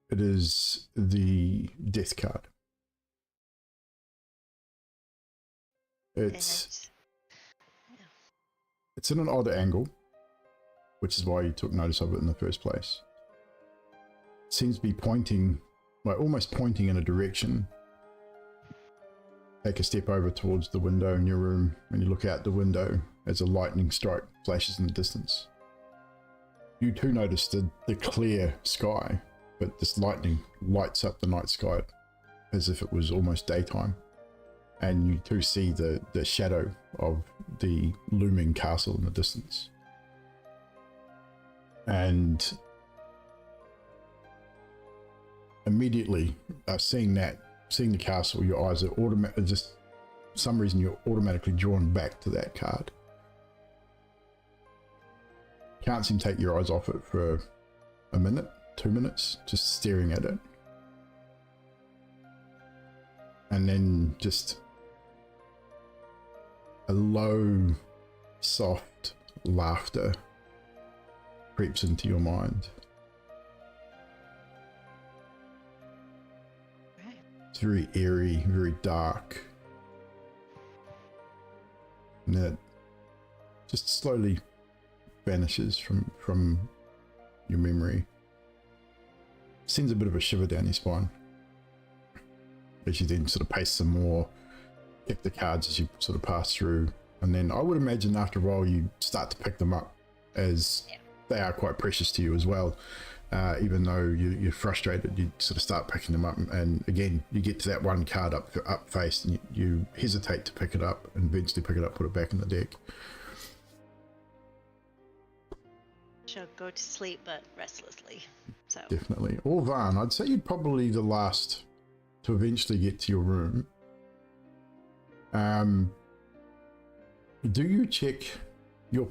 it is the death card. It's in an odd angle, which is why you took notice of it in the first place. It seems to be pointing, like almost pointing in a direction. Take a step over towards the window in your room, and you look out the window as a lightning strike flashes in the distance. You too notice the clear sky, but this lightning lights up the night sky as if it was almost daytime. And you too see the shadow of the looming castle in the distance. And immediately, seeing the castle, your eyes are just for some reason you're automatically drawn back to that card. Can't seem to take your eyes off it for a minute, 2 minutes, just staring at it. And then just a low, soft laughter creeps into your mind. Right. It's very eerie, very dark. And it just slowly vanishes from your memory. Sends a bit of a shiver down your spine. As you then sort of pace some more, pick the cards as you sort of pass through, and then I would imagine after a while you start to pick them up, as they are quite precious to you as well. Even though you're frustrated, you sort of start picking them up, and again you get to that one card up face, and you hesitate to pick it up, and eventually pick it up, put it back in the deck. She'll go to sleep, but restlessly. So Definitely. Orvan, I'd say you'd probably the last to eventually get to your room. Do you check your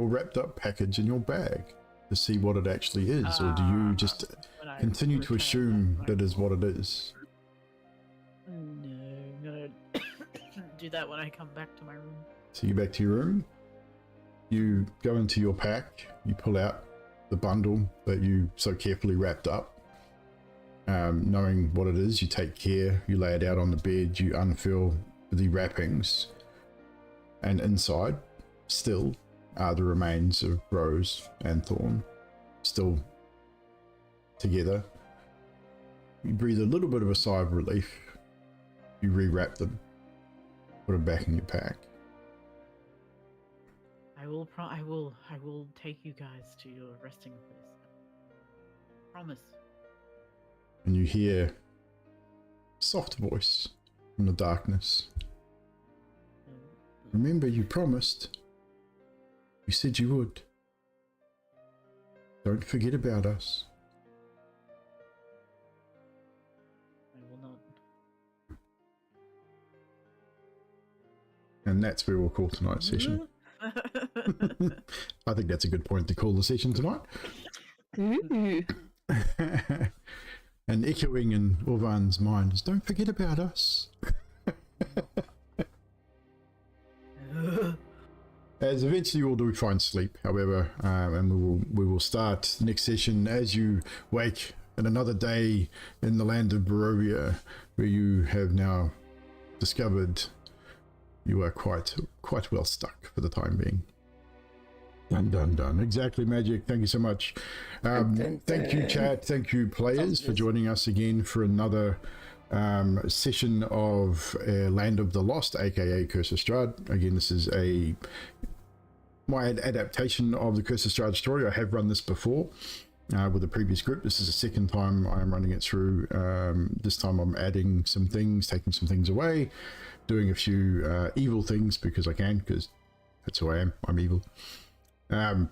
wrapped up package in your bag to see what it actually is, or do you just when I continue to return assume back to my that is room. what it is? No, I'm gonna do that when I come back to my room. So you back to your room, you go into your pack, you pull out the bundle that you so carefully wrapped up. Knowing what it is, you take care, you lay it out on the bed, you unfurl the wrappings, and inside still are the remains of Rose and Thorn, still together. You breathe a little bit of a sigh of relief. You rewrap them, put them back in your pack. I will take you guys to your resting place. Promise. And you hear a soft voice from the darkness. Remember, you promised. You said you would. Don't forget about us. I will not. And that's where we'll call tonight's session. I think that's a good point to call the session tonight. Ooh. And echoing in Orvan's mind is, don't forget about us. As eventually we'll do find sleep, however, and we will start the next session as you wake in another day in the land of Barovia, where you have now discovered you are quite well stuck for the time being. Done. Exactly, Magic. Thank you so much. Thank you, chat. Thank you, players, for joining us again for another session of Land of the Lost, aka Curse of Strahd. Again, this is my adaptation of the Curse of Strahd story. I have run this before with a previous group. This is the second time I am running it through. This time I'm adding some things, taking some things away, doing a few evil things because I can, because that's who I am. I'm evil. As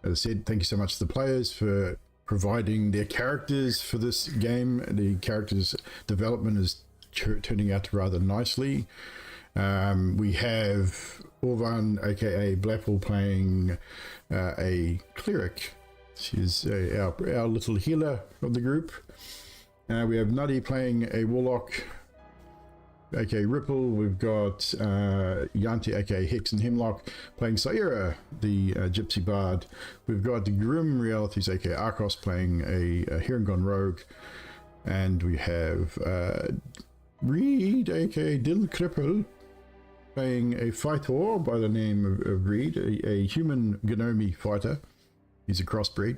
I said, thank you so much to the players for providing their characters for this game. The characters' development is turning out rather nicely. We have Orvan, aka Blapple, playing a cleric. She's our little healer of the group. We have Nutty playing a warlock, aka Ripple. We've got Yanti, aka Hex and Hemlock, playing Saira, the gypsy bard. We've got the Grim Realities, aka Arcos, playing a Herengon rogue. And we have Reed, aka Dill Cripple, playing a fighter by the name of Reed, a human Gnomi fighter. He's a crossbreed.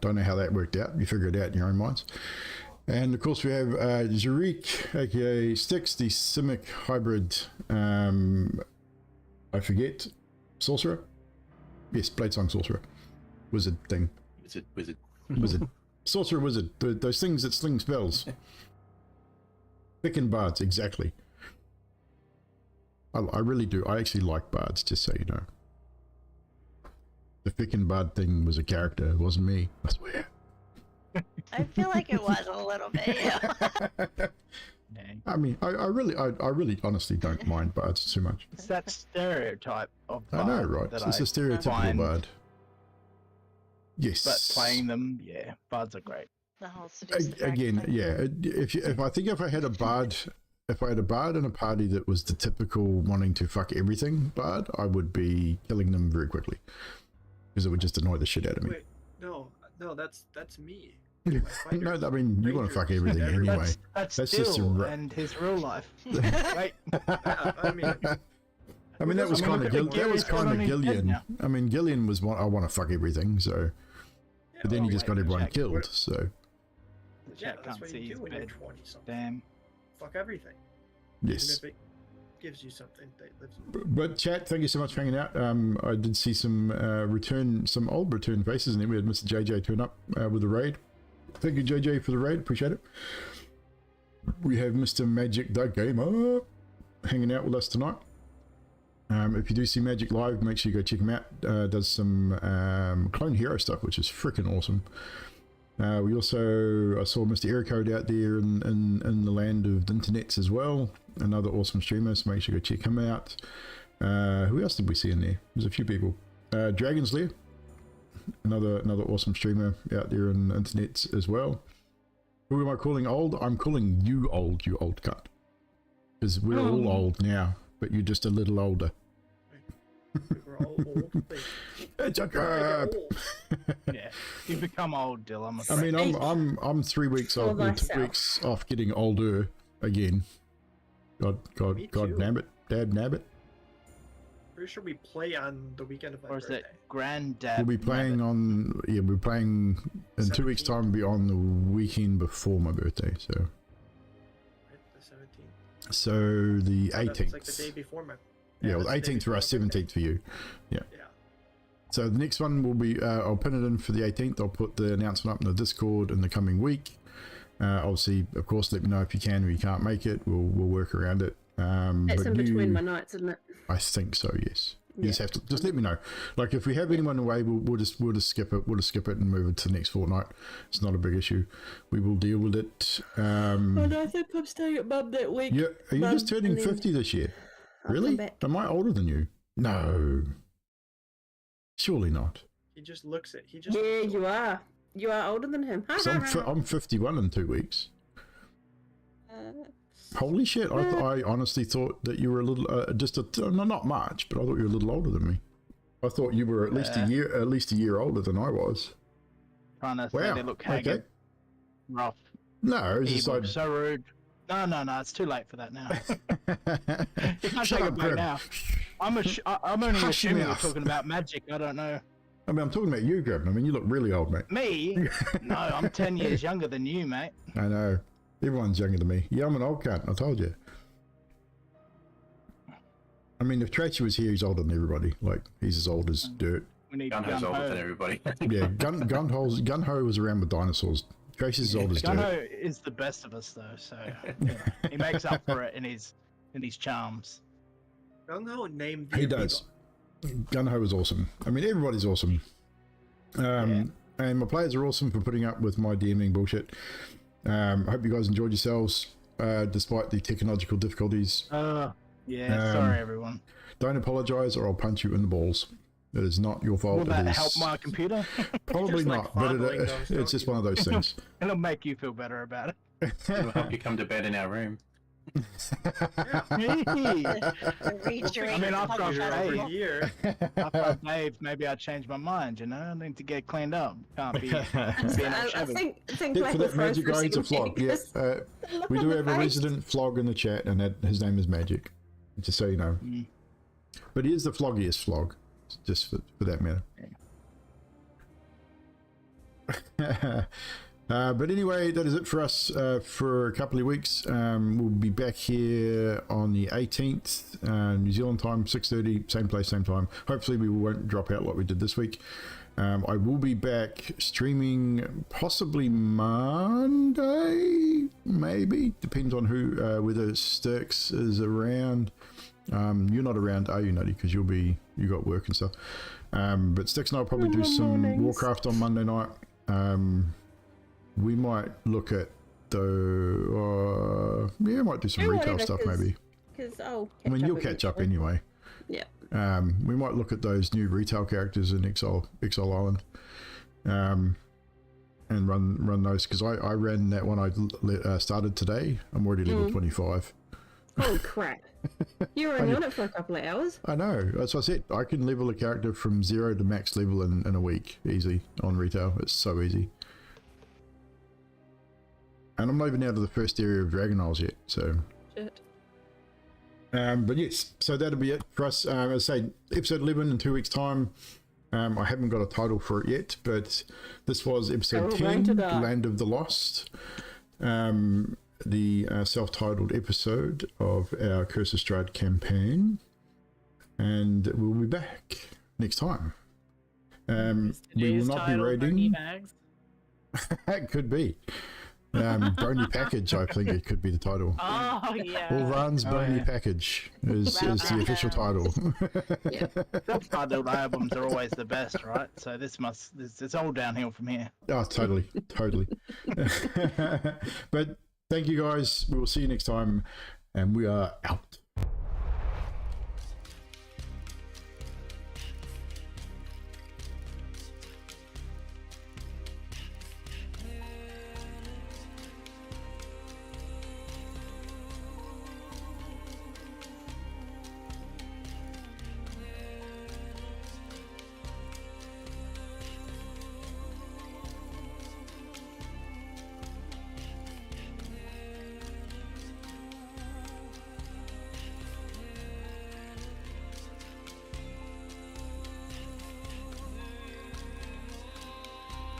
Don't know how that worked out. You figure it out in your own minds. And of course we have Zarik, aka Styx, the Simic hybrid, I forget, sorcerer? Yes, Bladesong sorcerer. Wizard thing. Wizard. Sorcerer wizard. Those things that sling spells. Pickin' bards, exactly. I really do. I actually like bards, just so you know. The Pickin' bard thing was a character. It wasn't me, I swear. I feel like it was a little bit. Yeah. I mean, I really honestly don't mind bards too much. It's that stereotype of bard. I know, right? It's a stereotypical bard. Yes. But playing them, yeah, bards are great. The whole seductive again, archetype. yeah. If I had a bard, in a party that was the typical wanting to fuck everything bard, I would be killing them very quickly because it would just annoy the shit out of me. Wait, no, that's me. No, I mean, you want to fuck everything anyway. That's just Dill and his real life. Wait. Yeah, I mean, that was kind of Gillian. now. I mean, Gillian was I want to fuck everything, so. But then he just got everyone killed, so. The Yeah, chat that's can't what see you his do when you're bed. 20-something. Damn. Fuck everything. Yes. Even if it gives you something that lives. But chat, thank you so much for hanging out. I did see some old return faces, and then we had Mr. JJ turn up with the raid. Thank you, JJ, for the raid. Appreciate it. We have Mr. Magic the Gamer hanging out with us tonight. If you do see Magic live, make sure you go check him out. Does some clone hero stuff, which is freaking awesome. I saw Mr. Ericode out there in the land of the internets as well. Another awesome streamer, so make sure you go check him out. Who else did we see in there? There's a few people. Dragon's Lair, another awesome streamer out there in the internets as well. Who am I calling old? I'm calling you old cunt. Because we're all old now, but you're just a little older. We're all old. It's a crap. Yeah, you become old, Dill. I'm I mean, I'm 3 weeks For off, or 2 myself. weeks off getting older again. God, Me God, too. nabbit, dab, nabbit. Pretty sure we play on the weekend of my or is birthday. it Granddad? We'll be playing on. Yeah, we're playing in 2 weeks' 17th. time. We'll be on the weekend before my birthday. So, Right, the 17th. so the So that's 18th. like the day before my. Yeah, well, that's the day 18th for us, before my birthday. 17th for you. Yeah. Yeah. So the next one will be, I'll pin it in for the 18th. I'll put the announcement up in the Discord in the coming week. Obviously, of course, let me know if you can or you can't make it. We'll work around it. It's but in between my nights, isn't it? I think so. Yes. You Yeah. just have to just let me know. Like if we have anyone away, we'll just skip it. We'll just skip it and move it to the next fortnight. It's not a big issue. We will deal with it. I think I'm staying at Mum that week. Yeah. Are you Mum, just turning and then- 50 this year? I'll Really? come back. Am I older than you? No. Surely not. He just looks at. He just. Yeah, you are. You are older than him. 'Cause I'm 51 in 2 weeks. Uh, Holy shit! I honestly thought that you were a little, no, not much, but I thought you were a little older than me. I thought you were at least a year older than I was. Trying to say Wow. they look haggard, Okay. rough, No, it's just evil, like. so rude. No, it's too late for that now. You can't Shut take up, it back Grim. now. I'm only Hush your assuming we're mouth. talking about magic. I don't know. I mean, I'm talking about you, Grim. I mean, you look really old, mate. Me? No, I'm 10 years younger than you, mate. I know. Everyone's younger than me. Yeah, I'm an old cunt. I told you. I mean, if Tracy was here, he's older than everybody. Like, he's as old as dirt. We need Gunho's older Gun-Ho. than everybody. Yeah, Gun-Ho was around with dinosaurs. Tracy's as old as Gun-Ho dirt. is the best of us, though, so you know, he makes up for it in his charms. Gung-Ho named the He amoeba. does. Gun-Ho is awesome. I mean, everybody's awesome. And my players are awesome for putting up with my DMing bullshit. I hope you guys enjoyed yourselves, despite the technological difficulties. Yeah, sorry, everyone. Don't apologize or I'll punch you in the balls. It is not your fault. Will that It is help my computer? probably Just, like, not, but fondling those, it's don't just you? one of those things. It'll make you feel better about it. It'll help you come to bed in our room. Reach I mean, after I've Year over shaved, year. after I've shaved, maybe I change my mind, you know? I need to get cleaned up. Can't be being all I shabby. think Yeah, Black for will that throw magic for a guy, it's a second flog. Yeah, because we look do on have the a face. resident flog in the chat, and that his name is Magic, just so you know. Mm. But he is the floggiest flog, just for that matter. But anyway, that is it for us for a couple of weeks. We'll be back here on the 18th, New Zealand time, 6:30, same place, same time. Hopefully we won't drop out like we did this week. I will be back streaming possibly Monday, maybe. Depends on who, whether Sturks is around. You're not around, are you, Nutty? Because you got work and stuff. But Sturks and I will probably do some mornings. Warcraft on Monday night. We might look at I might do some Do retail whatever, stuff 'cause- maybe. Because I'll I mean, you'll with you catch up too. anyway. Yeah. We might look at those new retail characters in Exile Island, and run those, because I ran that one I started today. I'm already level 25. Oh crap! You were only on it for a couple of hours. I know, that's what I said. I can level a character from 0 to max level in a week, easy, on retail. It's so easy. And I'm not even out of the first area of Dragon Isles yet, so... Shit. But yes, so that'll be it for us. As I say, episode 11 in 2 weeks' time. I haven't got a title for it yet, but this was episode We're 10, going to die. Land of the Lost. The self-titled episode of our Curse of Strahd campaign. And we'll be back next time. We will Today's not be title, Bernie raiding. Bags. It could be. Bony Package, I think it could be the title. Oh yeah. Ulran's Bony yeah. Package is the official title. Self-titled albums are always the best, right? So it's all downhill from here. Oh, totally. But thank you guys. We will see you next time, and we are out.